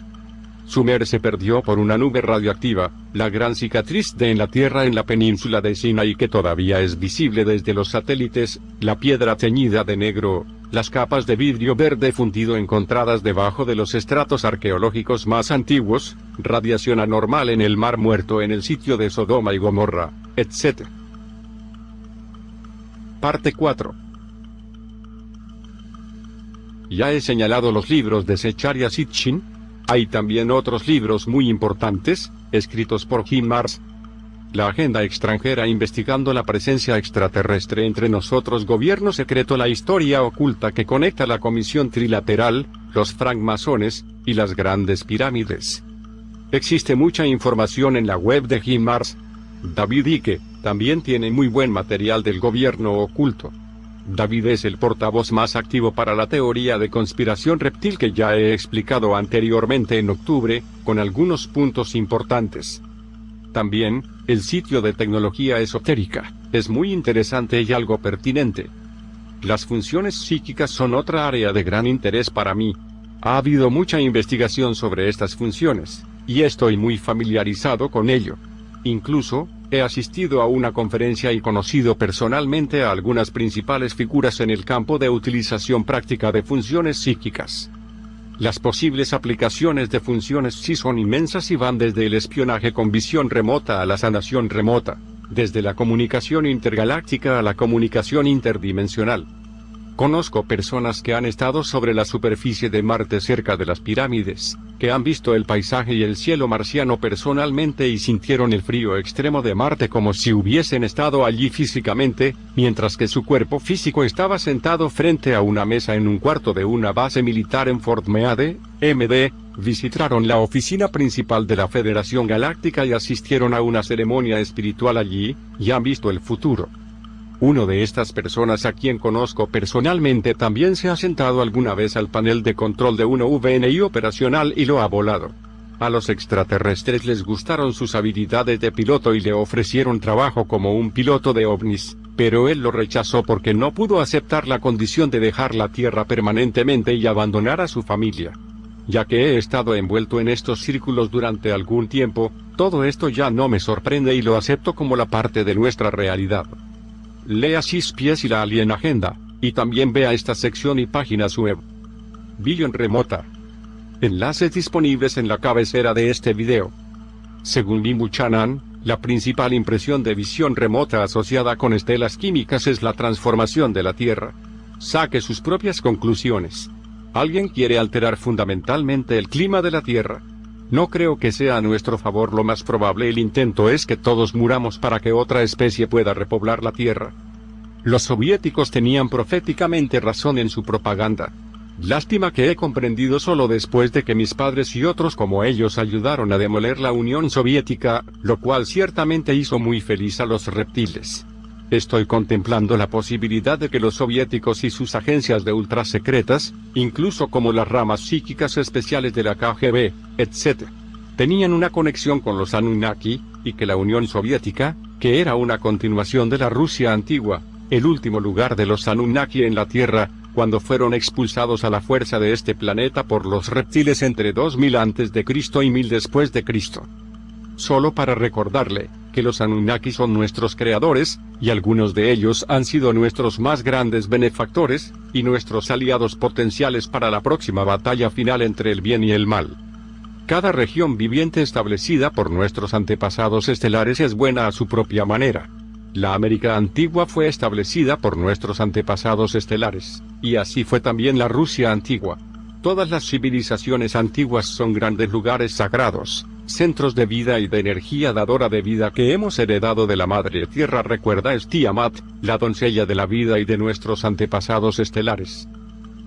Sumer se perdió por una nube radioactiva, la gran cicatriz en la Tierra en la península de Sinai que todavía es visible desde los satélites, la piedra teñida de negro, las capas de vidrio verde fundido encontradas debajo de los estratos arqueológicos más antiguos, radiación anormal en el Mar Muerto en el sitio de Sodoma y Gomorra, etc. Parte 4. Ya he señalado los libros de Secharia Sitchin. Hay también otros libros muy importantes, escritos por Jim Marrs. La agenda extranjera investigando la presencia extraterrestre entre nosotros, gobierno secreto, la historia oculta que conecta la Comisión Trilateral, los francmasones, y las grandes pirámides. Existe mucha información en la web de Jim Marrs. David Icke también tiene muy buen material del gobierno oculto. David es el portavoz más activo para la teoría de conspiración reptil que ya he explicado anteriormente en octubre, con algunos puntos importantes. También, el sitio de tecnología esotérica, es muy interesante y algo pertinente. Las funciones psíquicas son otra área de gran interés para mí. Ha habido mucha investigación sobre estas funciones, y estoy muy familiarizado con ello. Incluso, he asistido a una conferencia y conocido personalmente a algunas principales figuras en el campo de utilización práctica de funciones psíquicas. Las posibles aplicaciones de funciones psi son inmensas y van desde el espionaje con visión remota a la sanación remota, desde la comunicación intergaláctica a la comunicación interdimensional. Conozco personas que han estado sobre la superficie de Marte cerca de las pirámides, que han visto el paisaje y el cielo marciano personalmente y sintieron el frío extremo de Marte como si hubiesen estado allí físicamente, mientras que su cuerpo físico estaba sentado frente a una mesa en un cuarto de una base militar en Fort Meade, MD. Visitaron la oficina principal de la Federación Galáctica y asistieron a una ceremonia espiritual allí, y han visto el futuro. Uno de estas personas a quien conozco personalmente también se ha sentado alguna vez al panel de control de una VNI operacional y lo ha volado. A los extraterrestres les gustaron sus habilidades de piloto y le ofrecieron trabajo como un piloto de ovnis, pero él lo rechazó porque no pudo aceptar la condición de dejar la Tierra permanentemente y abandonar a su familia. Ya que he estado envuelto en estos círculos durante algún tiempo, todo esto ya no me sorprende y lo acepto como la parte de nuestra realidad. Lea Six Pies y la Alien Agenda, y también vea esta sección y páginas web. Visión remota. Enlaces disponibles en la cabecera de este video. Según Lee Buchanan, la principal impresión de visión remota asociada con estelas químicas es la transformación de la Tierra. Saque sus propias conclusiones. Alguien quiere alterar fundamentalmente el clima de la Tierra. No creo que sea a nuestro favor. Lo más probable el intento es que todos muramos para que otra especie pueda repoblar la Tierra. Los soviéticos tenían proféticamente razón en su propaganda. Lástima que he comprendido solo después de que mis padres y otros como ellos ayudaron a demoler la Unión Soviética, lo cual ciertamente hizo muy feliz a los reptiles. Estoy contemplando la posibilidad de que los soviéticos y sus agencias de ultrasecretas, incluso como las ramas psíquicas especiales de la KGB, etc., tenían una conexión con los Anunnaki, y que la Unión Soviética, que era una continuación de la Rusia antigua, el último lugar de los Anunnaki en la Tierra, cuando fueron expulsados a la fuerza de este planeta por los reptiles entre 2000 a.C. y 1000 después de Cristo. Solo para recordarle que los Anunnaki son nuestros creadores, y algunos de ellos han sido nuestros más grandes benefactores, y nuestros aliados potenciales para la próxima batalla final entre el bien y el mal. Cada región viviente establecida por nuestros antepasados estelares es buena a su propia manera. La América antigua fue establecida por nuestros antepasados estelares, y así fue también la Rusia antigua. Todas las civilizaciones antiguas son grandes lugares sagrados, centros de vida y de energía dadora de vida que hemos heredado de la Madre Tierra. Recuerda es Tiamat, la doncella de la vida y de nuestros antepasados estelares.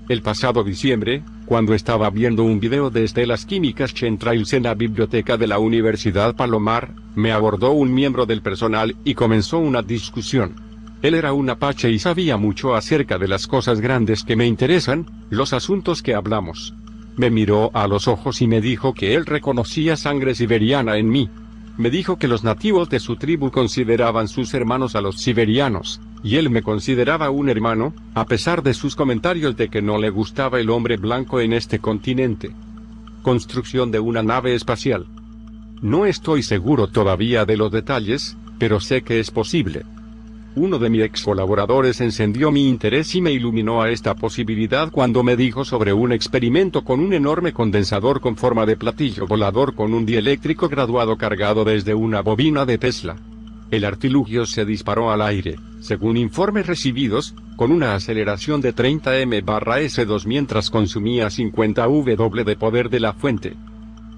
El pasado diciembre, cuando estaba viendo un video de estelas químicas chemtrails en la biblioteca de la Universidad Palomar, me abordó un miembro del personal y comenzó una discusión. Él era un apache y sabía mucho acerca de las cosas grandes que me interesan, los asuntos que hablamos. Me miró a los ojos y me dijo que él reconocía sangre siberiana en mí. Me dijo que los nativos de su tribu consideraban sus hermanos a los siberianos, y él me consideraba un hermano, a pesar de sus comentarios de que no le gustaba el hombre blanco en este continente. Construcción de una nave espacial. No estoy seguro todavía de los detalles, pero sé que es posible. Uno de mis ex colaboradores encendió mi interés y me iluminó a esta posibilidad cuando me dijo sobre un experimento con un enorme condensador con forma de platillo volador con un dieléctrico graduado cargado desde una bobina de Tesla. El artilugio se disparó al aire, según informes recibidos, con una aceleración de 30 m/s2 mientras consumía 50 W de poder de la fuente.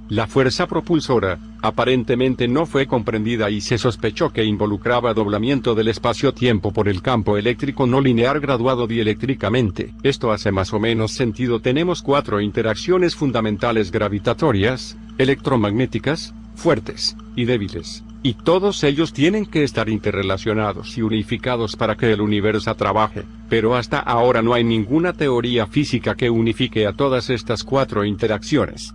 La fuerza propulsora, aparentemente no fue comprendida y se sospechó que involucraba doblamiento del espacio-tiempo por el campo eléctrico no lineal graduado dieléctricamente. Esto hace más o menos sentido. Tenemos 4 interacciones fundamentales gravitatorias, electromagnéticas, fuertes, y débiles, y todos ellos tienen que estar interrelacionados y unificados para que el universo trabaje, pero hasta ahora no hay ninguna teoría física que unifique a todas estas 4 interacciones.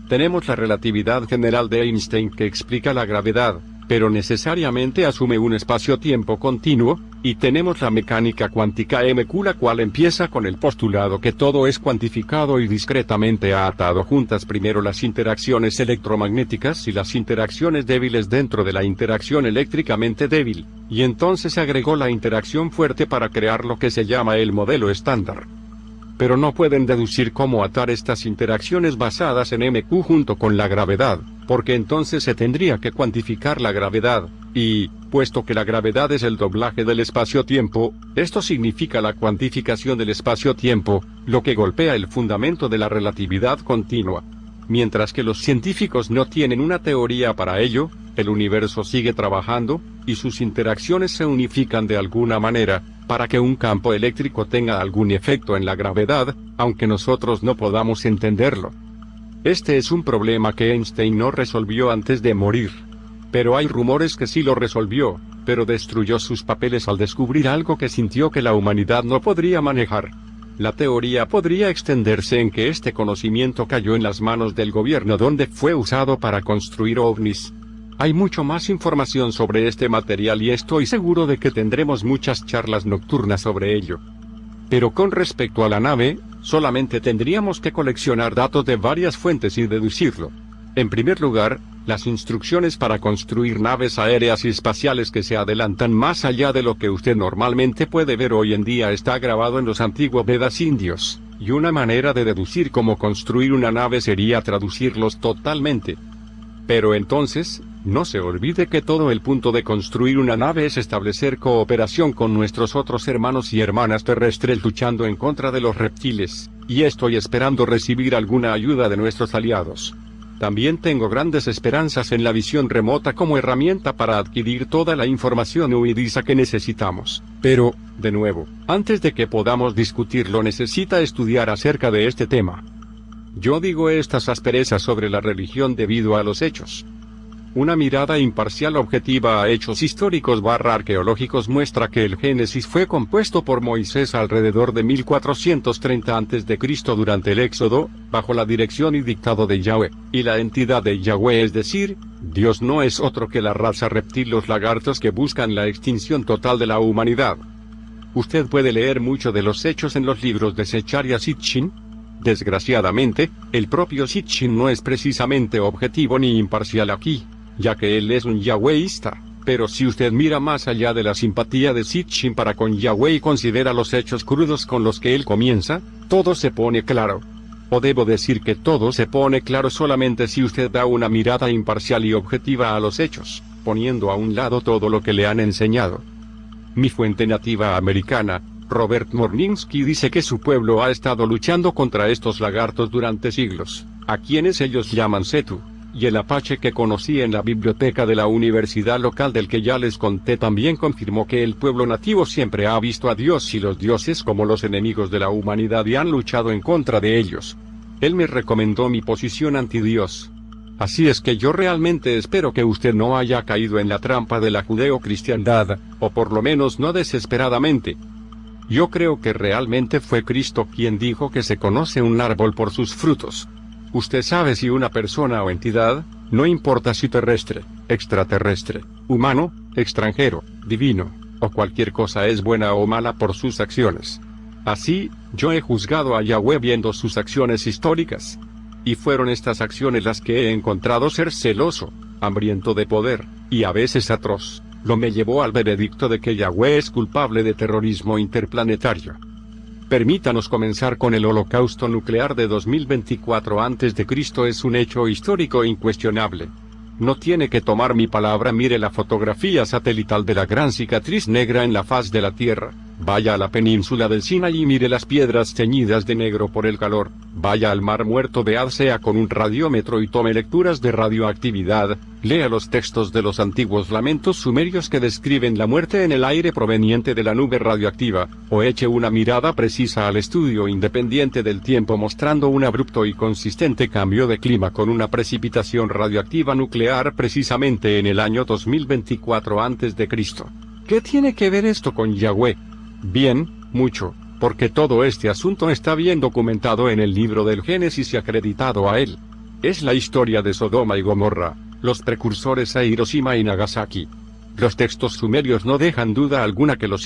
Tenemos la relatividad general de Einstein que explica la gravedad, pero necesariamente asume un espacio-tiempo continuo, y tenemos la mecánica cuántica MQ, la cual empieza con el postulado que todo es cuantificado y discretamente ha atado juntas primero las interacciones electromagnéticas y las interacciones débiles dentro de la interacción eléctricamente débil, y entonces agregó la interacción fuerte para crear lo que se llama el modelo estándar. pero no pueden deducir cómo atar estas interacciones basadas en MQ junto con la gravedad, porque entonces se tendría que cuantificar la gravedad, y, puesto que la gravedad es el doblaje del espacio-tiempo, esto significa la cuantificación del espacio-tiempo, lo que golpea el fundamento de la relatividad continua. Mientras que los científicos no tienen una teoría para ello, el universo sigue trabajando, y sus interacciones se unifican de alguna manera, para que un campo eléctrico tenga algún efecto en la gravedad, aunque nosotros no podamos entenderlo. Este es un problema que Einstein no resolvió antes de morir. Pero hay rumores que sí lo resolvió, pero destruyó sus papeles al descubrir algo que sintió que la humanidad no podría manejar. La teoría podría extenderse en que este conocimiento cayó en las manos del gobierno donde fue usado para construir ovnis. Hay mucho más información sobre este material y estoy seguro de que tendremos muchas charlas nocturnas sobre ello. Pero con respecto a la nave, solamente tendríamos que coleccionar datos de varias fuentes y deducirlo. En primer lugar, las instrucciones para construir naves aéreas y espaciales que se adelantan más allá de lo que usted normalmente puede ver hoy en día está grabado en los antiguos Vedas indios, y una manera de deducir cómo construir una nave sería traducirlos totalmente. Pero entonces, no se olvide que todo el punto de construir una nave es establecer cooperación con nuestros otros hermanos y hermanas terrestres luchando en contra de los reptiles, y estoy esperando recibir alguna ayuda de nuestros aliados. También tengo grandes esperanzas en la visión remota como herramienta para adquirir toda la información huidiza que necesitamos. Pero, de nuevo, antes de que podamos discutirlo necesita estudiar acerca de este tema. Yo digo estas asperezas sobre la religión debido a los hechos. Una mirada imparcial objetiva a hechos históricos arqueológicos muestra que el Génesis fue compuesto por Moisés alrededor de 1430 a.C. durante el Éxodo, bajo la dirección y dictado de Yahweh, y la entidad de Yahweh, es decir, Dios no es otro que la raza reptil, los lagartos que buscan la extinción total de la humanidad. Usted puede leer mucho de los hechos en los libros de Secharia Sitchin. Desgraciadamente, el propio Sitchin no es precisamente objetivo ni imparcial aquí, ya que él es un yahwehista, pero si usted mira más allá de la simpatía de Sitchin para con Yahweh y considera los hechos crudos con los que él comienza, todo se pone claro. O debo decir que todo se pone claro solamente si usted da una mirada imparcial y objetiva a los hechos, poniendo a un lado todo lo que le han enseñado. Mi fuente nativa americana, Robert Morninsky, dice que su pueblo ha estado luchando contra estos lagartos durante siglos, a quienes ellos llaman Setu, y el apache que conocí en la biblioteca de la universidad local del que ya les conté también confirmó que el pueblo nativo siempre ha visto a Dios y los dioses como los enemigos de la humanidad y han luchado en contra de ellos. Él me recomendó mi posición anti-Dios. Así es que yo realmente espero que usted no haya caído en la trampa de la judeocristiandad, o por lo menos no desesperadamente. Yo creo que realmente fue Cristo quien dijo que se conoce un árbol por sus frutos. Usted sabe si una persona o entidad, no importa si terrestre, extraterrestre, humano, extranjero, divino, o cualquier cosa es buena o mala por sus acciones. Así, yo he juzgado a Yahweh viendo sus acciones históricas. Y fueron estas acciones las que he encontrado ser celoso, hambriento de poder, y a veces atroz. Lo me llevó al veredicto de que Yahweh es culpable de terrorismo interplanetario. Permítanos comenzar con el holocausto nuclear de 2024 a.C. es un hecho histórico incuestionable. No tiene que tomar mi palabra, mire la fotografía satelital de la gran cicatriz negra en la faz de la Tierra. Vaya a la península del Sinaí y mire las piedras teñidas de negro por el calor. Vaya al mar muerto de Adsea con un radiómetro y tome lecturas de radioactividad. Lea los textos de los antiguos lamentos sumerios que describen la muerte en el aire proveniente de la nube radioactiva, o eche una mirada precisa al estudio independiente del tiempo mostrando un abrupto y consistente cambio de clima con una precipitación radioactiva nuclear precisamente en el año 2024 a.C. ¿Qué tiene que ver esto con Yahweh? Bien, mucho, porque todo este asunto está bien documentado en el libro del Génesis y acreditado a él. Es la historia de Sodoma y Gomorra, los precursores a Hiroshima y Nagasaki. Los textos sumerios no dejan duda alguna que los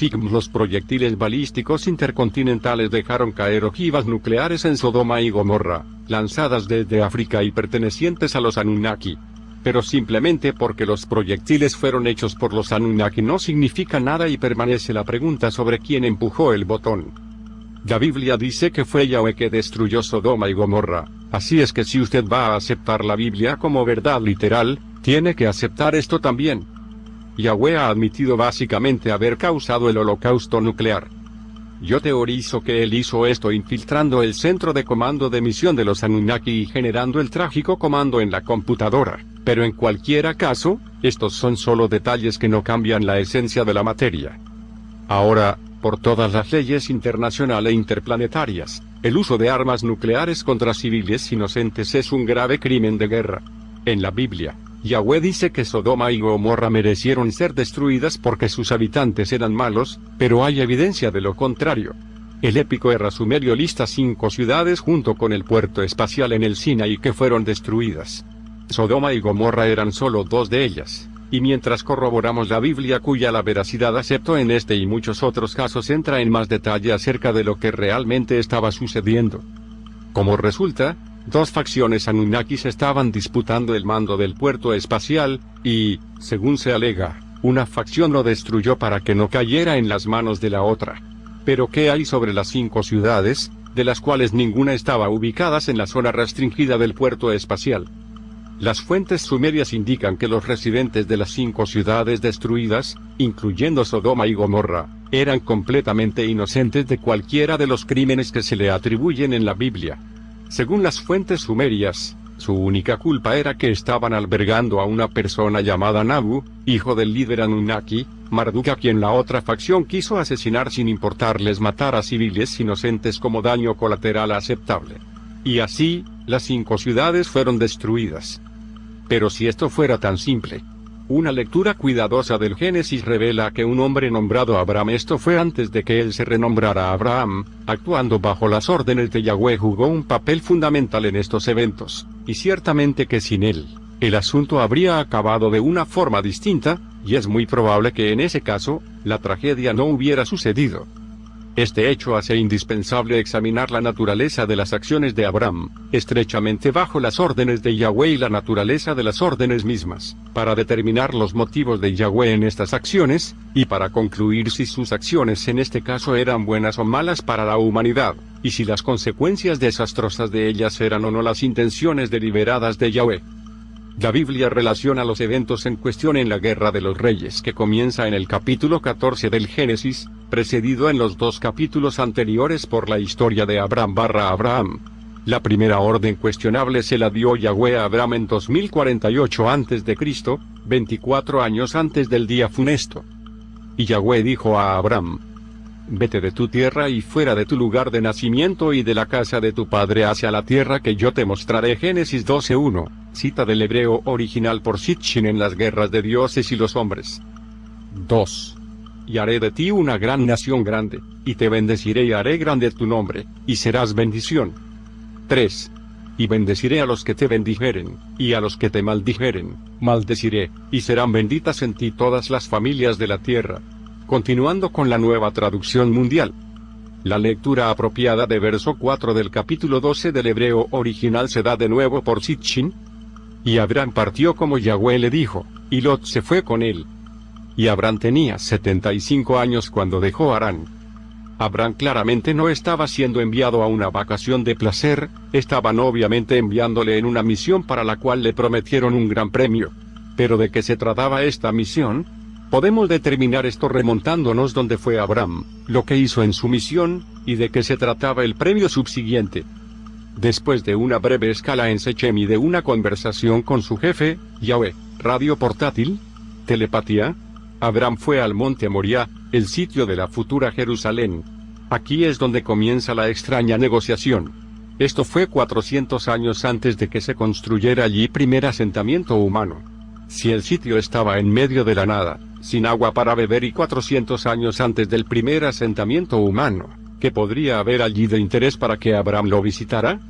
proyectiles balísticos intercontinentales dejaron caer ojivas nucleares en Sodoma y Gomorra, lanzadas desde África y pertenecientes a los Anunnaki. Pero simplemente porque los proyectiles fueron hechos por los Anunnaki no significa nada y permanece la pregunta sobre quién empujó el botón. La Biblia dice que fue Yahweh que destruyó Sodoma y Gomorra, así es que si usted va a aceptar la Biblia como verdad literal, tiene que aceptar esto también. Yahweh ha admitido básicamente haber causado el holocausto nuclear. Yo teorizo que él hizo esto infiltrando el centro de comando de misión de los Anunnaki y generando el trágico comando en la computadora, pero en cualquier caso, estos son solo detalles que no cambian la esencia de la materia. Ahora, por todas las leyes internacionales e interplanetarias, el uso de armas nucleares contra civiles inocentes es un grave crimen de guerra. En la Biblia, Yahweh dice que Sodoma y Gomorra merecieron ser destruidas porque sus habitantes eran malos, pero hay evidencia de lo contrario. El épico Erra Sumerio lista 5 ciudades junto con el puerto espacial en el Sinaí que fueron destruidas. Sodoma y Gomorra eran solo 2 de ellas. Y mientras corroboramos la Biblia cuya la veracidad acepto en este y muchos otros casos entra en más detalle acerca de lo que realmente estaba sucediendo. Como resulta, 2 facciones Anunnakis estaban disputando el mando del puerto espacial, y, según se alega, una facción lo destruyó para que no cayera en las manos de la otra. Pero ¿qué hay sobre las 5 ciudades, de las cuales ninguna estaba ubicadas en la zona restringida del puerto espacial? Las fuentes sumerias indican que los residentes de las 5 ciudades destruidas, incluyendo Sodoma y Gomorra, eran completamente inocentes de cualquiera de los crímenes que se le atribuyen en la Biblia. Según las fuentes sumerias, su única culpa era que estaban albergando a una persona llamada Nabu, hijo del líder Anunnaki, Marduk, a quien la otra facción quiso asesinar sin importarles matar a civiles inocentes como daño colateral aceptable. Y así, las 5 ciudades fueron destruidas. Pero si esto fuera tan simple. Una lectura cuidadosa del Génesis revela que un hombre nombrado Abraham, esto fue antes de que él se renombrara Abraham, actuando bajo las órdenes de Yahweh, jugó un papel fundamental en estos eventos, y ciertamente que sin él, el asunto habría acabado de una forma distinta, y es muy probable que en ese caso, la tragedia no hubiera sucedido. Este hecho hace indispensable examinar la naturaleza de las acciones de Abraham, estrechamente bajo las órdenes de Yahweh y la naturaleza de las órdenes mismas, para determinar los motivos de Yahweh en estas acciones, y para concluir si sus acciones en este caso eran buenas o malas para la humanidad, y si las consecuencias desastrosas de ellas eran o no las intenciones deliberadas de Yahweh. La Biblia relaciona los eventos en cuestión en la Guerra de los Reyes, que comienza en el capítulo 14 del Génesis, precedido en los 2 capítulos anteriores por la historia de Abraham. La primera orden cuestionable se la dio Yahweh a Abraham en 2048 a.C., 24 años antes del día funesto. Y Yahweh dijo a Abraham: vete de tu tierra y fuera de tu lugar de nacimiento y de la casa de tu padre hacia la tierra que yo te mostraré. Génesis 12:1, cita del hebreo original por Sitchin en las guerras de dioses y los hombres. 2. Y haré de ti una gran nación grande, y te bendeciré y haré grande tu nombre, y serás bendición. 3. Y bendeciré a los que te bendijeren, y a los que te maldijeren, maldeciré, y serán benditas en ti todas las familias de la tierra. Continuando con la Nueva Traducción Mundial. La lectura apropiada de verso 4 del capítulo 12 del hebreo original se da de nuevo por Sitchin. Y Abraham partió como Yahweh le dijo, y Lot se fue con él. Y Abraham tenía 75 años cuando dejó Harán. Abraham claramente no estaba siendo enviado a una vacación de placer, estaban obviamente enviándole en una misión para la cual le prometieron un gran premio. ¿Pero de qué se trataba esta misión? Podemos determinar esto remontándonos donde fue Abraham, lo que hizo en su misión, y de qué se trataba el premio subsiguiente. Después de una breve escala en Sechem y de una conversación con su jefe, Yahweh, radio portátil, telepatía, Abraham fue al monte Moriah, el sitio de la futura Jerusalén. Aquí es donde comienza la extraña negociación. Esto fue 400 años antes de que se construyera allí primer asentamiento humano. Si el sitio estaba en medio de la nada, sin agua para beber y 400 años antes del primer asentamiento humano, ¿qué podría haber allí de interés para que Abraham lo visitara?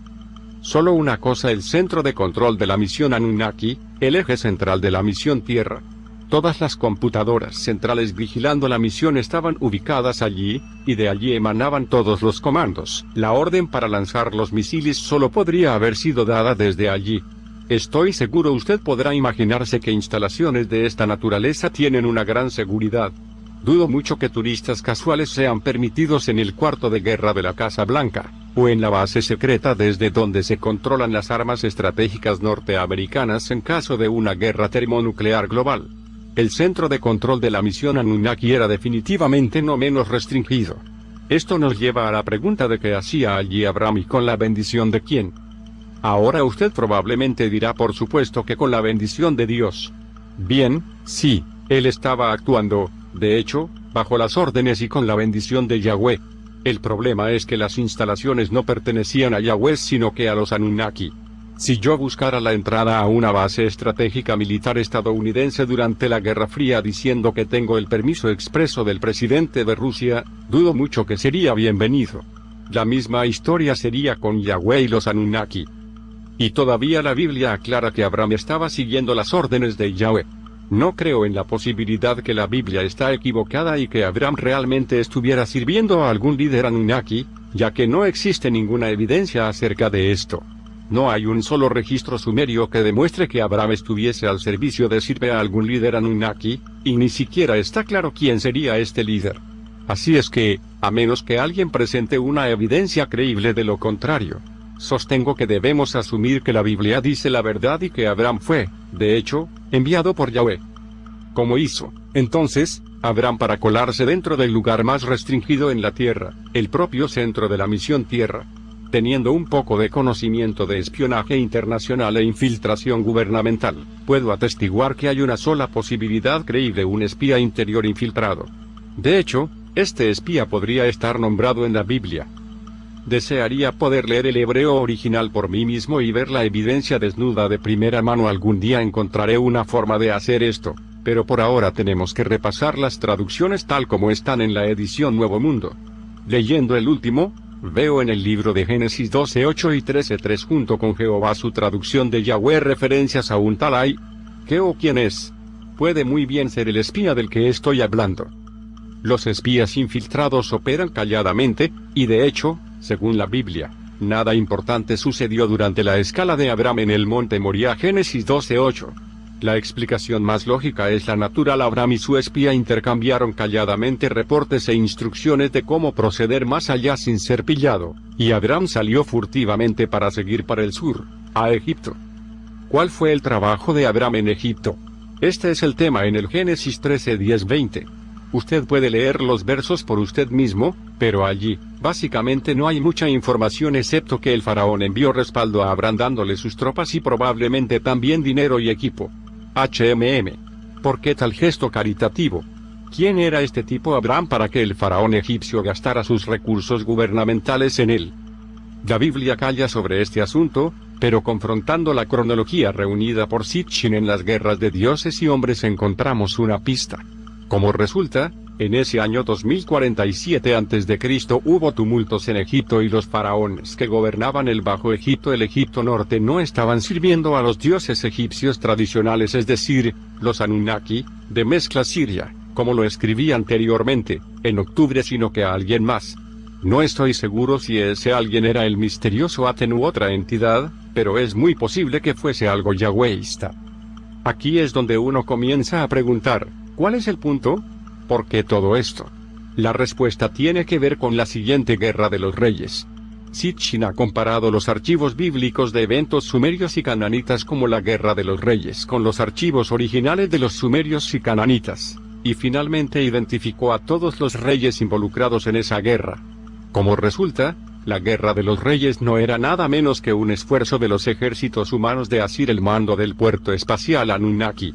Solo una cosa: el centro de control de la misión Anunnaki, el eje central de la misión Tierra. Todas las computadoras centrales vigilando la misión estaban ubicadas allí, y de allí emanaban todos los comandos. La orden para lanzar los misiles solo podría haber sido dada desde allí. Estoy seguro usted podrá imaginarse que instalaciones de esta naturaleza tienen una gran seguridad. Dudo mucho que turistas casuales sean permitidos en el cuarto de guerra de la Casa Blanca, o en la base secreta desde donde se controlan las armas estratégicas norteamericanas en caso de una guerra termonuclear global. El centro de control de la misión Anunnaki era definitivamente no menos restringido. Esto nos lleva a la pregunta de qué hacía allí Abraham y con la bendición de quién. Ahora usted probablemente dirá por supuesto que con la bendición de Dios. Bien, sí, él estaba actuando, de hecho, bajo las órdenes y con la bendición de Yahweh. El problema es que las instalaciones no pertenecían a Yahweh sino que a los Anunnaki. Si yo buscara la entrada a una base estratégica militar estadounidense durante la Guerra Fría diciendo que tengo el permiso expreso del presidente de Rusia, dudo mucho que sería bienvenido. La misma historia sería con Yahweh y los Anunnaki. Y todavía la Biblia aclara que Abraham estaba siguiendo las órdenes de Yahweh. No creo en la posibilidad que la Biblia está equivocada y que Abraham realmente estuviera sirviendo a algún líder Anunnaki, ya que no existe ninguna evidencia acerca de esto. No hay un solo registro sumerio que demuestre que Abraham estuviese al servicio de sirve a algún líder Anunnaki, y ni siquiera está claro quién sería este líder. Así es que, a menos que alguien presente una evidencia creíble de lo contrario, sostengo que debemos asumir que la Biblia dice la verdad y que Abraham fue, de hecho, enviado por Yahweh. ¿Cómo hizo, entonces, Abraham para colarse dentro del lugar más restringido en la Tierra, el propio centro de la misión Tierra? Teniendo un poco de conocimiento de espionaje internacional e infiltración gubernamental, puedo atestiguar que hay una sola posibilidad creíble: un espía interior infiltrado. De hecho, este espía podría estar nombrado en la Biblia. Desearía poder leer el hebreo original por mí mismo y ver la evidencia desnuda de primera mano. Algún día encontraré una forma de hacer esto, pero por ahora tenemos que repasar las traducciones tal como están en la edición Nuevo Mundo. Leyendo el último, veo en el libro de Génesis 12:8 y 13:3 junto con Jehová su traducción de Yahweh referencias a un tal Ai. ¿Qué o quién es? Puede muy bien ser el espía del que estoy hablando. Los espías infiltrados operan calladamente, y de hecho, según la Biblia, nada importante sucedió durante la escala de Abraham en el monte Moría. Génesis 12:8. La explicación más lógica es la natural: Abraham y su espía intercambiaron calladamente reportes e instrucciones de cómo proceder más allá sin ser pillado, y Abraham salió furtivamente para seguir para el sur, a Egipto. ¿Cuál fue el trabajo de Abraham en Egipto? Este es el tema en el Génesis 13:10-20. Usted puede leer los versos por usted mismo, pero allí, básicamente no hay mucha información excepto que el faraón envió respaldo a Abraham dándole sus tropas y probablemente también dinero y equipo. ¿Por qué tal gesto caritativo? ¿Quién era este tipo Abraham para que el faraón egipcio gastara sus recursos gubernamentales en él? La Biblia calla sobre este asunto, pero confrontando la cronología reunida por Sitchin en las guerras de dioses y hombres encontramos una pista. Como resulta, en ese año 2047 a.C. hubo tumultos en Egipto y los faraones que gobernaban el Bajo Egipto, el Egipto Norte, no estaban sirviendo a los dioses egipcios tradicionales, es decir, los Anunnaki, de mezcla siria, como lo escribí anteriormente, en octubre, sino que a alguien más. No estoy seguro si ese alguien era el misterioso Aten u otra entidad, pero es muy posible que fuese algo yahweísta. Aquí es donde uno comienza a preguntar, ¿cuál es el punto? ¿Por qué todo esto? La respuesta tiene que ver con la siguiente guerra de los reyes. Sitchin ha comparado los archivos bíblicos de eventos sumerios y cananitas como la guerra de los reyes con los archivos originales de los sumerios y cananitas, y finalmente identificó a todos los reyes involucrados en esa guerra. Como resulta, la guerra de los reyes no era nada menos que un esfuerzo de los ejércitos humanos de asir el mando del puerto espacial Anunnaki.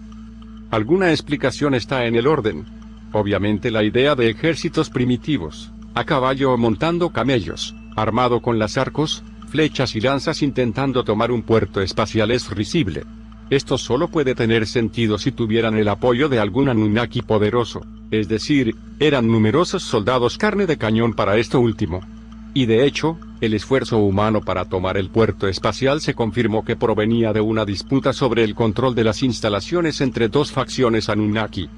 Alguna explicación está en el orden. Obviamente la idea de ejércitos primitivos, a caballo o montando camellos, armado con las arcos, flechas y lanzas intentando tomar un puerto espacial es risible. Esto solo puede tener sentido si tuvieran el apoyo de algún Anunnaki poderoso, es decir, eran numerosos soldados carne de cañón para esto último. Y de hecho, el esfuerzo humano para tomar el puerto espacial se confirmó que provenía de una disputa sobre el control de las instalaciones entre dos facciones Anunnaki.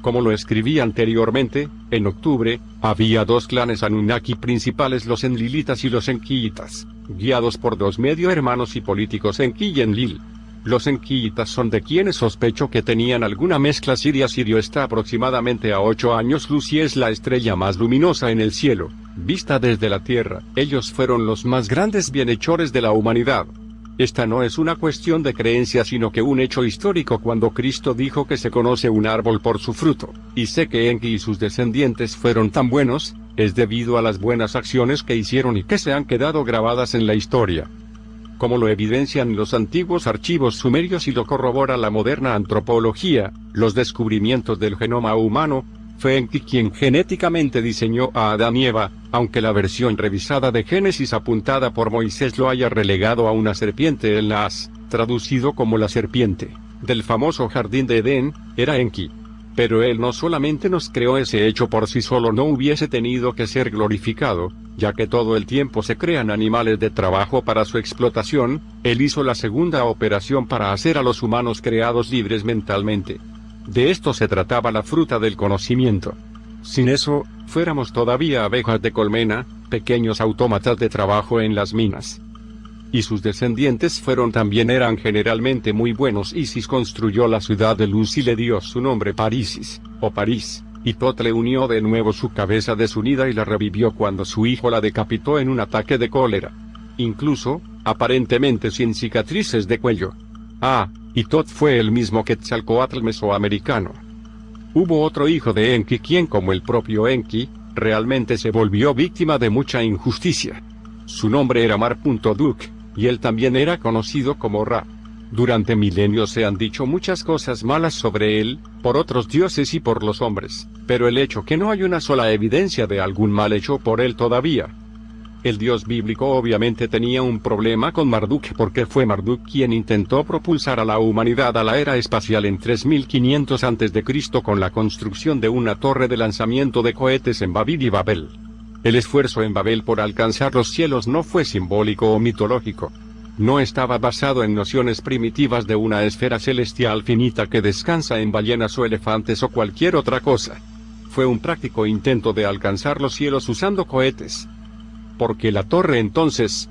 Como lo escribí anteriormente, en octubre, había dos clanes Anunnaki principales, los Enlilitas y los Enkiyitas, guiados por dos medio hermanos y políticos Enki y Enlil. Los enkiitas son de quienes sospecho que tenían alguna mezcla siria. Sirio está aproximadamente a 8 años luz y es la estrella más luminosa en el cielo, vista desde la Tierra. Ellos fueron los más grandes bienhechores de la humanidad. Esta no es una cuestión de creencia sino que un hecho histórico cuando Cristo dijo que se conoce un árbol por su fruto, y sé que Enki y sus descendientes fueron tan buenos, es debido a las buenas acciones que hicieron y que se han quedado grabadas en la historia. Como lo evidencian los antiguos archivos sumerios y lo corrobora la moderna antropología, los descubrimientos del genoma humano, fue Enki quien genéticamente diseñó a Adán y Eva, aunque la versión revisada de Génesis apuntada por Moisés lo haya relegado a una serpiente. El Naas, traducido como la serpiente, del famoso jardín de Edén, era Enki. Pero él no solamente nos creó, ese hecho por sí solo no hubiese tenido que ser glorificado, ya que todo el tiempo se crean animales de trabajo para su explotación. Él hizo la segunda operación para hacer a los humanos creados libres mentalmente. De esto se trataba la fruta del conocimiento. Sin eso, fuéramos todavía abejas de colmena, pequeños autómatas de trabajo en las minas. Y sus descendientes eran generalmente muy buenos. Isis construyó la ciudad de luz y le dio su nombre Parisis, o París, y Tot le unió de nuevo su cabeza desunida y la revivió cuando su hijo la decapitó en un ataque de cólera. Incluso, aparentemente sin cicatrices de cuello. Y Tot fue el mismo Quetzalcóatl mesoamericano. Hubo otro hijo de Enki quien, como el propio Enki, realmente se volvió víctima de mucha injusticia. Su nombre era Marduk, y él también era conocido como Ra. Durante milenios se han dicho muchas cosas malas sobre él, por otros dioses y por los hombres, pero el hecho que no hay una sola evidencia de algún mal hecho por él todavía. El dios bíblico obviamente tenía un problema con Marduk porque fue Marduk quien intentó propulsar a la humanidad a la era espacial en 3500 a.C. con la construcción de una torre de lanzamiento de cohetes en Babil y Babel. El esfuerzo en Babel por alcanzar los cielos no fue simbólico o mitológico. No estaba basado en nociones primitivas de una esfera celestial finita que descansa en ballenas o elefantes o cualquier otra cosa. Fue un práctico intento de alcanzar los cielos usando cohetes. Porque la torre entonces,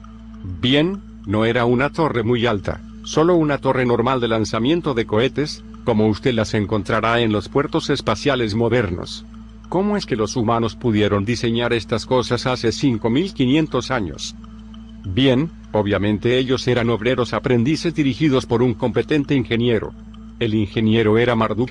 no era una torre muy alta, solo una torre normal de lanzamiento de cohetes, como usted las encontrará en los puertos espaciales modernos. ¿Cómo es que los humanos pudieron diseñar estas cosas hace 5500 años? Obviamente ellos eran obreros aprendices dirigidos por un competente ingeniero. El ingeniero era Marduk.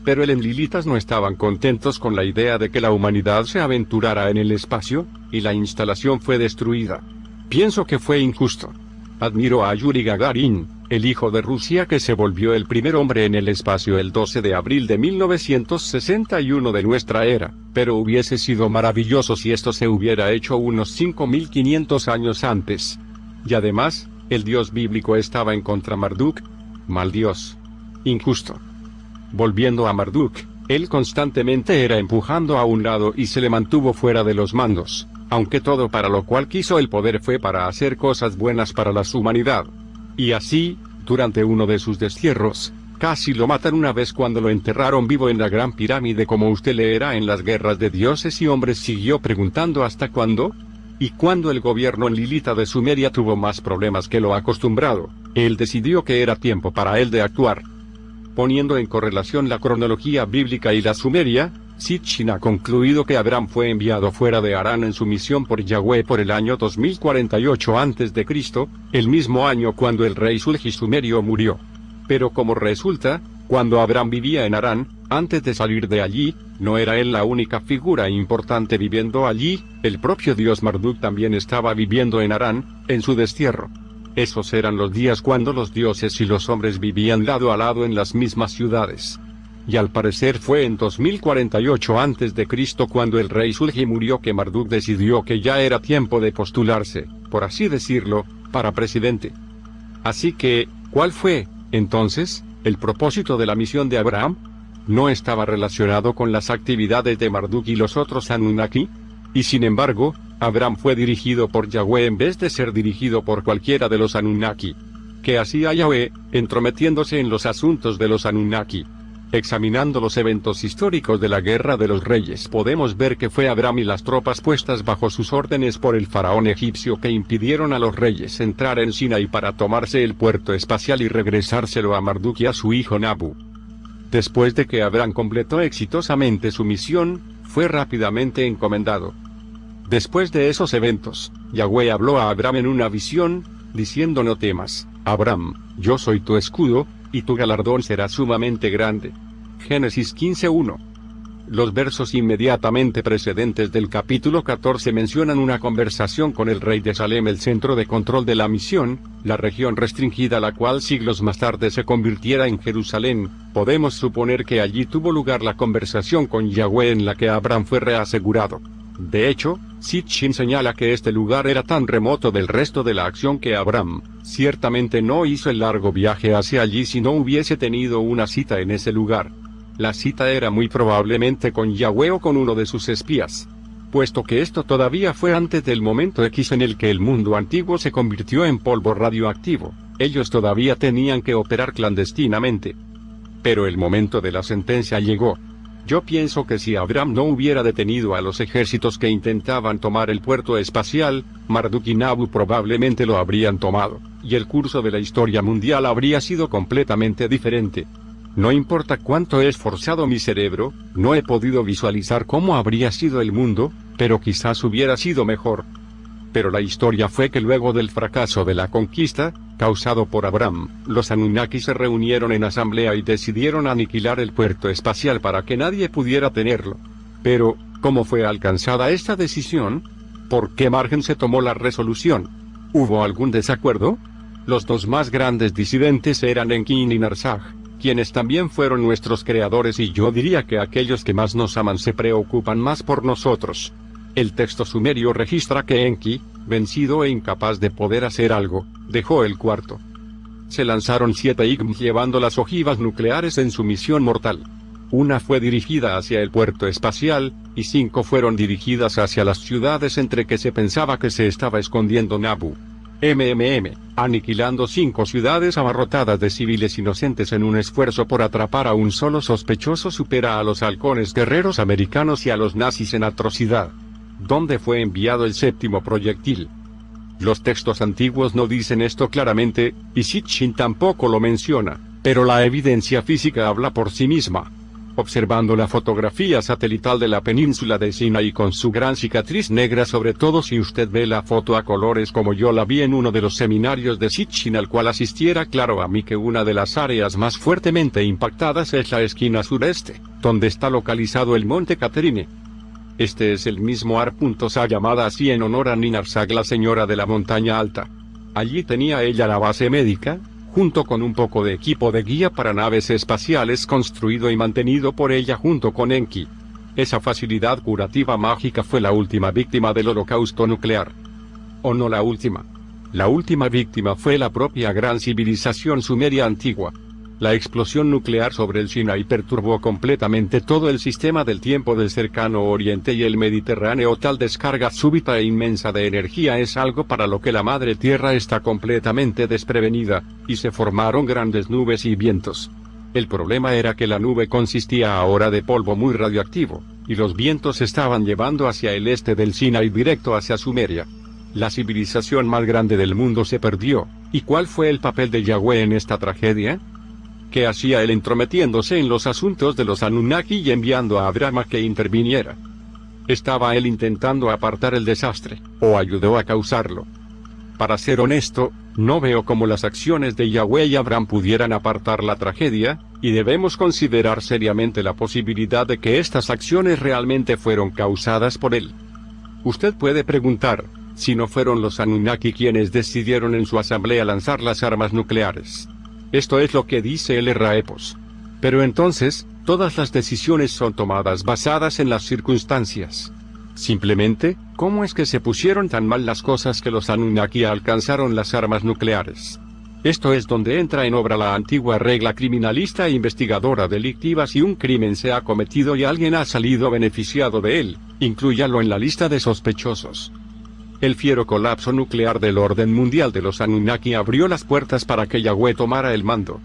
Pero el Enlilitas no estaban contentos con la idea de que la humanidad se aventurara en el espacio, y la instalación fue destruida. Pienso que fue injusto. Admiro a Yuri Gagarin, el hijo de Rusia que se volvió el primer hombre en el espacio el 12 de abril de 1961 de nuestra era, pero hubiese sido maravilloso si esto se hubiera hecho unos 5500 años antes. Y además, el dios bíblico estaba en contra Marduk. Mal dios. Injusto. Volviendo a Marduk, él constantemente era empujando a un lado y se le mantuvo fuera de los mandos, aunque todo para lo cual quiso el poder fue para hacer cosas buenas para la humanidad. Y así, durante uno de sus destierros, casi lo matan una vez cuando lo enterraron vivo en la Gran Pirámide. Como usted leerá en las guerras de dioses y hombres, siguió preguntando hasta cuándo. Y cuando el gobierno enlilita de Sumeria tuvo más problemas que lo acostumbrado, él decidió que era tiempo para él de actuar. Poniendo en correlación la cronología bíblica y la sumeria, Sitchin ha concluido que Abraham fue enviado fuera de Harán en su misión por Yahweh por el año 2048 a.C., el mismo año cuando el rey Sulgi sumerio murió. Pero como resulta, cuando Abraham vivía en Harán, antes de salir de allí, no era él la única figura importante viviendo allí, el propio dios Marduk también estaba viviendo en Harán, en su destierro. Esos eran los días cuando los dioses y los hombres vivían lado a lado en las mismas ciudades. Y al parecer fue en 2048 a.C. cuando el rey Sulgi murió que Marduk decidió que ya era tiempo de postularse, por así decirlo, para presidente. Así que, ¿cuál fue, entonces, el propósito de la misión de Abraham? ¿No estaba relacionado con las actividades de Marduk y los otros Anunnaki? Y sin embargo, Abraham fue dirigido por Yahweh en vez de ser dirigido por cualquiera de los Anunnaki. ¿Qué hacía Yahweh, entrometiéndose en los asuntos de los Anunnaki? Examinando los eventos históricos de la Guerra de los Reyes, podemos ver que fue Abraham y las tropas puestas bajo sus órdenes por el faraón egipcio que impidieron a los reyes entrar en Sinaí para tomarse el puerto espacial y regresárselo a Marduk y a su hijo Nabu. Después de que Abraham completó exitosamente su misión, fue rápidamente encomendado. Después de esos eventos, Yahweh habló a Abraham en una visión, diciendo: no temas, Abraham, yo soy tu escudo, y tu galardón será sumamente grande. Génesis 15:1. Los versos inmediatamente precedentes del capítulo 14 mencionan una conversación con el rey de Salem, el centro de control de la misión, la región restringida la cual siglos más tarde se convirtiera en Jerusalén. Podemos suponer que allí tuvo lugar la conversación con Yahweh en la que Abraham fue reasegurado. De hecho, Sitchin señala que este lugar era tan remoto del resto de la acción que Abraham ciertamente no hizo el largo viaje hacia allí si no hubiese tenido una cita en ese lugar. La cita era muy probablemente con Yahweh o con uno de sus espías, puesto que esto todavía fue antes del momento X en el que el mundo antiguo se convirtió en polvo radioactivo. Ellos todavía tenían que operar clandestinamente. Pero el momento de la sentencia llegó. Yo pienso que si Abraham no hubiera detenido a los ejércitos que intentaban tomar el puerto espacial, Marduk y Nabu probablemente lo habrían tomado, y el curso de la historia mundial habría sido completamente diferente. No importa cuánto he esforzado mi cerebro, no he podido visualizar cómo habría sido el mundo, pero quizás hubiera sido mejor. Pero la historia fue que luego del fracaso de la conquista, causado por Abraham, los Anunnaki se reunieron en asamblea y decidieron aniquilar el puerto espacial para que nadie pudiera tenerlo. Pero, ¿cómo fue alcanzada esta decisión? ¿Por qué margen se tomó la resolución? ¿Hubo algún desacuerdo? Los dos más grandes disidentes eran Enki y Narsag, quienes también fueron nuestros creadores, y yo diría que aquellos que más nos aman se preocupan más por nosotros. El texto sumerio registra que Enki, vencido e incapaz de poder hacer algo, dejó el cuarto. Se lanzaron 7 Igm llevando las ojivas nucleares en su misión mortal. Una fue dirigida hacia el puerto espacial, y 5 fueron dirigidas hacia las ciudades entre que se pensaba que se estaba escondiendo Nabu. Aniquilando 5 ciudades abarrotadas de civiles inocentes en un esfuerzo por atrapar a un solo sospechoso supera a los halcones guerreros americanos y a los nazis en atrocidad. ¿Dónde fue enviado el 7º proyectil? Los textos antiguos no dicen esto claramente, y Sitchin tampoco lo menciona, pero la evidencia física habla por sí misma. Observando la fotografía satelital de la península de Sinaí con su gran cicatriz negra, sobre todo si usted ve la foto a colores como yo la vi en uno de los seminarios de Sitchin al cual asistiera, claro a mí que una de las áreas más fuertemente impactadas es la esquina sureste, donde está localizado el monte Catherine. Este es el mismo Ar.sa llamada así en honor a Ninarsag, la señora de la montaña alta. Allí tenía ella la base médica, junto con un poco de equipo de guía para naves espaciales construido y mantenido por ella junto con Enki. Esa facilidad curativa mágica fue la última víctima del holocausto nuclear. ¿O no la última? La última víctima fue la propia gran civilización sumeria antigua. La explosión nuclear sobre el Sinaí perturbó completamente todo el sistema del tiempo del cercano Oriente y el Mediterráneo. Tal descarga súbita e inmensa de energía es algo para lo que la Madre Tierra está completamente desprevenida, y se formaron grandes nubes y vientos. El problema era que la nube consistía ahora de polvo muy radioactivo, y los vientos estaban llevando hacia el este del Sinaí directo hacia Sumeria. La civilización más grande del mundo se perdió. ¿Y cuál fue el papel de Yahweh en esta tragedia? ¿Qué hacía él entrometiéndose en los asuntos de los Anunnaki y enviando a Abraham a que interviniera? ¿Estaba él intentando apartar el desastre, o ayudó a causarlo? Para ser honesto, no veo cómo las acciones de Yahweh y Abraham pudieran apartar la tragedia, y debemos considerar seriamente la posibilidad de que estas acciones realmente fueron causadas por él. Usted puede preguntar, si no fueron los Anunnaki quienes decidieron en su asamblea lanzar las armas nucleares. Esto es lo que dice el Raepos. Pero entonces, todas las decisiones son tomadas basadas en las circunstancias. Simplemente, ¿cómo es que se pusieron tan mal las cosas que los Anunnaki alcanzaron las armas nucleares? Esto es donde entra en obra la antigua regla criminalista e investigadora delictiva: si un crimen se ha cometido y alguien ha salido beneficiado de él, inclúyalo en la lista de sospechosos. El fiero colapso nuclear del orden mundial de los Anunnaki abrió las puertas para que Yahweh tomara el mando.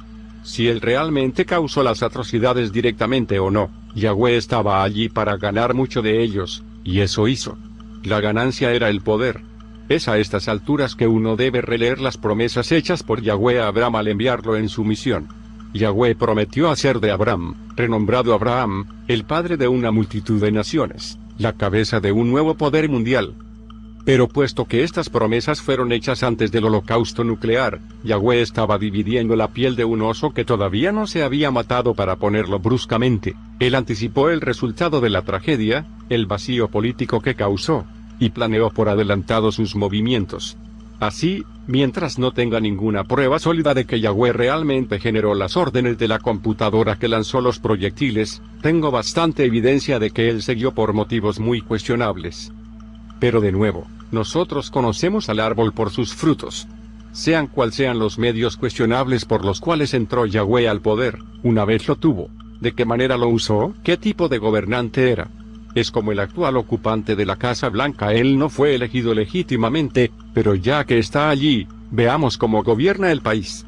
Si él realmente causó las atrocidades directamente o no, Yahweh estaba allí para ganar mucho de ellos, y eso hizo. La ganancia era el poder. Es a estas alturas que uno debe releer las promesas hechas por Yahweh a Abraham al enviarlo en su misión. Yahweh prometió hacer de Abraham, renombrado Abraham, el padre de una multitud de naciones, la cabeza de un nuevo poder mundial. Pero puesto que estas promesas fueron hechas antes del holocausto nuclear, Yahweh estaba dividiendo la piel de un oso que todavía no se había matado para ponerlo bruscamente. Él anticipó el resultado de la tragedia, el vacío político que causó, y planeó por adelantado sus movimientos. Así, mientras no tenga ninguna prueba sólida de que Yahweh realmente generó las órdenes de la computadora que lanzó los proyectiles, tengo bastante evidencia de que él siguió por motivos muy cuestionables. Pero de nuevo, nosotros conocemos al árbol por sus frutos. Sean cual sean los medios cuestionables por los cuales entró Yahweh al poder, una vez lo tuvo, de qué manera lo usó, qué tipo de gobernante era. Es como el actual ocupante de la Casa Blanca, él no fue elegido legítimamente, pero ya que está allí, veamos cómo gobierna el país.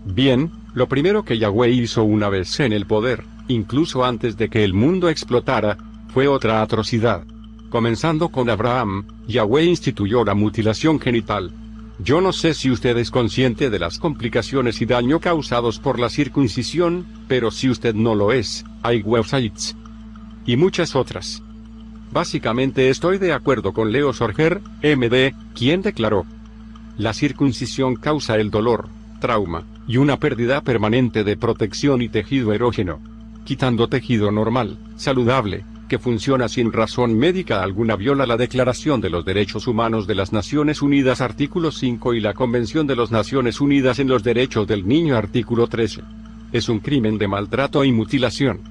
Bien, lo primero que Yahweh hizo una vez en el poder, incluso antes de que el mundo explotara, fue otra atrocidad. Comenzando con Abraham, Yahweh instituyó la mutilación genital. Yo no sé si usted es consciente de las complicaciones y daño causados por la circuncisión, pero si usted no lo es, hay websites y muchas otras. Básicamente estoy de acuerdo con Leo Sorger, MD, quien declaró: la circuncisión causa el dolor, trauma, y una pérdida permanente de protección y tejido erógeno. Quitando tejido normal, saludable, que funciona sin razón médica alguna, viola la Declaración de los Derechos Humanos de las Naciones Unidas artículo 5 y la Convención de las Naciones Unidas en los Derechos del Niño artículo 13. Es un crimen de maltrato y mutilación.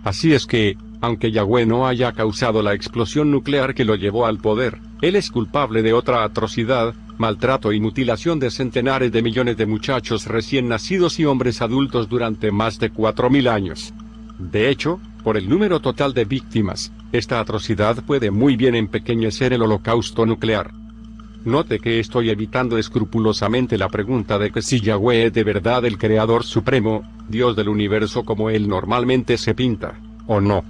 Así es que, aunque Yahweh no haya causado la explosión nuclear que lo llevó al poder, él es culpable de otra atrocidad, maltrato y mutilación de centenares de millones de muchachos recién nacidos y hombres adultos durante más de 4000 años. De hecho, por el número total de víctimas, esta atrocidad puede muy bien empequeñecer el holocausto nuclear. Note que estoy evitando escrupulosamente la pregunta de que si Yahweh es de verdad el Creador Supremo, Dios del universo como él normalmente se pinta, o no.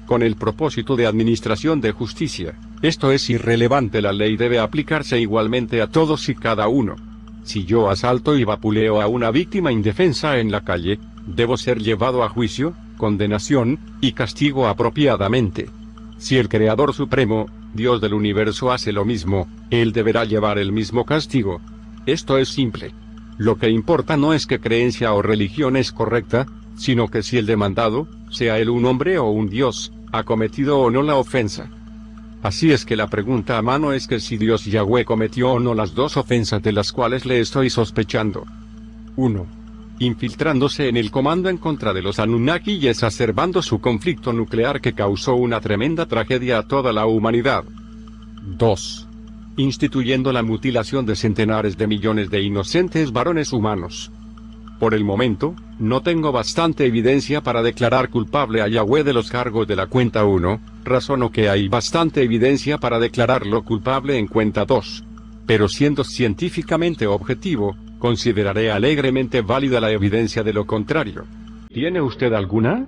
Con el propósito de administración de justicia, esto es irrelevante, la ley debe aplicarse igualmente a todos y cada uno. Si yo asalto y vapuleo a una víctima indefensa en la calle, debo ser llevado a juicio, condenación, y castigo apropiadamente. Si el Creador Supremo, Dios del universo hace lo mismo, él deberá llevar el mismo castigo. Esto es simple. Lo que importa no es qué creencia o religión es correcta, sino que si el demandado, sea él un hombre o un dios, ha cometido o no la ofensa. Así es que la pregunta a mano es que si Dios Yahweh cometió o no las dos ofensas de las cuales le estoy sospechando. 1. Infiltrándose en el comando en contra de los Anunnaki y exacerbando su conflicto nuclear que causó una tremenda tragedia a toda la humanidad. 2. Instituyendo la mutilación de centenares de millones de inocentes varones humanos. Por el momento, no tengo bastante evidencia para declarar culpable a Yahweh de los cargos de la cuenta 1, razono que hay bastante evidencia para declararlo culpable en cuenta 2. Pero siendo científicamente objetivo, consideraré alegremente válida la evidencia de lo contrario. ¿Tiene usted alguna?